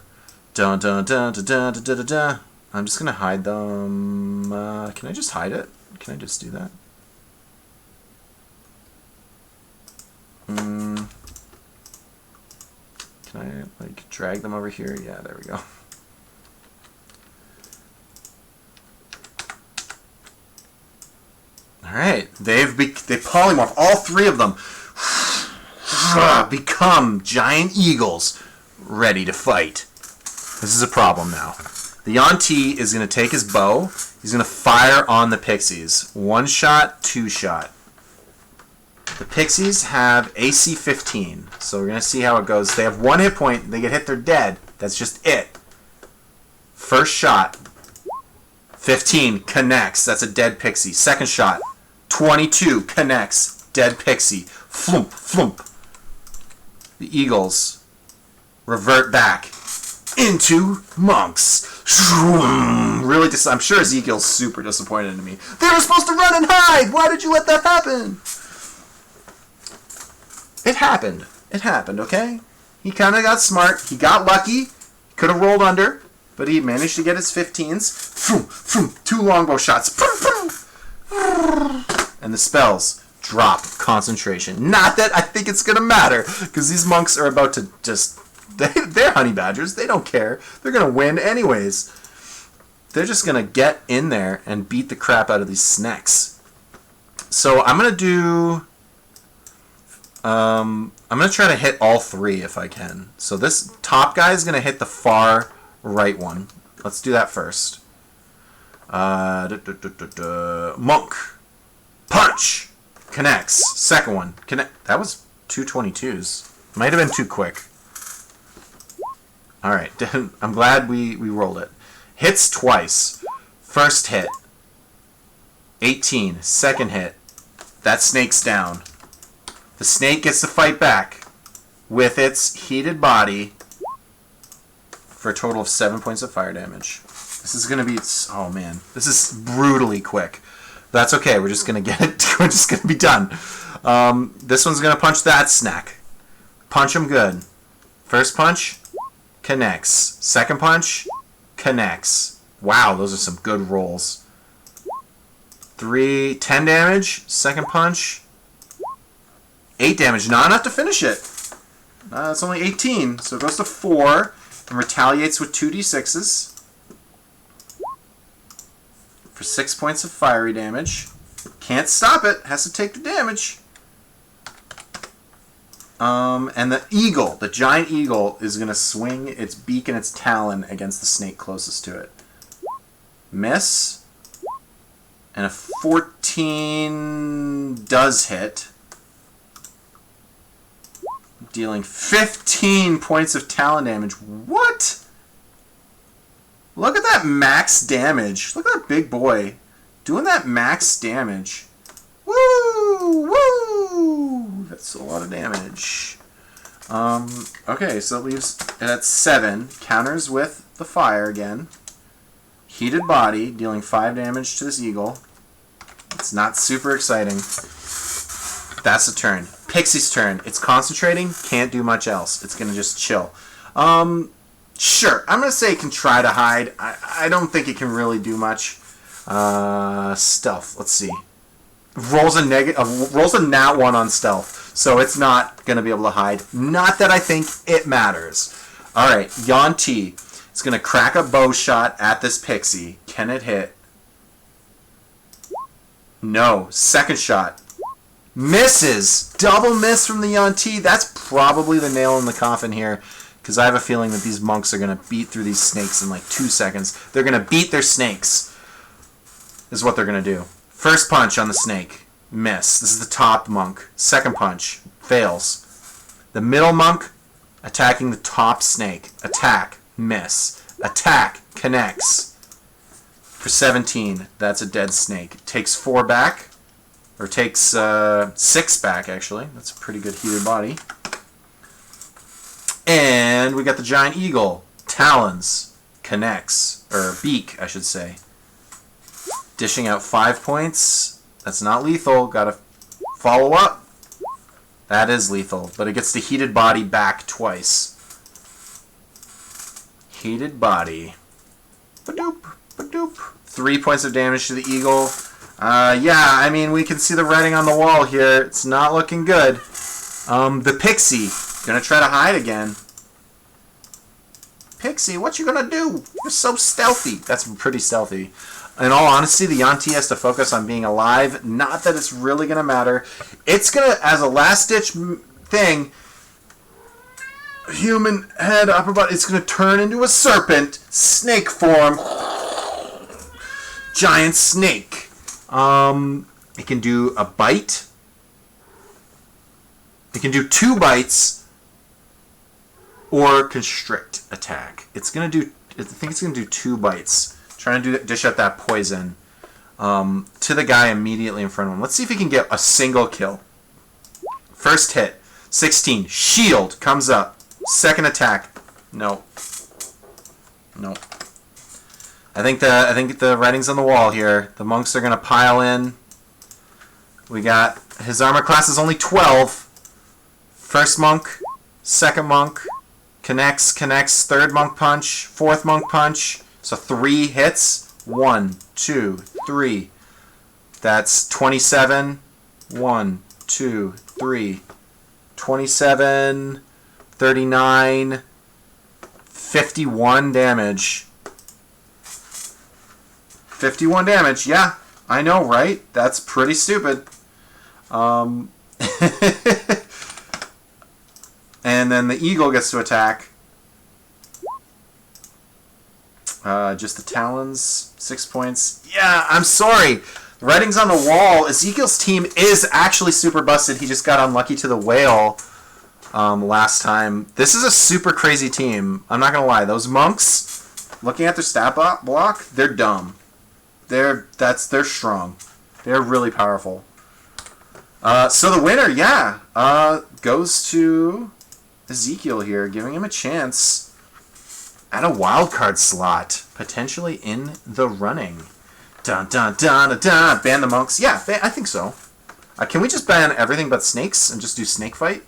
Dun dun dun dun dun dun dun dun. I'm just gonna hide them. Can I just hide it? Can I just do that? Can I like drag them over here? Yeah, there we go. All right, they polymorph. All 3 of them become giant eagles, ready to fight. This is a problem now. The Yuan-Ti is going to take his bow. He's going to fire on the Pixies. 1 shot, 2 shot. The Pixies have AC 15, so we're going to see how it goes. They have 1 hit point. They get hit, they're dead. That's just it. First shot, 15, connects. That's a dead Pixie. Second shot, 22, connects. Dead Pixie. Flump, flump. The Eagles revert back into monks. Really, I'm sure Ezekiel's super disappointed in me. They were supposed to run and hide! Why did you let that happen? It happened. It happened, okay? He kind of got smart. He got lucky. Could have rolled under, but he managed to get his 15s. Vroom, vroom, 2 longbow shots. Vroom, vroom. And the spells drop concentration. Not that I think it's going to matter, because these monks are about to just... They're honey badgers. They don't care. They're going to win anyways. They're just going to get in there and beat the crap out of these snacks. So I'm going to do... I'm going to try to hit all 3 if I can. So this top guy is going to hit the far right one. Let's do that first. Monk. Punch. Connects. Second one. Connect. That was 2 22s. Might have been too quick. Alright. I'm glad we rolled it. Hits twice. First hit. 18. Second hit. That snake's down. The snake gets to fight back with its heated body for a total of 7 points of fire damage. This is going to be... Oh, man. This is brutally quick. That's okay. We're just going to get it. We're just going to be done. This one's going to punch that snack. Punch him good. First punch, connects. Second punch, connects. Wow, those are some good rolls. 10 damage. Second punch... 8 damage, not enough to finish it. It's only 18, so it goes to 4 and retaliates with 2d6s for 6 points of fiery damage. Can't stop it, has to take the damage. And the eagle, the giant eagle, is going to swing its beak and its talon against the snake closest to it. Miss. And a 14 does hit. Dealing 15 points of talon damage. What? Look at that max damage. Look at that big boy doing that max damage. Woo! Woo! That's a lot of damage. Okay, so it leaves it at 7. Counters with the fire again. Heated body, dealing 5 damage to this eagle. It's not super exciting. That's the turn. Pixie's turn. It's concentrating. Can't do much else. It's going to just chill. Sure. I'm going to say it can try to hide. I don't think it can really do much. Stealth. Let's see. Rolls a nat 1 on stealth. So it's not going to be able to hide. Not that I think it matters. Alright. Yuan-Ti is going to crack a bow shot at this pixie. Can it hit? No. Second shot. Misses! Double miss from the Yuan-Ti. That's probably the nail in the coffin here, because I have a feeling that these monks are going to beat through these snakes in like 2 seconds. They're going to beat their snakes. is what they're going to do. First punch on the snake. Miss. This is the top monk. Second punch. Fails. The middle monk attacking the top snake. Attack. Miss. Attack. Connects. For 17. That's a dead snake. Takes 4 back. Or takes 6 back, actually. That's a pretty good heated body. And we got the giant eagle. Talons. Connects. Or beak, I should say. Dishing out 5 points. That's not lethal. Gotta follow up. That is lethal. But it gets the heated body back twice. Heated body. Ba-doop. Ba-doop. 3 points of damage to the eagle. Yeah, I mean, we can see the writing on the wall here. It's not looking good. The pixie. Gonna try to hide again. Pixie, what you gonna do? You're so stealthy. That's pretty stealthy. In all honesty, the Yanti has to focus on being alive. Not that it's really gonna matter. It's gonna, as a last-ditch thing, human head, upper body, it's gonna turn into a serpent. Snake form. Giant snake. It can do a bite. It can do 2 bites. Or constrict attack. It's gonna do. I think it's gonna do 2 bites. Trying to dish out that poison to the guy immediately in front of him. Let's see if he can get a single kill. First hit, 16. Shield comes up. Second attack, no. No. I think the writing's on the wall here. The monks are gonna pile in. We got his armor class is only 12. First monk, second monk. Connects, third monk punch, fourth monk punch. So 3 hits. 1, 2, 3. That's 27. 1, 2, 3. 27, 39, 51 damage. 51 damage, yeah. I know, right? That's pretty stupid. And then the eagle gets to attack. Just the talons, 6 points. Yeah, I'm sorry. The writing's on the wall. Ezekiel's team is actually super busted. He just got unlucky to the whale last time. This is a super crazy team. I'm not going to lie. Those monks, looking at their stat block, they're dumb. They're strong. They're really powerful. So the winner, yeah, goes to Ezekiel here, giving him a chance at a wild card slot, potentially in the running. Dun dun dun dun dun. Ban the monks. Yeah, I think so. Can we just ban everything but snakes and just do snake fight?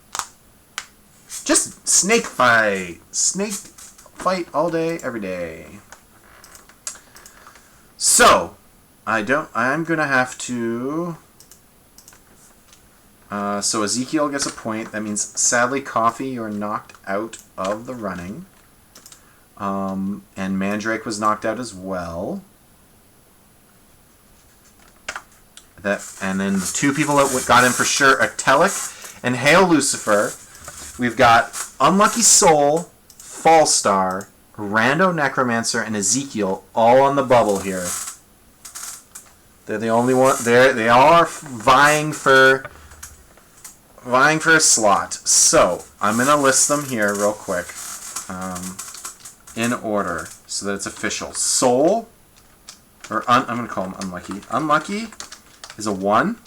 Just snake fight. Snake fight all day, every day. So, I'm gonna have to. So Ezekiel gets a point. That means, sadly, Coffee, you're knocked out of the running. And Mandrake was knocked out as well. And then the 2 people that got in for sure are Telic and Hail Lucifer. We've got Unlucky Soul, Fallstar, Rando Necromancer, and Ezekiel all on the bubble here. They're the only one. They all are vying for a slot. So I'm gonna list them here real quick, in order so that it's official. Soul, I'm gonna call him Unlucky. Unlucky is a 1.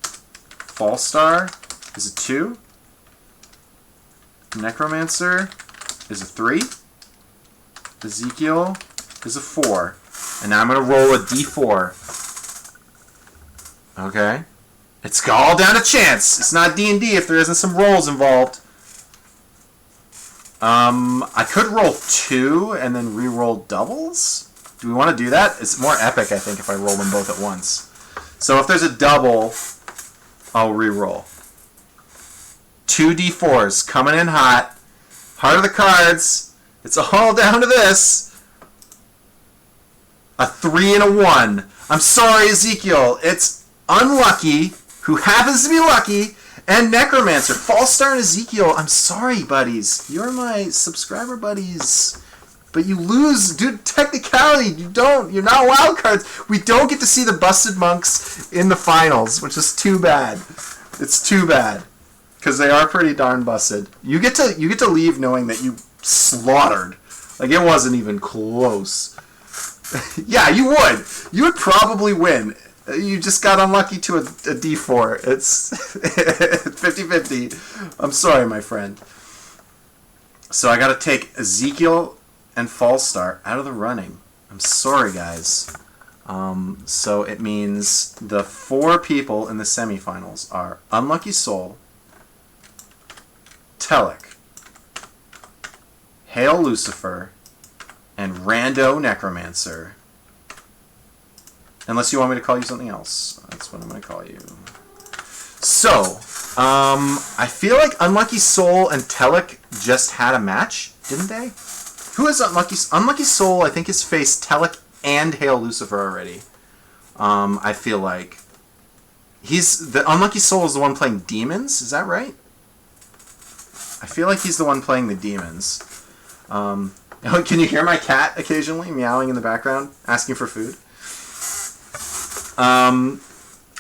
Fallstar is a 2. Necromancer is a 3. Ezekiel is a 4. And now I'm going to roll a d4. Okay? It's all down to chance. It's not D&D if there isn't some rolls involved. I could roll 2 and then re-roll doubles. Do we want to do that? It's more epic, I think, if I roll them both at once. So if there's a double, I'll re-roll. 2 d4s coming in hot. Heart of the cards. It's all down to this. A 3 and a 1. I'm sorry, Ezekiel. It's Unlucky, who happens to be lucky, and Necromancer. Fallstar and Ezekiel. I'm sorry, buddies. You're my subscriber buddies. But you lose, dude. Technicality, you don't. You're not wild cards. We don't get to see the busted monks in the finals, which is too bad. It's too bad because they are pretty darn busted. You get to leave knowing that you slaughtered. Like it wasn't even close. Yeah, you would. You would probably win. You just got unlucky to a D4. It's 50-50. I'm sorry, my friend. So I got to take Ezekiel and Falstar out of the running. I'm sorry, guys. So it means the 4 people in the semifinals are Unlucky Soul, Telek, Hail Lucifer, and Rando Necromancer. Unless you want me to call you something else. That's what I'm going to call you. So, I feel like Unlucky Soul and Telek just had a match, didn't they? Who is Unlucky? Unlucky Soul, I think, has faced Telek and Hail Lucifer already. I feel like the Unlucky Soul is the one playing demons. Is that right? I feel like he's the one playing the demons. Can you hear my cat occasionally meowing in the background, asking for food?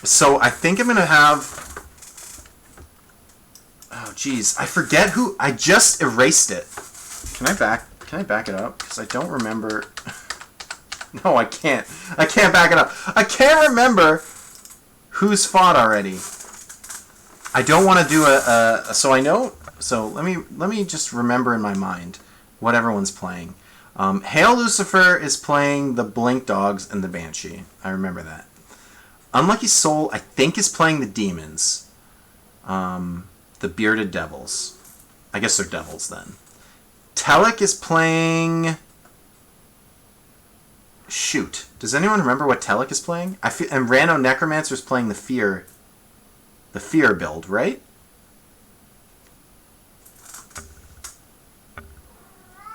So I think I'm gonna have. Oh, geez, I forget who. I just erased it. Can I back it up? Because I don't remember. No, I can't. I can't back it up. I can't remember who's fought already. I don't want to do so I know. So let me just remember in my mind what everyone's playing. Hail Lucifer is playing the Blink Dogs and the Banshee. I remember that. Unlucky Soul, I think, is playing the demons. The Bearded Devils. I guess they're devils then. Telek is playing. Shoot. Does anyone remember what Telek is playing? And Rando Necromancer is playing the Fear build, right?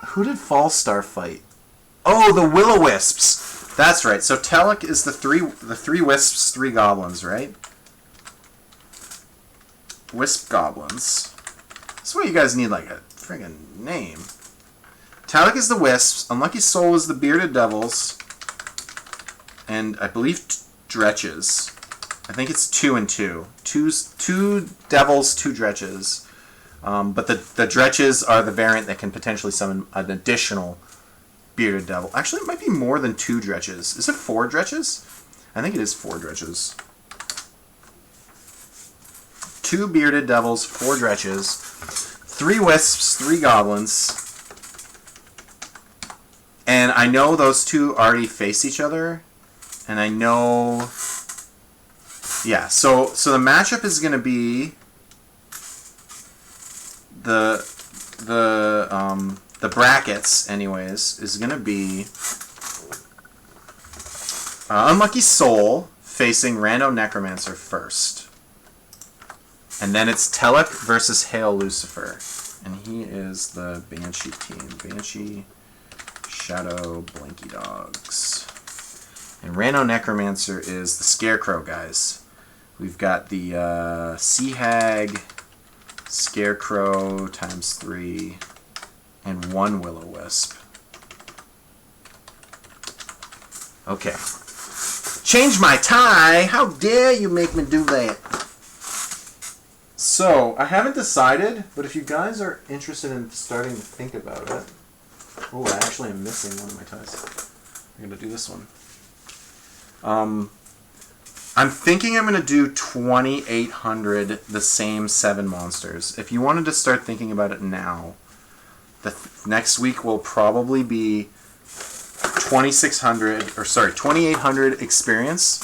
Who did Falstar fight? Oh, the Will-O-Wisps. That's right. So Telek is the three wisps, 3 goblins, right? Wisp goblins. That's why you guys need like a friggin' name. Telek is the wisps. Unlucky Soul is the bearded devils. And I believe dretches. I think it's 2 and 2. Two devils, 2 dretches. But the dretches are the variant that can potentially summon an additional bearded devil. Actually, it might be more than 2 dretches. Is it 4 dretches? I think it is 4 dretches. 2 bearded devils, 4 dretches, 3 wisps, 3 goblins. And I know those 2 already face each other. And I know... Yeah, so the matchup is going to be... The brackets, anyways, is going to be Unlucky Soul facing Rando Necromancer first. And then it's Telek versus Hail Lucifer. And he is the Banshee team. Banshee, Shadow, Blinky Dogs. And Rando Necromancer is the Scarecrow guys. We've got the Sea Hag, Scarecrow times 3, and 1 Will-O-Wisp. Okay. Change my tie! How dare you make me do that? So, I haven't decided, but if you guys are interested in starting to think about it... Oh, I actually am missing one of my ties. I'm going to do this one. I'm thinking I'm going to do 2,800, the same 7 monsters. If you wanted to start thinking about it now, next week will probably be 2,800 experience,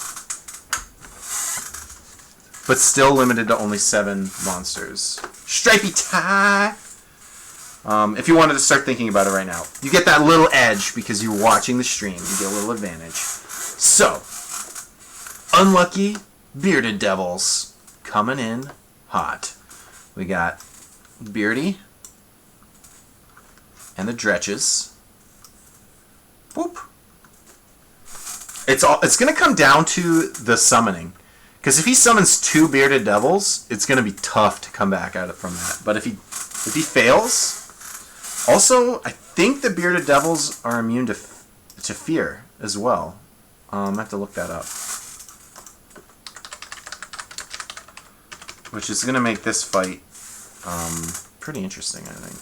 but still limited to only 7 monsters. Stripey tie! If you wanted to start thinking about it right now. You get that little edge because you're watching the stream. You get a little advantage. So, Unlucky Bearded Devils coming in hot. We got Beardy and the Dretches. Whoop. It's going to come down to the summoning. Because if he summons 2 Bearded Devils, it's going to be tough to come back at it from that. But if he fails, Also, I think the bearded devils are immune to fear as well. I have to look that up. Which is going to make this fight pretty interesting, I think.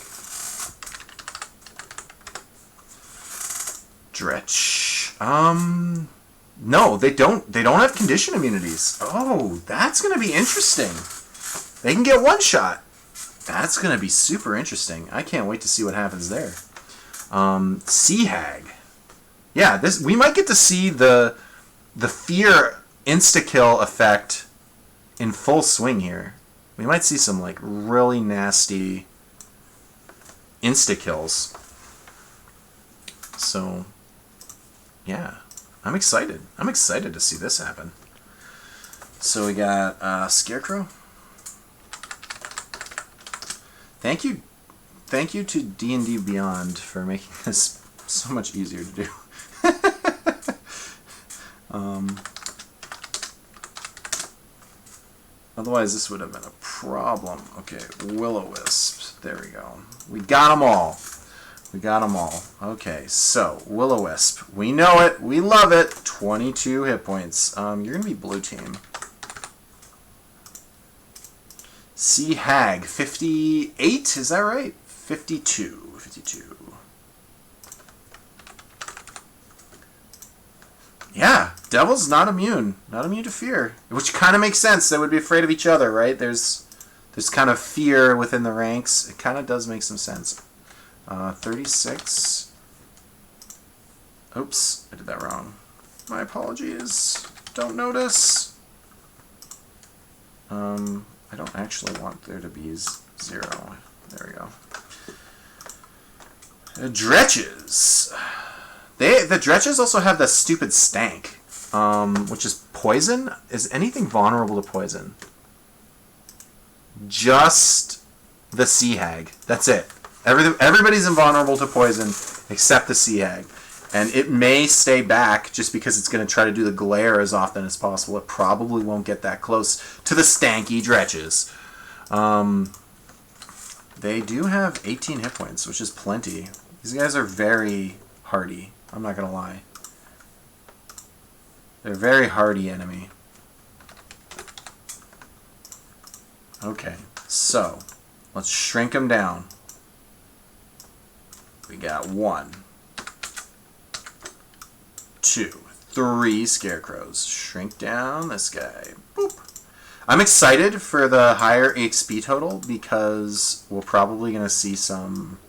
Dretch. No, they don't have condition immunities. Oh, that's going to be interesting. They can get one shot. That's going to be super interesting. I can't wait to see what happens there. Sea Hag. Yeah, we might get to see the fear insta-kill effect in full swing here. We might see some like really nasty insta-kills. So, yeah. I'm excited. I'm excited to see this happen. So we got Scarecrow. Thank you to D&D Beyond for making this so much easier to do. Otherwise, this would have been a problem. Okay, Will-O-Wisp. There we go. We got them all. We got them all. Okay, so Will-O-Wisp. We know it. We love it. 22 hit points. You're going to be blue team. Sea Hag. 58? Is that right? 52. 52. Yeah, Devil's not immune. Not immune to fear. Which kind of makes sense. They would be afraid of each other, right? There's kind of fear within the ranks. It kind of does make some sense. 36. Oops, I did that wrong. My apologies. Don't notice. I don't actually want there to be 0. There we go. Dretches. The Dretches also have that stupid stank, which is poison. Is anything vulnerable to poison? Just the Sea Hag. That's it. Everybody's invulnerable to poison except the Sea Hag. And it may stay back just because it's going to try to do the glare as often as possible. It probably won't get that close to the stanky Dretches. They do have 18 hit points, which is plenty. These guys are very hardy. I'm not going to lie. They're a very hardy enemy. Okay, so let's shrink them down. We got 1, 2, 3 Scarecrows. Shrink down this guy. Boop. I'm excited for the higher EXP total because we're probably going to see some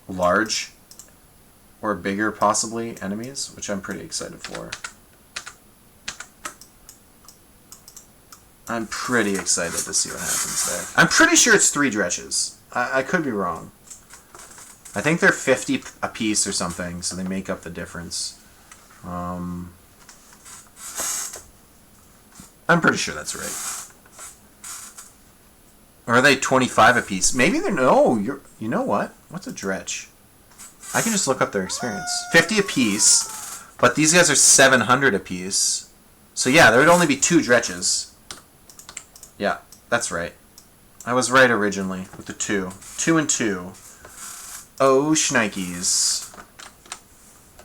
large or bigger possibly enemies, which I'm pretty excited for. I'm pretty excited to see what happens there. I'm pretty sure it's 3 Dretches. I could be wrong. I think they're 50 a piece or something, so they make up the difference. I'm pretty sure that's right. Or are they 25 a piece? Maybe they're... No, you know what? What's a Dretch? I can just look up their experience. 50 a piece, but these guys are 700 a piece. So yeah, there would only be 2 Dretches. Yeah, that's right. I was right originally with the 2. 2 and 2. Oh, shnikes.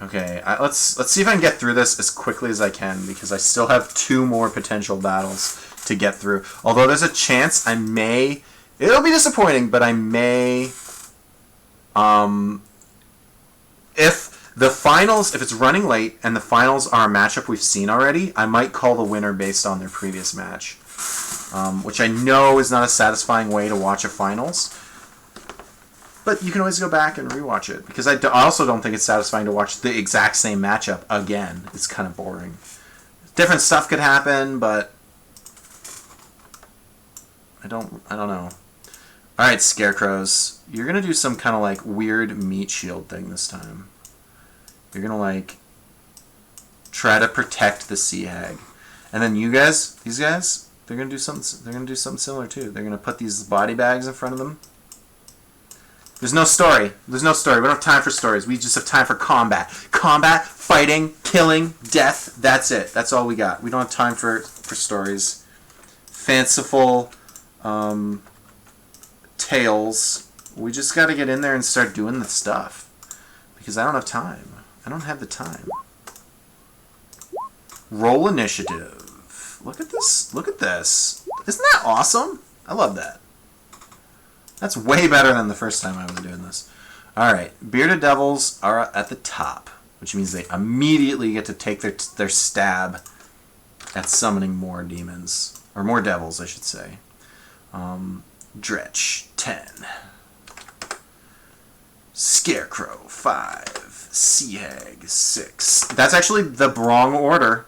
Okay, let's see if I can get through this as quickly as I can, because I still have 2 more potential battles to get through. Although there's a chance I may... It'll be disappointing, but I may... If the finals... If it's running late and the finals are a matchup we've seen already, I might call the winner based on their previous match. Which I know is not a satisfying way to watch a finals. But you can always go back and rewatch it. Because I also don't think it's satisfying to watch the exact same matchup again. It's kind of boring. Different stuff could happen, but... I don't know. Alright, Scarecrows. You're going to do some kind of like weird meat shield thing this time. You're going to like... try to protect the Sea Hag. And then you guys, these guys... They're gonna do something. They're gonna do something similar too. They're gonna put these body bags in front of them. There's no story. There's no story. We don't have time for stories. We just have time for combat. Combat, fighting, killing, death. That's it. That's all we got. We don't have time for stories. Fanciful Tails. We just got to get in there and start doing the stuff. Because I don't have time. I don't have the time. Roll initiative. Look at this. Look at this. Isn't that awesome? I love that. That's way better than the first time I was doing this. Alright. Bearded Devils are at the top. Which means they immediately get to take their stab at summoning more demons. Or more devils, I should say. Dretch, 10. Scarecrow, 5. Sea Hag, 6. That's actually the wrong order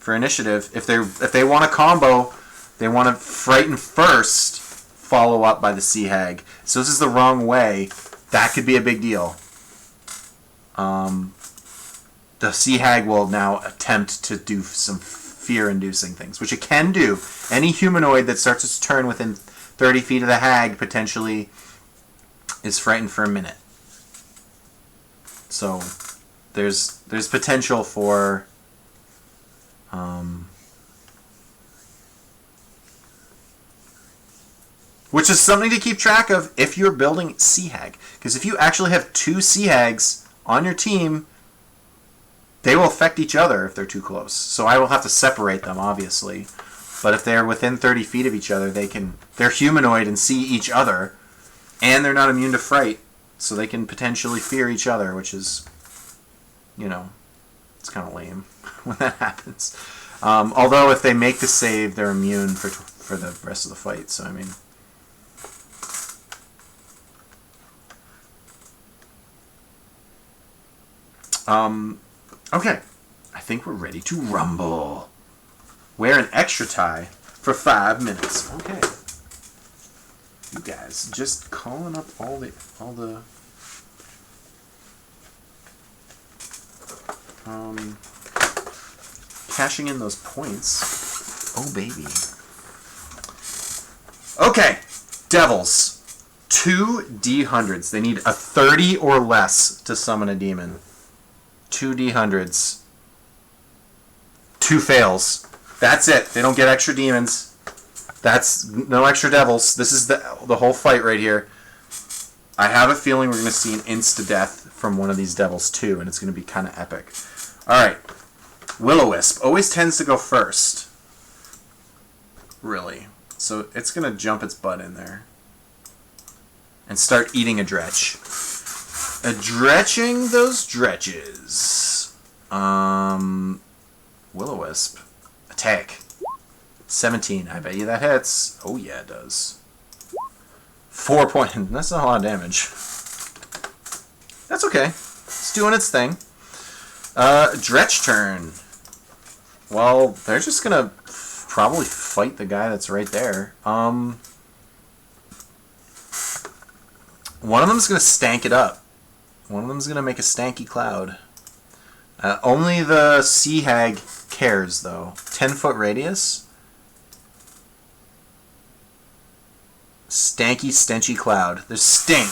for initiative. If they want a combo, they want to Frighten first, follow up by the Sea Hag. So this is the wrong way. That could be a big deal. The Sea Hag will now attempt to do some fear-inducing things, which it can do. Any humanoid that starts its turn within 30 feet of the hag potentially is frightened for a minute. So there's potential for which is something to keep track of if you're building Sea Hag. Because if you actually have 2 Sea Hags on your team, they will affect each other if they're too close. So I will have to separate them, obviously. But if they're within 30 feet of each other, they're humanoid and see each other, and they're not immune to fright, so they can potentially fear each other, which is, it's kind of lame when that happens. Although if they make the save, they're immune for the rest of the fight. So I mean, okay, I think we're ready to rumble. Wear an extra tie for 5 minutes. Okay. You guys just calling up all the cashing in those points. Oh baby. Okay. Devils. 2 D100s. They need a 30 or less to summon a demon. 2 D100s. 2 fails. That's it. They don't get extra demons. That's no extra devils. This is the whole fight right here. I have a feeling we're going to see an insta-death from one of these devils too, and it's going to be kind of epic. Alright. Will-O-Wisp always tends to go first. Really. So it's going to jump its butt in there. And start eating a Dretch. Dretching those Dretches. Will-O-Wisp. Attack. 17. I bet you that hits. Oh yeah, it does. 4 points. That's not a lot of damage. That's okay. It's doing its thing. Dretch turn. Well, they're just gonna probably fight the guy that's right there. One of them's gonna stank it up. One of them's gonna make a stanky cloud. Only the Sea Hag cares, though. 10-foot radius. Stanky, stenchy cloud. There's stink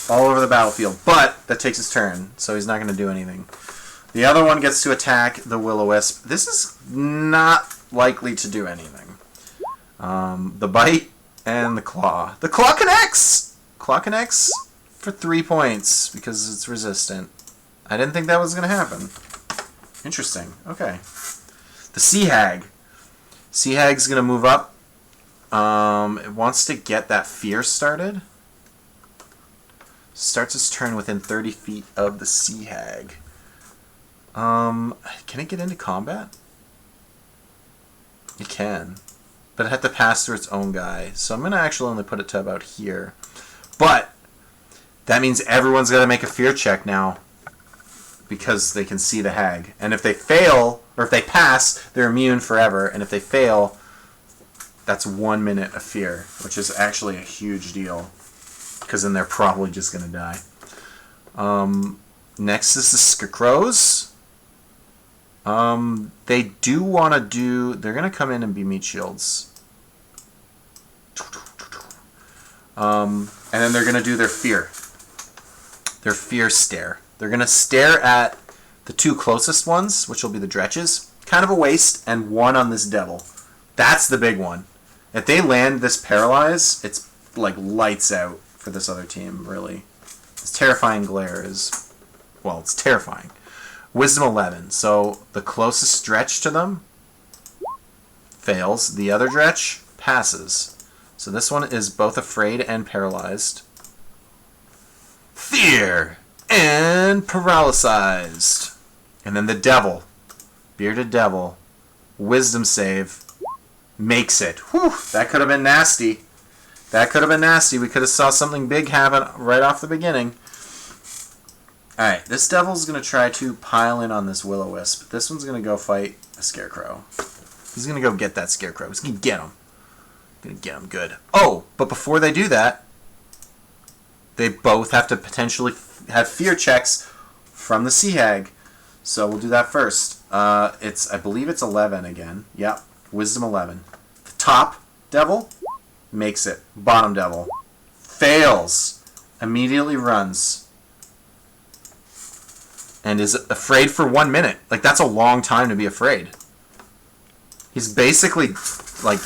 all over the battlefield, but that takes his turn, so he's not going to do anything. The other one gets to attack the Will-O-Wisp. This is not likely to do anything. The bite and the claw. The claw connects! Claw connects for 3 points because it's resistant. I didn't think that was going to happen. Interesting. Okay. The Sea Hag. Sea Hag's going to move up. It wants to get that fear started. Starts its turn within 30 feet of the Sea Hag. Can it get into combat? It can. But it had to pass through its own guy. So I'm going to actually only put it to about here. But that means everyone's got to make a fear check now. Because they can see the hag. And if they fail, or if they pass, they're immune forever. And if they fail, that's 1 minute of fear. Which is actually a huge deal. Because then they're probably just going to die. Next is the Scarecrows. They do want to do... They're going to come in and be meat shields. And then they're going to do their fear. Their fear stare. They're going to stare at the 2 closest ones, which will be the Dretches. Kind of a waste, and 1 on this devil. That's the big one. If they land this paralyze, it's like lights out for this other team, really. This terrifying glare is, well, it's terrifying. Wisdom 11. So the closest stretch to them fails. The other dretch passes. So this one is both afraid and paralyzed. Fear and paralyzed. And then the devil, bearded devil, wisdom save, makes it. Whew, that could have been nasty. That could have been nasty. We could have saw something big happen right off the beginning. Alright, this devil's going to try to pile in on this will-o-wisp. This one's going to go fight a scarecrow. He's going to go get that scarecrow. He's going to get him. Going to get him good. Oh, but before they do that, they both have to potentially have fear checks from the sea hag. So we'll do that first. I believe it's 11 again. Yep, wisdom 11. The top devil makes it. Bottom devil fails. Immediately runs. And is afraid for 1 minute. Like, that's a long time to be afraid. He's basically, like,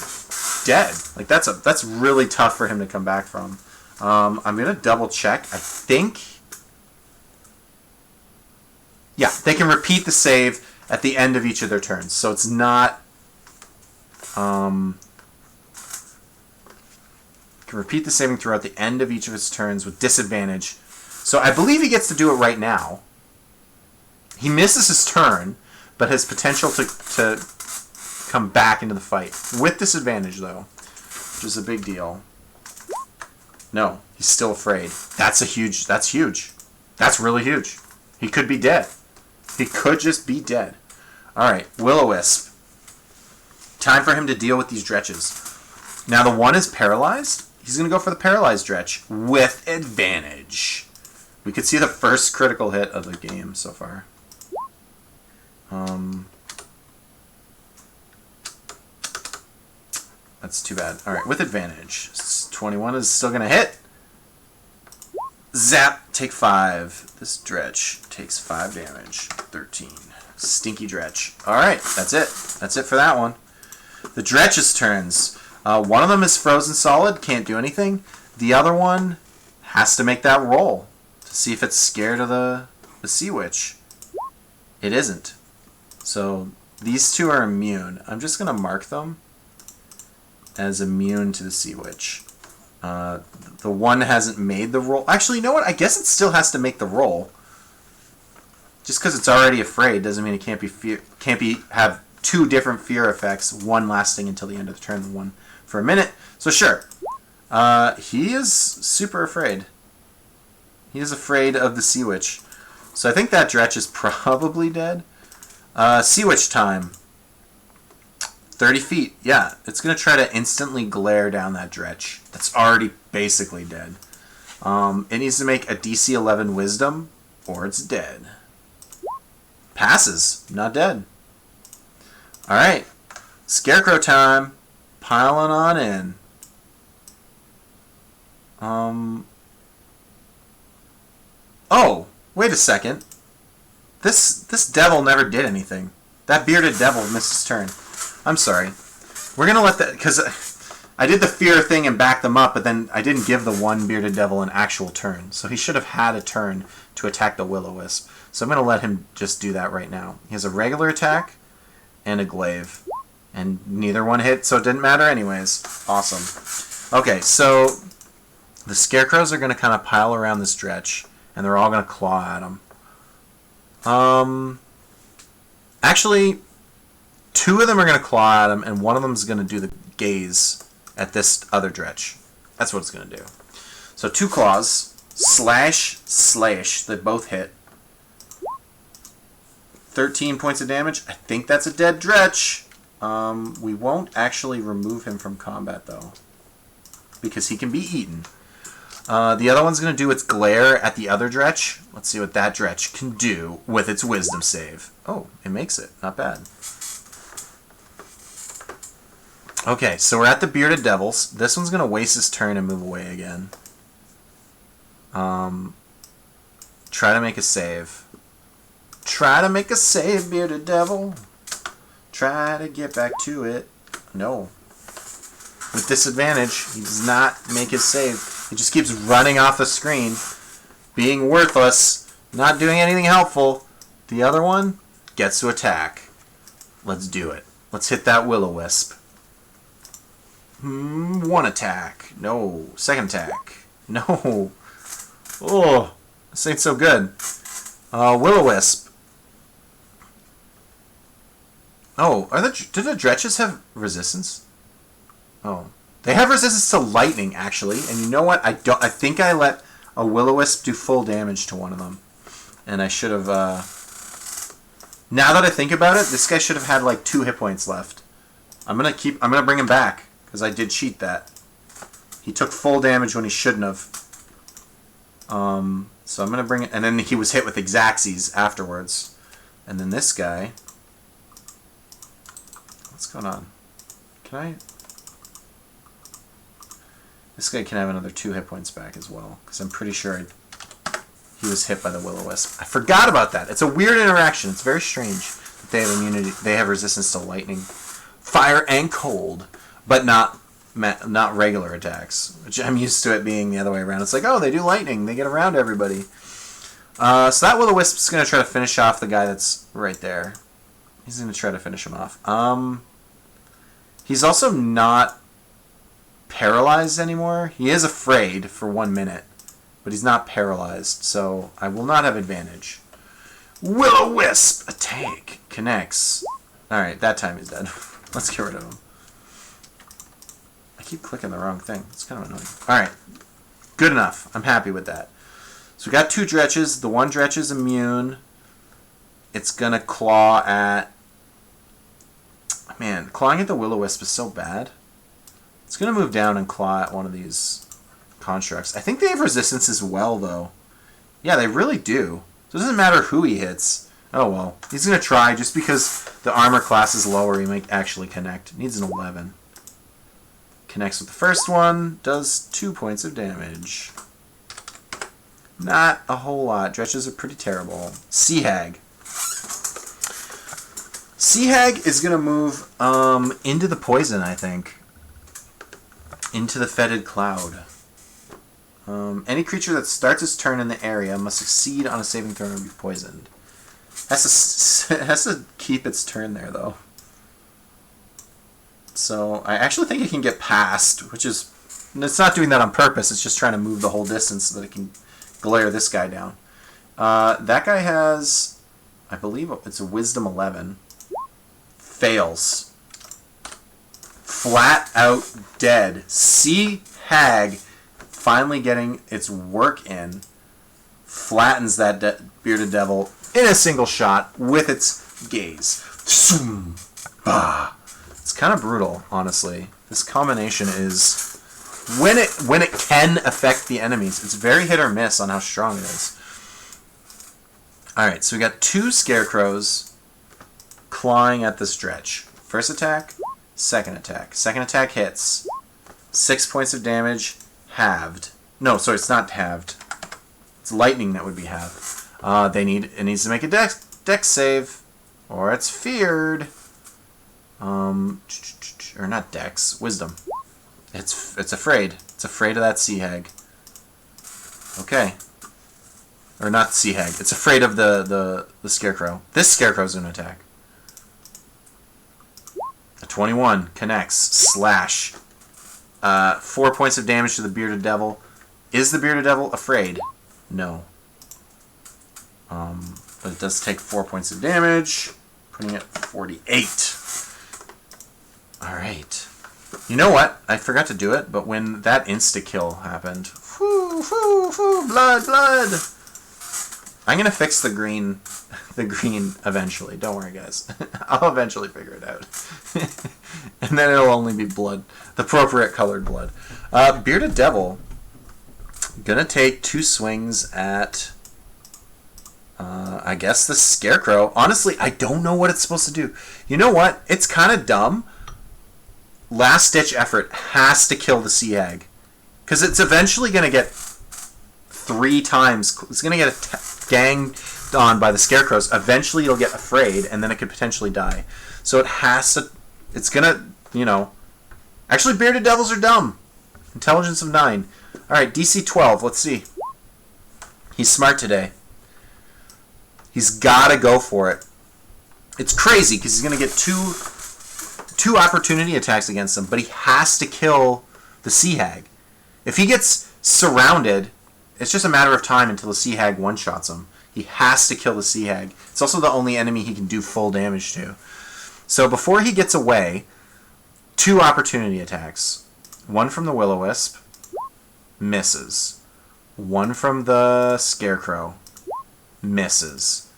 dead. Like, that's really tough for him to come back from. I'm going to double check. I think... yeah, they can repeat the save at the end of each of their turns. So it's not... can repeat the saving throw at the end of each of his turns with disadvantage. So I believe he gets to do it right now. He misses his turn, but has potential to come back into the fight. With disadvantage, though, which is a big deal. No, he's still afraid. That's huge. That's really huge. He could be dead. He could just be dead. Alright, will-o-wisp. Time for him to deal with these dretches. Now the one is paralyzed. He's going to go for the paralyzed dretch with advantage. We could see the first critical hit of the game so far. That's too bad. Alright, with advantage. 21 is still going to hit. Zap, take 5. This dretch takes 5 damage. 13. Stinky dretch. Alright, that's it. That's it for that one. The dretch's turns. One of them is frozen solid, can't do anything. The other one has to make that roll to see if it's scared of the sea witch. It isn't. So these two are immune. I'm just going to mark them as immune to the sea witch. The one hasn't made the roll. Actually, you know what? I guess it still has to make the roll. Just because it's already afraid doesn't mean it can't have two different fear effects, one lasting until the end of the turn and one for a minute. So sure. He is super afraid. He is afraid of the sea witch. So I think that dretch is probably dead. Sea witch time. 30 feet. Yeah, it's going to try to instantly glare down that dretch. That's already basically dead. It needs to make a DC 11 wisdom, or it's dead. Passes. Not dead. Alright. Scarecrow time. Piling on in. Oh, wait a second. This devil never did anything. That bearded devil missed his turn. I'm sorry. We're going to let that... because I did the fear thing and backed them up, but then I didn't give the one bearded devil an actual turn. So he should have had a turn to attack the will-o-wisp. So I'm going to let him just do that right now. He has a regular attack and a glaive. And neither one hit, so it didn't matter anyways. Awesome. Okay, so the scarecrows are going to kind of pile around this dretch, and they're all going to claw at him. Actually, 2 of them are going to claw at him, and one of them is going to do the gaze at this other dretch. That's what it's going to do. So 2 claws, slash, they both hit. 13 points of damage. I think that's a dead dretch. We won't actually remove him from combat, though, because he can be eaten. The other one's going to do its glare at the other dretch. Let's see what that dretch can do with its wisdom save. Oh, it makes it. Not bad. Okay, so we're at the bearded devils. This one's going to waste his turn and move away again. Try to make a save. Try to make a save, bearded devil. Try to get back to it. No. with disadvantage. He does not make his save. He just keeps running off the screen, being worthless, not doing anything helpful. The other one gets to attack. Let's do it. Let's hit that Will-O-Wisp. One attack. No. Second attack. No. Oh, this ain't so good. Will-O-Wisp. Oh, do the Dretches have resistance? Oh, they have resistance to lightning, actually. And you know what? I think I let a Will-O-Wisp do full damage to one of them, and I should have. Now that I think about it, this guy should have had like 2 hit points left. I'm gonna bring him back because I did cheat that. He took full damage when he shouldn't have. So I'm gonna bring it, and then he was hit with Exacxies afterwards, and then this guy. What's going on? Can I? This guy can have another 2 hit points back as well, because I'm pretty sure he was hit by the Will-O-Wisp. I forgot about that. It's a weird interaction. It's very strange that they have immunity. They have resistance to lightning, fire, and cold, but not regular attacks. Which I'm used to it being the other way around. It's like, oh, they do lightning. They get around everybody. So that Will-O-Wisp is going to try to finish off the guy that's right there. He's going to try to finish him off. He's also not paralyzed anymore. He is afraid for 1 minute, but he's not paralyzed, so I will not have advantage. Will-O-Wisp! Attack! Connects. Alright, that time he's dead. Let's get rid of him. I keep clicking the wrong thing. It's kind of annoying. Alright. Good enough. I'm happy with that. So we got 2 Dretches. The one Dretch is immune. It's gonna claw at... Man, clawing at the Will-O-Wisp is so bad. It's gonna move down and claw at one of these constructs. I think they have resistance as well, though. Yeah, they really do. So it doesn't matter who he hits. Oh, well. He's gonna try. Just because the armor class is lower, he might actually connect. Needs an 11. Connects with the first one. Does 2 points of damage. Not a whole lot. Dretches are pretty terrible. Sea Hag. Sea Hag is going to move into the poison, I think. Into the fetid cloud. Any creature that starts its turn in the area must succeed on a saving throw and be poisoned. Has to keep its turn there, though. So I actually think it can get past, which is... It's not doing that on purpose. It's just trying to move the whole distance so that it can glare this guy down. That guy has... I believe it's a Wisdom 11. Fails. Flat out dead. Sea Hag finally getting its work in. Flattens that bearded devil in a single shot with its gaze. It's kind of brutal, honestly. This combination is... When it can affect the enemies, it's very hit or miss on how strong it is. Alright, so we got 2 scarecrows clawing at this Dretch. First attack, second attack. Second attack hits. 6 points of damage, halved. No, sorry, it's not halved. It's lightning that would be halved. It needs to make a dex save, or it's feared. Or not dex, wisdom. It's afraid. It's afraid of that Sea Hag. Okay. Or not Sea Hag. It's afraid of the Scarecrow. This Scarecrow's going to attack. A 21 connects. Slash. 4 points of damage to the Bearded Devil. Is the Bearded Devil afraid? No. But it does take 4 points of damage. Putting it at 48. Alright. You know what? I forgot to do it, but when that insta-kill happened... blood, blood! I'm gonna fix the green eventually. Don't worry, guys. I'll eventually figure it out. And then it'll only be blood. The appropriate colored blood. Bearded Devil. Gonna take 2 swings at... I guess the Scarecrow. Honestly, I don't know what it's supposed to do. You know what? It's kind of dumb. Last-ditch effort has to kill the Sea Hag. Because it's eventually going to get 3 times... It's going to get ganged on by the Scarecrows. Eventually it'll get afraid, and then it could potentially die. So it has to... It's going to, Actually, bearded devils are dumb. Intelligence of 9. Alright, DC 12. Let's see. He's smart today. He's got to go for it. It's crazy because he's going to get two opportunity attacks against him, but he has to kill the Sea Hag. If he gets surrounded, it's just a matter of time until the Sea Hag one-shots him. He has to kill the Sea Hag. It's also the only enemy he can do full damage to. So before he gets away, 2 opportunity attacks. One from the Will-O-Wisp, misses. One from the Scarecrow, misses.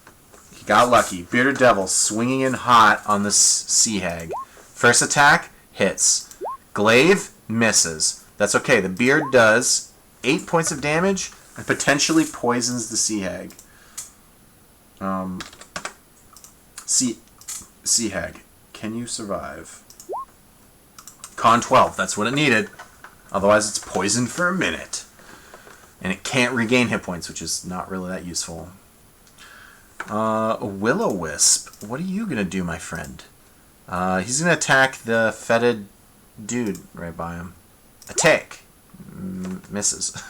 He got lucky. Bearded Devil swinging in hot on the Sea Hag. First attack, hits. Glaive, misses. That's okay. The beard does 8 points of damage and potentially poisons the Sea Hag. Sea Hag, can you survive? Con 12, that's what it needed. Otherwise it's poisoned for a minute. And it can't regain hit points, which is not really that useful. Will-O-Wisp, what are you going to do, my friend? He's going to attack the fetid dude right by him. Attack. Misses.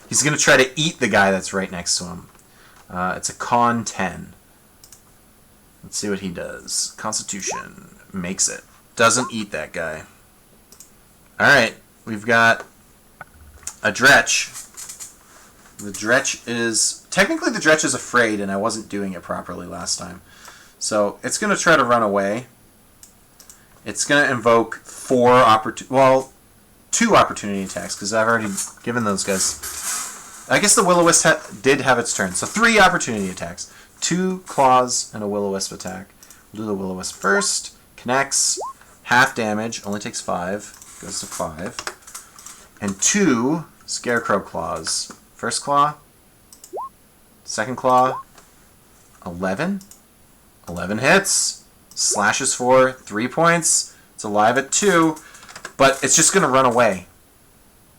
He's going to try to eat the guy that's right next to him. It's a con 10. Let's see what he does. Constitution. Makes it. Doesn't eat that guy. Alright. We've got a Dretch. The Dretch is... Technically the Dretch is afraid, and I wasn't doing it properly last time. So it's going to try to run away. It's going to invoke 2 opportunity attacks, because I've already given those guys... I guess the Will-O-Wisp did have its turn. So 3 opportunity attacks. 2 claws and a Will-O-Wisp attack. We'll do the Will-O-Wisp first. Connects. Half damage. Only takes 5. Goes to 5. And 2 Scarecrow claws. First claw. Second claw. 11. 11 hits. Slashes for 3 points. It's alive at 2. But it's just going to run away.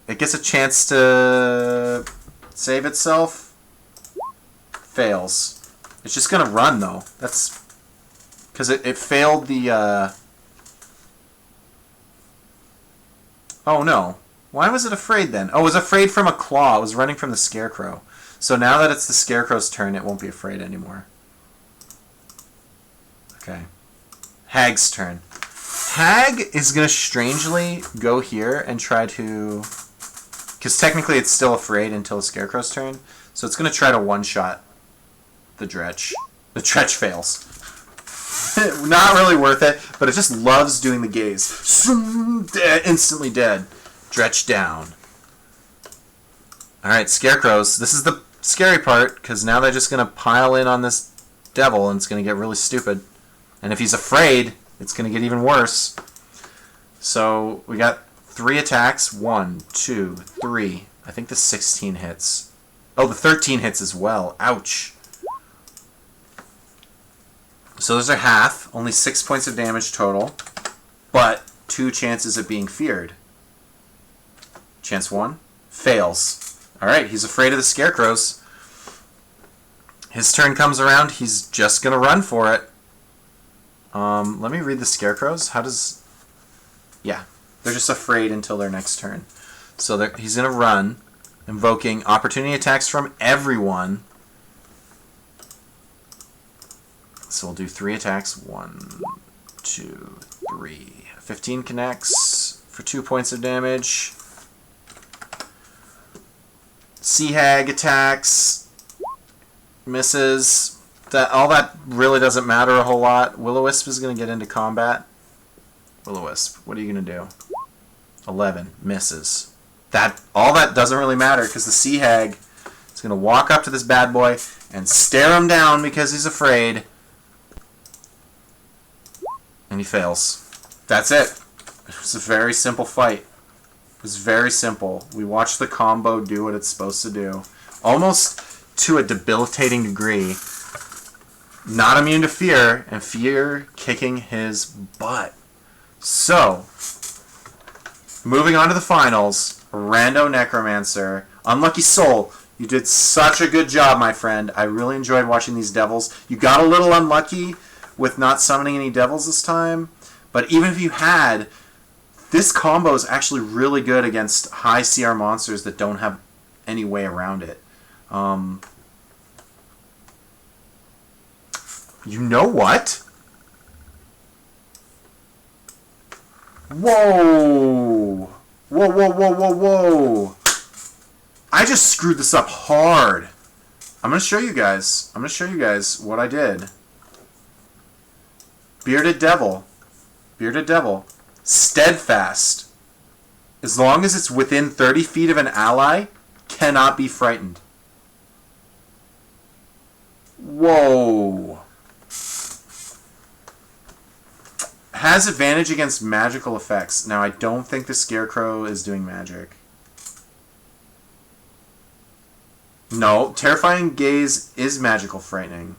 It gets a chance to save itself. Fails. It's just going to run, though. That's because it failed the... Oh, no. Why was it afraid, then? Oh, it was afraid from a claw. It was running from the Scarecrow. So now that it's the Scarecrow's turn, it won't be afraid anymore. Okay. Hag's turn. Hag is going to strangely go here and try to... Because technically it's still afraid until the Scarecrow's turn. So it's going to try to one-shot the Dretch. The Dretch fails. Not really worth it, but it just loves doing the gaze. Instantly dead. Dretch down. Alright, Scarecrows. This is the scary part, because now they're just going to pile in on this devil, and it's going to get really stupid. And if he's afraid, it's going to get even worse. So, we got 3 attacks. 1, 2, 3. I think the 16 hits. Oh, the 13 hits as well. Ouch. So those are half. Only 6 points of damage total. But 2 chances of being feared. Chance 1. Fails. Alright, he's afraid of the Scarecrows. His turn comes around. He's just going to run for it. Let me read the Scarecrows. How does... Yeah. They're just afraid until their next turn. So he's going to run, invoking opportunity attacks from everyone. So we'll do 3 attacks. 1, 2, 3. 15 connects for 2 points of damage. Sea Hag attacks. Misses. All that really doesn't matter a whole lot. Will-O-Wisp is going to get into combat. Will-O-Wisp, what are you going to do? 11. Misses. All that doesn't really matter because the Sea Hag is going to walk up to this bad boy and stare him down because he's afraid. And he fails. That's it. It was a very simple fight. It was very simple. We watched the combo do what it's supposed to do. Almost to a debilitating degree. Not immune to fear, and fear kicking his butt. So, moving on to the finals. Rando Necromancer. Unlucky Soul. You did such a good job, my friend. I really enjoyed watching these devils. You got a little unlucky with not summoning any devils this time. But even if you had, This combo is actually really good against high CR monsters that don't have any way around it. You know what? Whoa! Whoa, whoa, whoa, whoa, whoa! I just screwed this up hard. I'm going to show you guys. I'm going to show you guys what I did. Bearded Devil. Bearded Devil. Steadfast. As long as it's within 30 feet of an ally, cannot be frightened. Whoa. Has advantage against magical effects. Now, I don't think the Scarecrow is doing magic. No, Terrifying Gaze is magical frightening.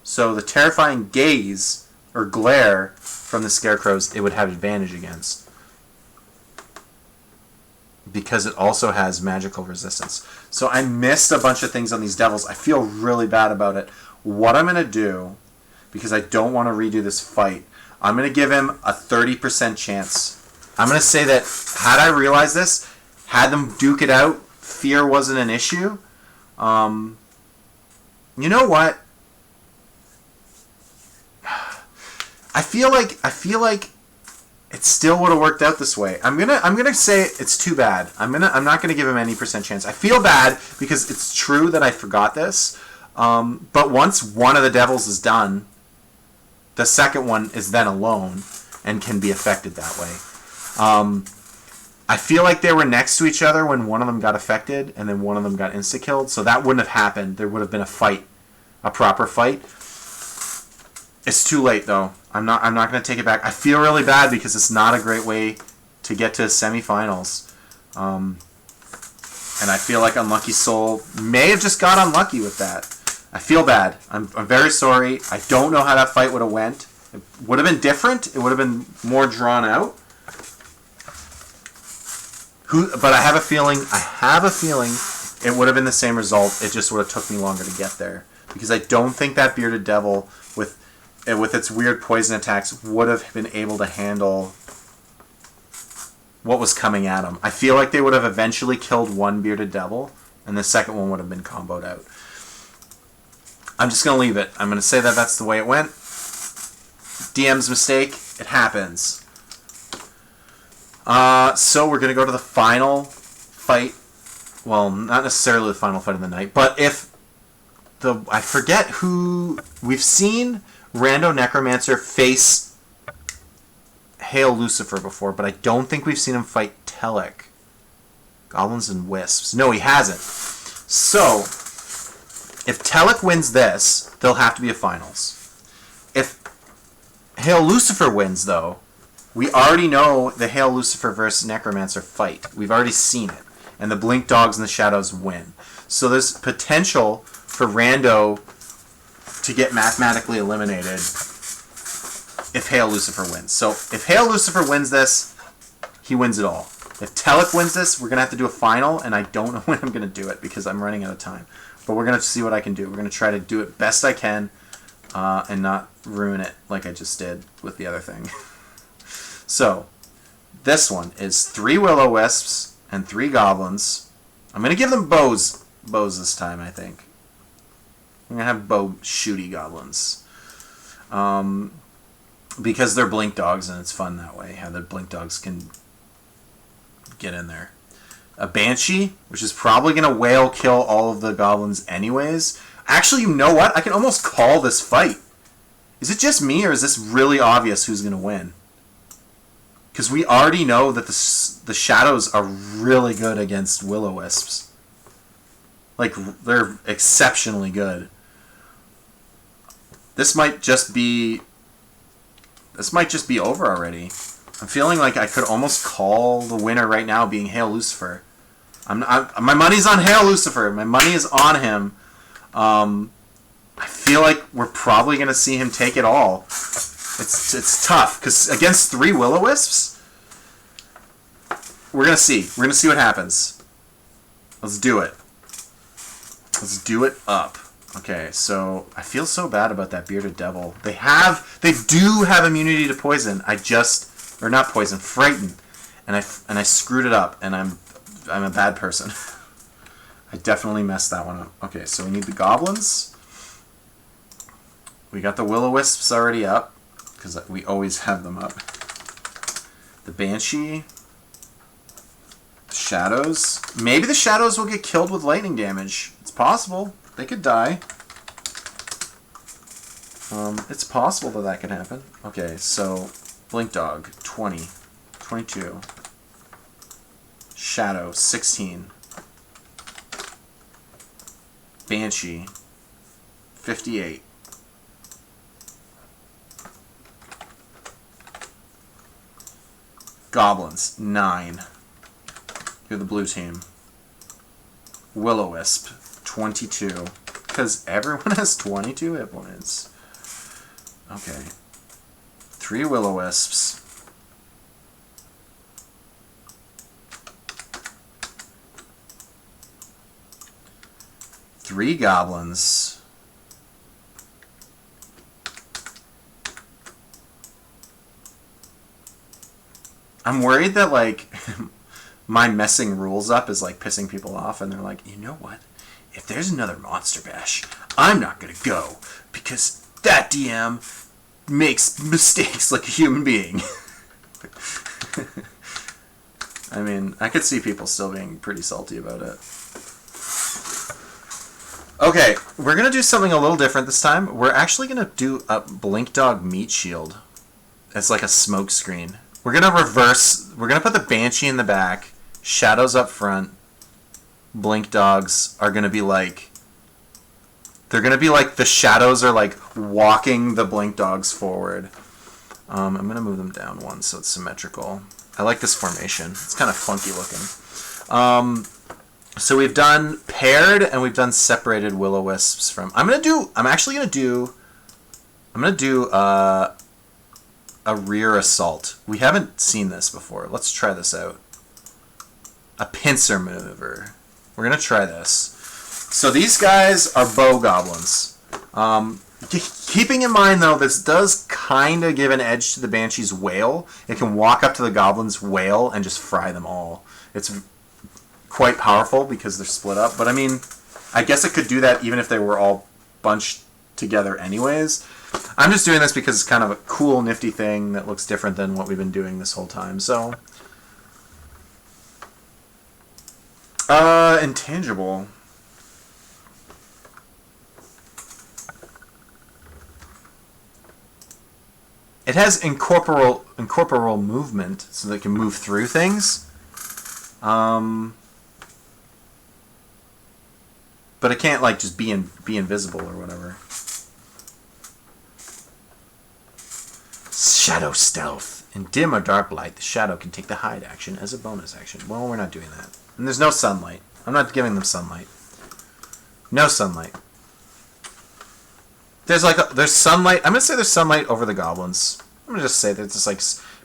So the Terrifying Gaze, or Glare, from the Scarecrows, it would have advantage against. Because it also has magical resistance. So I missed a bunch of things on these devils. I feel really bad about it. What I'm going to do, because I don't want to redo this fight, I'm going to give him a 30% chance. I'm going to say that had I realized this, had them duke it out, fear wasn't an issue. You know what? I feel like it still would have worked out this way. I'm gonna say it's too bad. I'm not gonna give him any percent chance. I feel bad because it's true that I forgot this. But once one of the devils is done, the second one is then alone and can be affected that way. I feel like they were next to each other when one of them got affected and then one of them got insta-killed, so that wouldn't have happened. There would have been a fight, a proper fight. It's too late though. I'm not going to take it back. I feel really bad because it's not a great way to get to semifinals. And I feel like Unlucky Soul may have just got unlucky with that. I feel bad. I'm very sorry. I don't know how that fight would have went. It would have been different. It would have been more drawn out. But I have a feeling it would have been the same result. It just would have took me longer to get there. Because I don't think that Bearded Devil, with its weird poison attacks, would have been able to handle what was coming at him. I feel like they would have eventually killed one Bearded Devil, and the second one would have been comboed out. I'm just going to leave it. I'm going to say that that's the way it went. DM's mistake. It happens. So we're going to go to the final fight. Well, not necessarily the final fight of the night, but I forget who... We've seen Rando Necromancer face Hail Lucifer before, but I don't think we've seen him fight Telek. Goblins and Wisps. No, he hasn't. So, if Telek wins this, there'll have to be a finals. If Hail Lucifer wins, though, we already know the Hail Lucifer versus Necromancer fight. We've already seen it. And the Blink Dogs and the Shadows win. So there's potential for Rando to get mathematically eliminated if Hail Lucifer wins. So if Hail Lucifer wins this, he wins it all. If Telek wins this, we're going to have to do a final, and I don't know when I'm going to do it because I'm running out of time. But we're going to see what I can do. We're going to try to do it best I can and not ruin it like I just did with the other thing. So, this one is 3 Will-O-Wisps and 3 Goblins. I'm going to give them bows this time, I think. I'm going to have bow shooty Goblins. Because they're Blink Dogs and it's fun that way, how the Blink Dogs can get in there. A Banshee, which is probably going to whale kill all of the Goblins anyways. Actually, you know what? I can almost call this fight. Is it just me, or is this really obvious who's going to win? Because we already know that the Shadows are really good against Will-O-Wisps. Like, they're exceptionally good. This might just be over already. I'm feeling like I could almost call the winner right now being Hail Lucifer. My money's on Hail Lucifer. My money is on him. I feel like we're probably going to see him take it all. It's tough, because against 3 Will-O-Wisps, we're going to see. We're going to see what happens. Let's do it. Let's do it up. Okay, so I feel so bad about that Bearded Devil. They do have immunity to poison. Or not poison, frighten. and I screwed it up, and I'm a bad person. I definitely messed that one up. Okay, so we need the goblins. We got the will-o-wisps already up, because we always have them up. The banshee. The shadows. Maybe the shadows will get killed with lightning damage. It's possible. They could die. It's possible that that could happen. Okay, so Blink Dog, 20. 22. Shadow, 16. Banshee, 58. Goblins, 9. You're the blue team. Will-o-wisp, 22. Because everyone has 22 hit points. Okay. 3 will-o-wisps. 3 goblins. I'm worried that, like, my messing rules up is, like, pissing people off, and they're like, you know what? If there's another Monster Bash, I'm not gonna go, because that DM makes mistakes like a human being. I mean, I could see people still being pretty salty about it. Okay, we're going to do something a little different this time. We're actually going to do a Blink Dog meat shield. It's like a smoke screen. We're going to reverse. We're going to put the Banshee in the back. Shadows up front. Blink Dogs are going to be like... They're going to be like the shadows are like walking the Blink Dogs forward. I'm going to move them down one so it's symmetrical. I like this formation. It's kind of funky looking. So we've done paired and we've done separated will-o-wisps from... I'm actually gonna do a rear assault. We haven't seen this before. Let's try this out. A pincer maneuver. We're gonna try this. So these guys are bow goblins. Keeping in mind though, this does kind of give an edge to the Banshee's wail. It can walk up to the goblin's wail and just fry them all. It's quite powerful because they're split up, but I mean, I guess it could do that even if they were all bunched together anyways. I'm just doing this because it's kind of a cool, nifty thing that looks different than what we've been doing this whole time, so... Intangible. It has incorporeal movement, so they can move through things. But it can't, like, just be invisible or whatever. Shadow stealth. In dim or dark light, the shadow can take the hide action as a bonus action. Well, we're not doing that. And there's no sunlight. I'm not giving them sunlight. No sunlight. There's sunlight. I'm gonna say there's sunlight over the goblins. I'm gonna just say that it's just like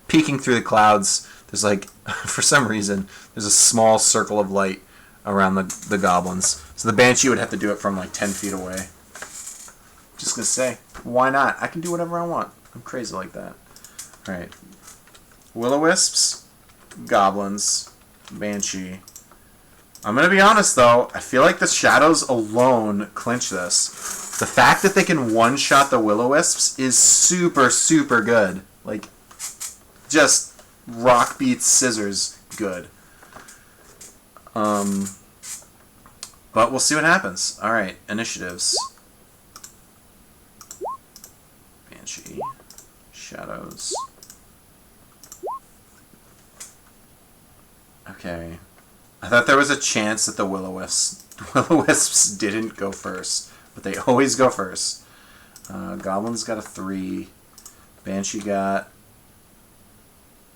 peeking through the clouds. There's like, for some reason, there's a small circle of light around the goblins. So the Banshee would have to do it from like 10 feet away. Just gonna say, why not? I can do whatever I want. I'm crazy like that. Alright. Will-o-wisps, goblins, Banshee. I'm gonna be honest though, I feel like the shadows alone clinch this. The fact that they can one-shot the will-o-wisps is super, super good. Like, just rock beats scissors good. But we'll see what happens. Alright, initiatives. Banshee. Shadows. Okay. I thought there was a chance that the will-o-wisps didn't go first. But they always go first. Goblin's got a 3. Banshee got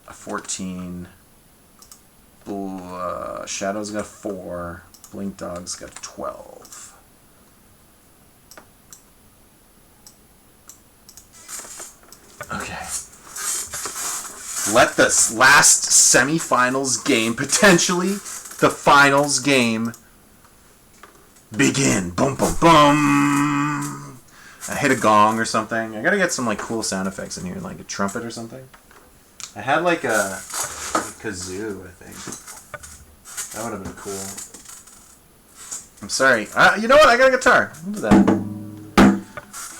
a 14. Shadow's got a 4. Blink Dog's got a 12. Okay. Let this last semifinals game, potentially the finals game, begin. Boom, boom, boom. I hit a gong or something. I gotta get some like cool sound effects in here, like a trumpet or something. I had like a kazoo, I think. That would have been cool. I'm sorry. You know what? I got a guitar. We'll do that.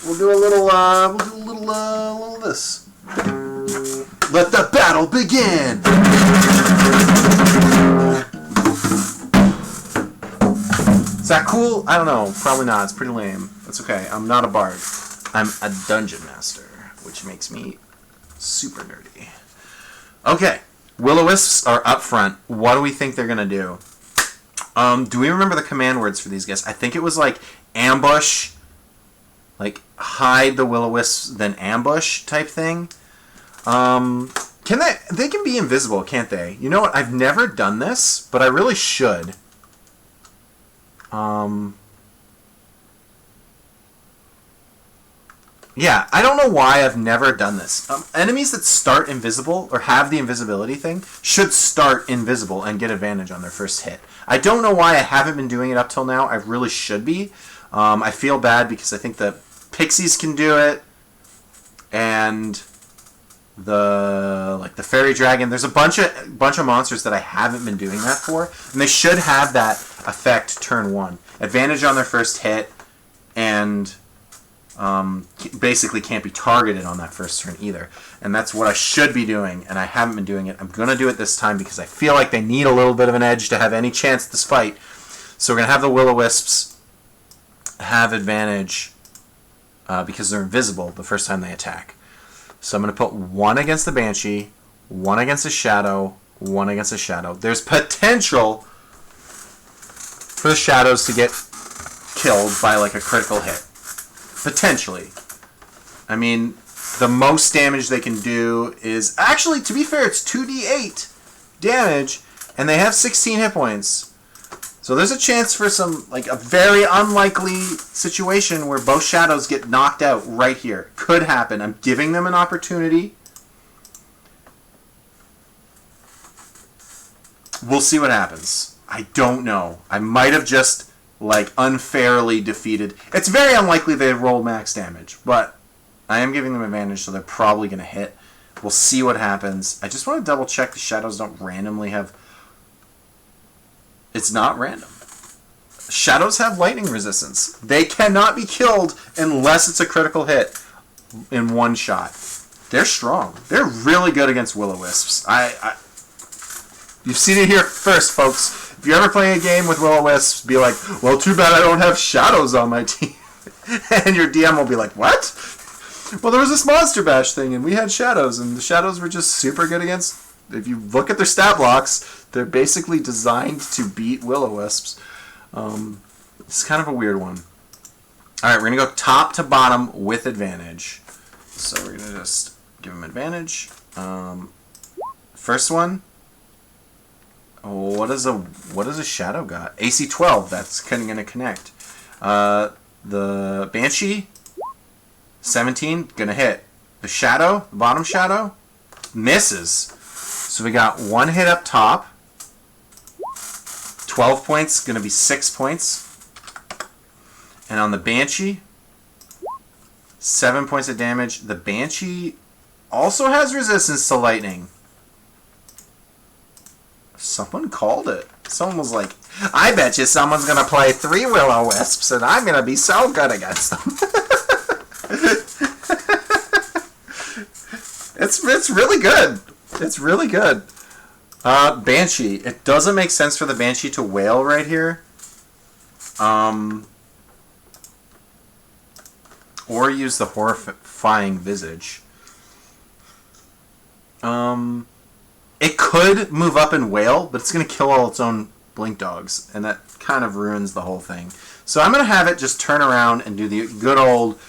We'll do a little, little this. Let the battle begin! Is that cool? I don't know. Probably not. It's pretty lame. That's okay. I'm not a bard. I'm a dungeon master, which makes me super nerdy. Okay. Will-O-Wisps are up front. What do we think they're going to do? Do we remember the command words for these guys? I think it was like ambush, like hide the Will-O-Wisps, then ambush type thing. Can they can be invisible, can't they? You know what? I've never done this, but I really should. Yeah, I don't know why I've never done this. Enemies that start invisible or have the invisibility thing should start invisible and get advantage on their first hit. I don't know why I haven't been doing it up till now. I really should be. I feel bad because I think the pixies can do it, and the fairy dragon. There's a bunch of monsters that I haven't been doing that for, and they should have that effect turn 1. Advantage on their first hit, and basically can't be targeted on that first turn either. And that's what I should be doing, and I haven't been doing it. I'm going to do it this time because I feel like they need a little bit of an edge to have any chance at this fight. So we're going to have the Will-O-Wisps have advantage because they're invisible the first time they attack. So I'm going to put 1 against the Banshee, 1 against the Shadow, 1 against the Shadow. There's potential for the Shadows to get killed by like a critical hit. Potentially. I mean, the most damage they can do is... Actually, to be fair, it's 2d8 damage, and they have 16 hit points. So there's a chance for some, like, a very unlikely situation where both Shadows get knocked out right here. Could happen. I'm giving them an opportunity. We'll see what happens. I don't know. I might have just... like, unfairly defeated. It's very unlikely they roll max damage, but I am giving them advantage, so they're probably going to hit. We'll see what happens. I just want to double check the Shadows don't randomly have... It's not random. Shadows have lightning resistance. They cannot be killed unless it's a critical hit in one shot. They're strong. They're really good against Will-O-Wisps. You've seen it here first, folks. If you're ever playing a game with Will-O-Wisps, be like, well, too bad I don't have Shadows on my team. And your DM will be like, what? Well, there was this Monster Bash thing, and we had Shadows, and the Shadows were just super good against... If you look at their stat blocks, they're basically designed to beat Will-O-Wisps. It's kind of a weird one. Alright, we're going to go top to bottom with advantage. So we're going to just give them advantage. First one. What does a Shadow got? AC 12. That's going to connect. The Banshee, 17, gonna hit. The Shadow, the bottom Shadow, misses. So we got 1 hit up top. 12 points, gonna be 6 points. And on the Banshee, 7 points of damage. The Banshee also has resistance to lightning. Someone called it. Someone was like, I bet you someone's going to play 3 Will-O-Wisps and I'm going to be so good against them. It's really good. It's really good. Banshee. It doesn't make sense for the Banshee to wail right here. Or use the horrifying visage. It could move up and wail, but it's going to kill all its own blink dogs, and that kind of ruins the whole thing. So I'm going to have it just turn around and do the good old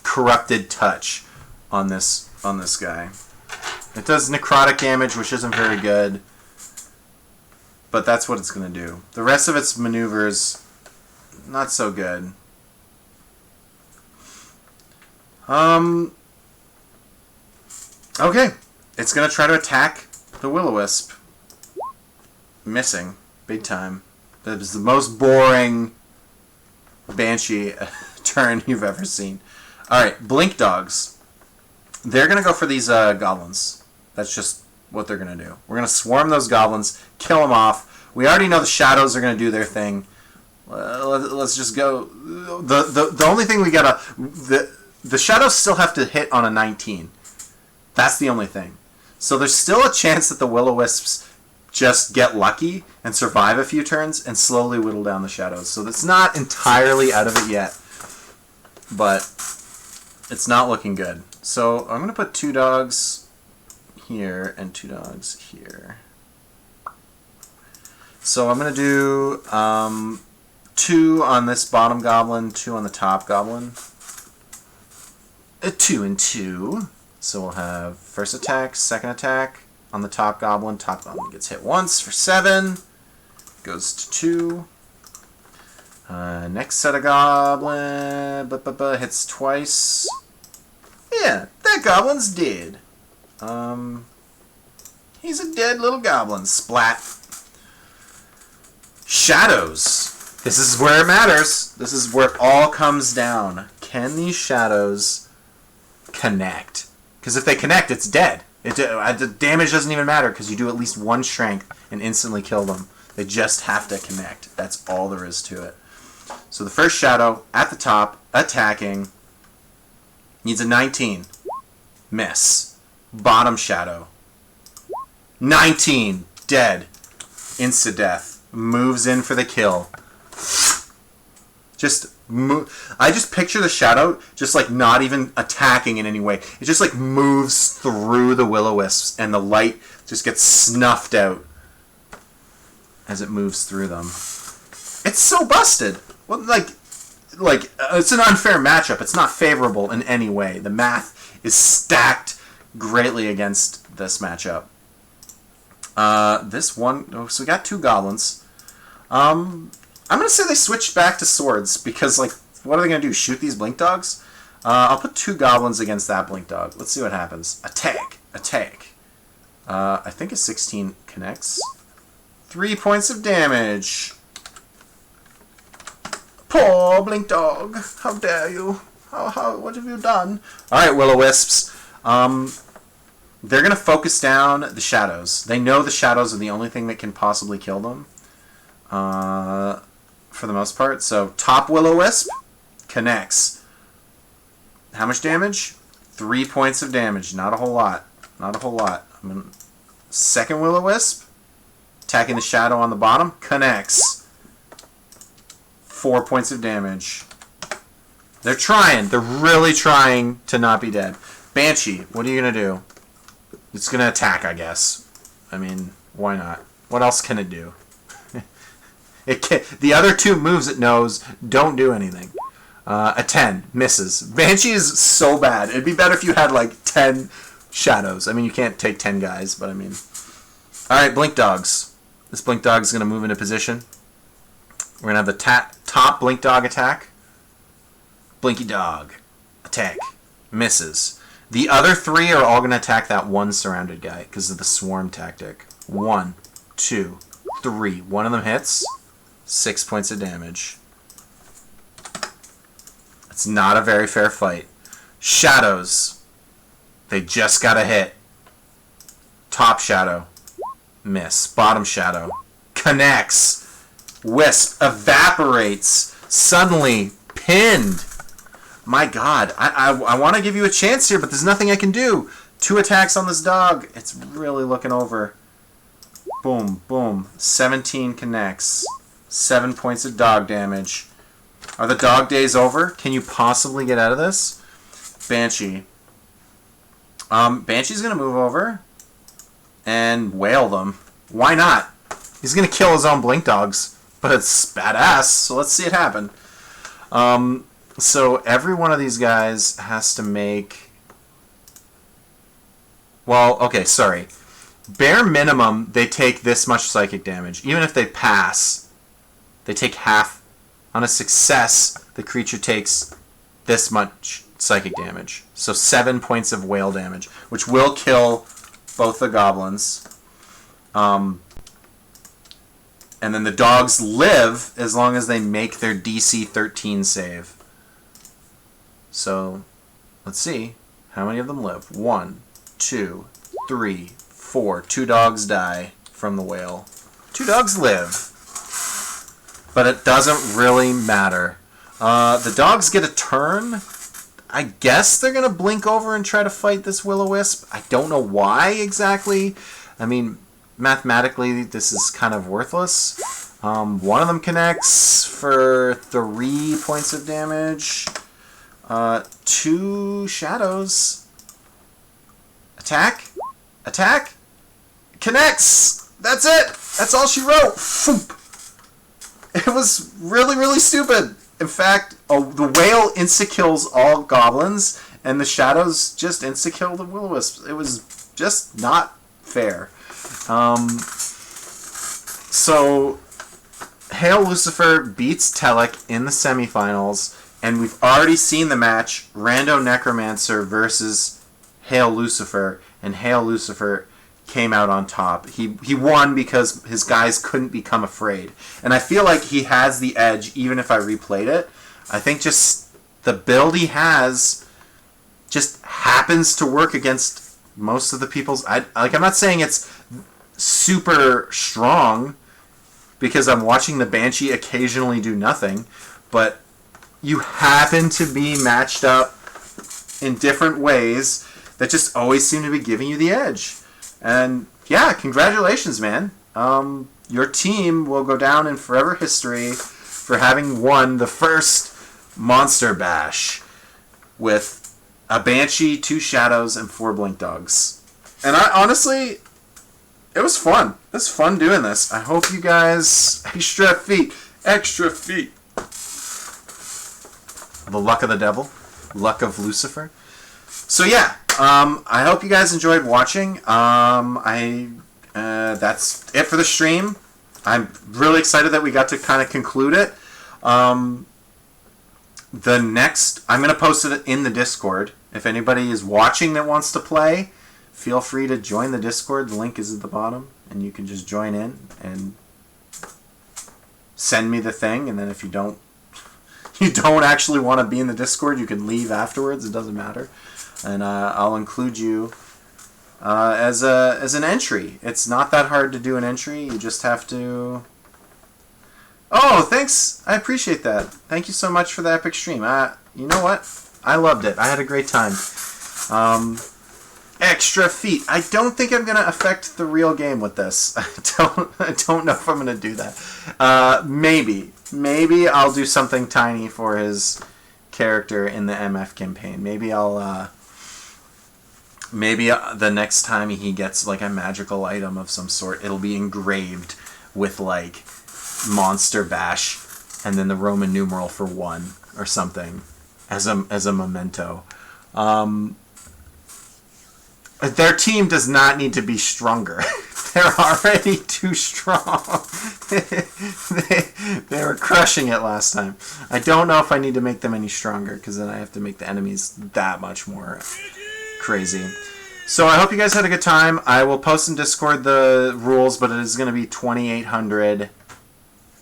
corrupted touch on this guy. It does necrotic damage, which isn't very good, but that's what it's going to do. The rest of its maneuvers, not so good. Okay, it's going to try to attack the Will-O-Wisp. Missing. Big time. That was the most boring Banshee turn you've ever seen. Alright, Blink Dogs. They're going to go for these goblins. That's just what they're going to do. We're going to swarm those goblins, kill them off. We already know the shadows are going to do their thing. Let's just go. The only thing we got to... The shadows still have to hit on a 19. That's the only thing. So there's still a chance that the will-o-wisps just get lucky and survive a few turns and slowly whittle down the shadows. So that's not entirely out of it yet. But it's not looking good. So I'm going to put 2 dogs here and 2 dogs here. So I'm going to do 2 on this bottom goblin, 2 on the top goblin. 2 and 2. So we'll have first attack, second attack on the top goblin. Top goblin gets hit once for 7. Goes to 2. Next set of goblin hits twice. Yeah, that goblin's dead. He's a dead little goblin. Splat. Shadows. This is where it matters. This is where it all comes down. Can these shadows connect? Because if they connect, it's dead. The damage doesn't even matter because you do at least 1 strength and instantly kill them. They just have to connect. That's all there is to it. So the first shadow at the top, attacking, needs a 19. Miss. Bottom shadow. 19. Dead. Insta-death. Moves in for the kill. I just picture the shadow just like not even attacking in any way. It just like moves through the will-o-wisps and the light just gets snuffed out as it moves through them. It's so busted. Well, it's an unfair matchup. It's not favorable in any way. The math is stacked greatly against this matchup. So we got 2 goblins. I'm going to say they switched back to swords because, like, what are they going to do? Shoot these blink dogs? I'll put 2 goblins against that blink dog. Let's see what happens. Attack. Attack. I think a 16 connects. 3 points of damage. Poor blink dog. How dare you? What have you done? Alright, will-o-wisps. They're going to focus down the shadows. They know the shadows are the only thing that can possibly kill them. For the most part. So, top will-o-wisp connects. How much damage? 3 points of damage. Not a whole lot. Not a whole lot. Second will-o-wisp, attacking the shadow on the bottom, connects. 4 points of damage. They're trying. They're really trying to not be dead. Banshee, what are you going to do? It's going to attack, I guess. I mean, why not? What else can it do? The other 2 moves it knows don't do anything. A 10 misses. Banshee is so bad. It'd be better if you had like 10 shadows. I mean, you can't take 10 guys, but I mean. Alright, blink dogs. This blink dog is going to move into position. We're going to have the top blink dog attack. Blinky dog. Attack. Misses. The other 3 are all going to attack that 1 surrounded guy because of the swarm tactic. 1, 2, 3. One of them hits. 6 points of damage. It's not a very fair fight. Shadows. They just got a hit. Top shadow. Miss. Bottom shadow. Connects. Wisp. Evaporates. Suddenly pinned. My God. I want to give you a chance here, but there's nothing I can do. 2 attacks on this dog. It's really looking over. Boom. Boom. 17 connects. 7 points of dog damage. Are the dog days over? Can you possibly get out of this? Banshee. Banshee's going to move over and wail them. Why not? He's going to kill his own blink dogs, but it's badass, so let's see it happen. So every one of these guys has to make... Well, okay, sorry. Bare minimum, they take this much psychic damage. Even if they pass... They take half. On a success, the creature takes this much psychic damage. So 7 points of whale damage, which will kill both the goblins. And then the dogs live as long as they make their DC 13 save. So, let's see. How many of them live? 1, 2, 3, 4. 2 dogs die from the whale. 2 dogs live. But it doesn't really matter. The dogs get a turn. I guess they're going to blink over and try to fight this will-o-wisp. I don't know why exactly. I mean, mathematically, this is kind of worthless. One of them connects for 3 points of damage. 2 shadows. Attack. Attack. Connects. That's it. That's all she wrote. Foop. It was really, really stupid. In fact, the whale insta-kills all goblins, and the shadows just insta-kill the will-o-wisps. It was just not fair. So, Hail Lucifer beats Telek in the semifinals, and we've already seen the match, Rando Necromancer versus Hail Lucifer, and Hail Lucifer came out on top. He won because his guys couldn't become afraid. And I feel like he has the edge even if I replayed it. I think just the build he has just happens to work against most of the people's... I'm not saying it's super strong because I'm watching the Banshee occasionally do nothing, but you happen to be matched up in different ways that just always seem to be giving you the edge. And yeah, congratulations, man. Your team will go down in forever history for having won the first Monster Bash with a Banshee, 2 Shadows, and 4 Blink Dogs. And I honestly, it was fun. It was fun doing this. I hope you guys... Extra feet. Extra feet. The luck of the devil. Luck of Lucifer. So yeah, I hope you guys enjoyed watching. That's it for the stream. I'm really excited that we got to kind of conclude it. I'm going to post it in the Discord. If anybody is watching that wants to play, feel free to join the Discord. The link is at the bottom, and you can just join in and send me the thing. And then if you don't actually want to be in the Discord, you can leave afterwards. It doesn't matter. And I'll include you as an entry. It's not that hard to do an entry. You just have to... Oh, thanks. I appreciate that. Thank you so much for the epic stream. You know what? I loved it. I had a great time. Extra feet. I don't think I'm going to affect the real game with this. I don't know if I'm going to do that. Maybe. Maybe I'll do something tiny for his character in the MF campaign. Maybe I'll... Maybe the next time he gets like a magical item of some sort, it'll be engraved with like Monster Bash and then the Roman numeral for 1 or something as a memento. Their team does not need to be stronger. They're already too strong. they were crushing it last time. I don't know if I need to make them any stronger because then I have to make the enemies that much more crazy. So I hope you guys had a good time. I will post in Discord the rules, but it is going to be 2,800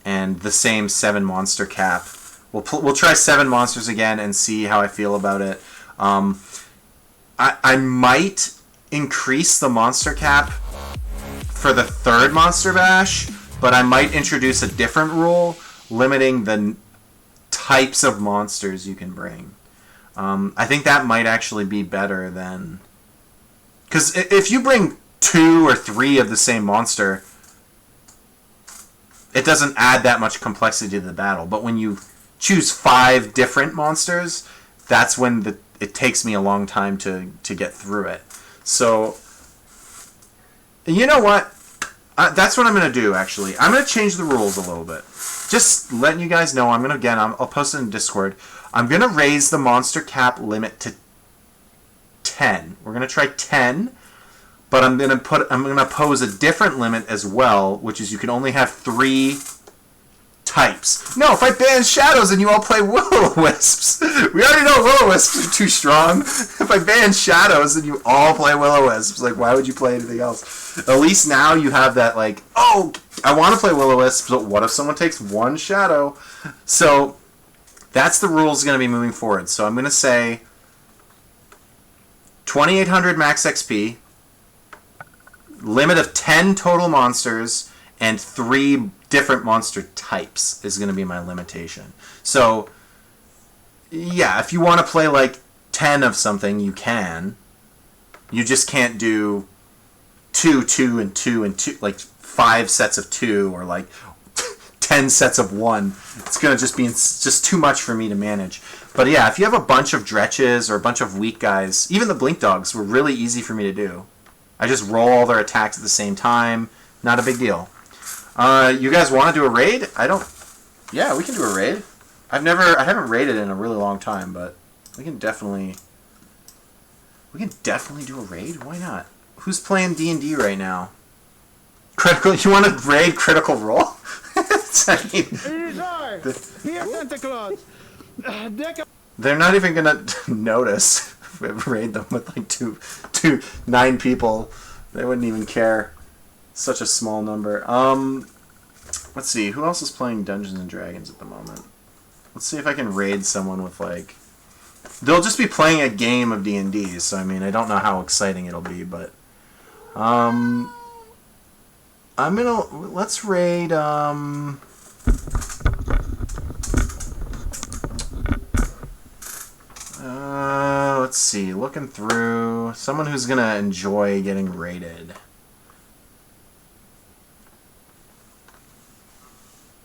and the same 7 monster cap. We'll try 7 monsters again and see how I feel about it. I might increase the monster cap for the 3rd Monster Bash, but I might introduce a different rule limiting the types of monsters you can bring. I think that might actually be better than... Because if you bring 2 or 3 of the same monster, it doesn't add that much complexity to the battle. But when you choose 5 different monsters, that's when it takes me a long time to get through it. So, you know what? That's what I'm going to do, actually. I'm going to change the rules a little bit. Just letting you guys know, I'll post it in Discord. I'm going to raise the monster cap limit to 10. We're going to try 10, but I'm going to pose a different limit as well, which is you can only have 3 types. No, if I ban shadows and you all play will-o-wisps, we already know will-o-wisps are too strong. If I ban shadows and you all play will-o-wisps, like, why would you play anything else? At least now you have that, like, oh, I want to play will-o-wisps, but what if someone takes 1 shadow? So that's the rules going to be moving forward. So I'm going to say 2,800 max XP, limit of 10 total monsters and 3 different monster types is going to be my limitation. So, yeah, if you want to play like 10 of something, you can. You just can't do 2, 2, and 2, and 2, like 5 sets of 2 or like 10 sets of 1. It's going to just be just too much for me to manage. But yeah, if you have a bunch of Dretches or a bunch of weak guys, even the Blink Dogs were really easy for me to do. I just roll all their attacks at the same time. Not a big deal. You guys want to do a raid? Yeah, we can do a raid. I haven't raided in a really long time, but we can definitely do a raid. Why not? Who's playing D&D right now? Critical. You want to raid Critical Role? They're not even gonna notice if we raid them with like 9 people. They wouldn't even care. Such a small number. Let's see. Who else is playing Dungeons and Dragons at the moment? Let's see if I can raid someone with like. They'll just be playing a game of D&D. So I mean, I don't know how exciting it'll be, but let's raid. Let's see. Looking through someone who's gonna enjoy getting raided.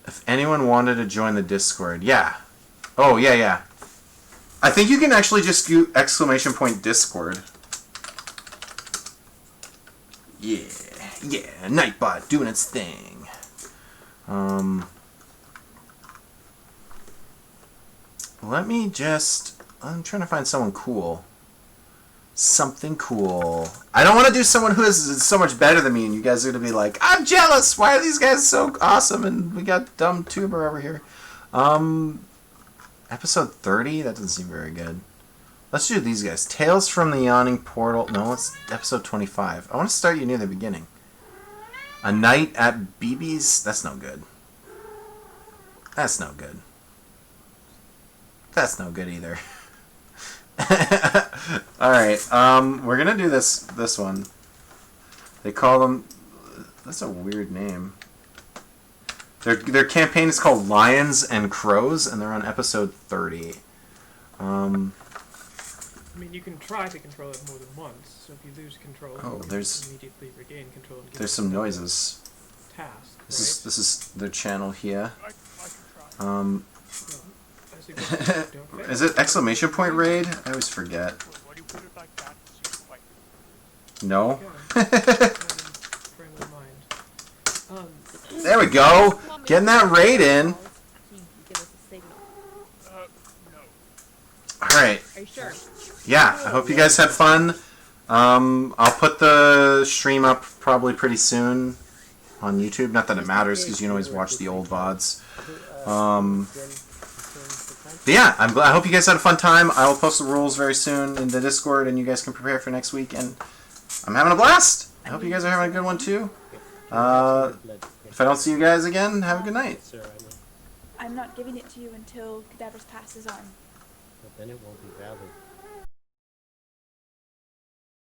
If anyone wanted to join the Discord, yeah. Oh yeah. I think you can actually just do !! Discord. Yeah, Nightbot doing its thing. Let me just. I'm trying to find someone cool. Something cool. I don't want to do someone who is so much better than me, and you guys are going to be like, I'm jealous! Why are these guys so awesome? And we got dumb tuber over here. Episode 30? That doesn't seem very good. Let's do these guys. Tales from the Yawning Portal. No, it's episode 25. I want to start you near the beginning. A Night at BB's? That's no good. That's no good. That's no good either. Alright, we're gonna do this one. They call them. That's a weird name. Their campaign is called Lions and Crows, and they're on episode 30. I mean, you can try to control it more than once, so if you lose control, you immediately regain control. And there's some noises. Task. This is their channel here. Is it ! Raid? I always forget. No? There we go! Getting that raid in! Alright. Are you sure? Yeah, I hope you guys had fun. I'll put the stream up probably pretty soon on YouTube. Not that it matters, because you can always watch the old VODs. But yeah, I hope you guys had a fun time. I will post the rules very soon in the Discord, and you guys can prepare for next week. And I'm having a blast. I hope you guys are having a good one too. If I don't see you guys again, have a good night. I'm not giving it to you until Cadaver's Pass is on. But then it won't be valid.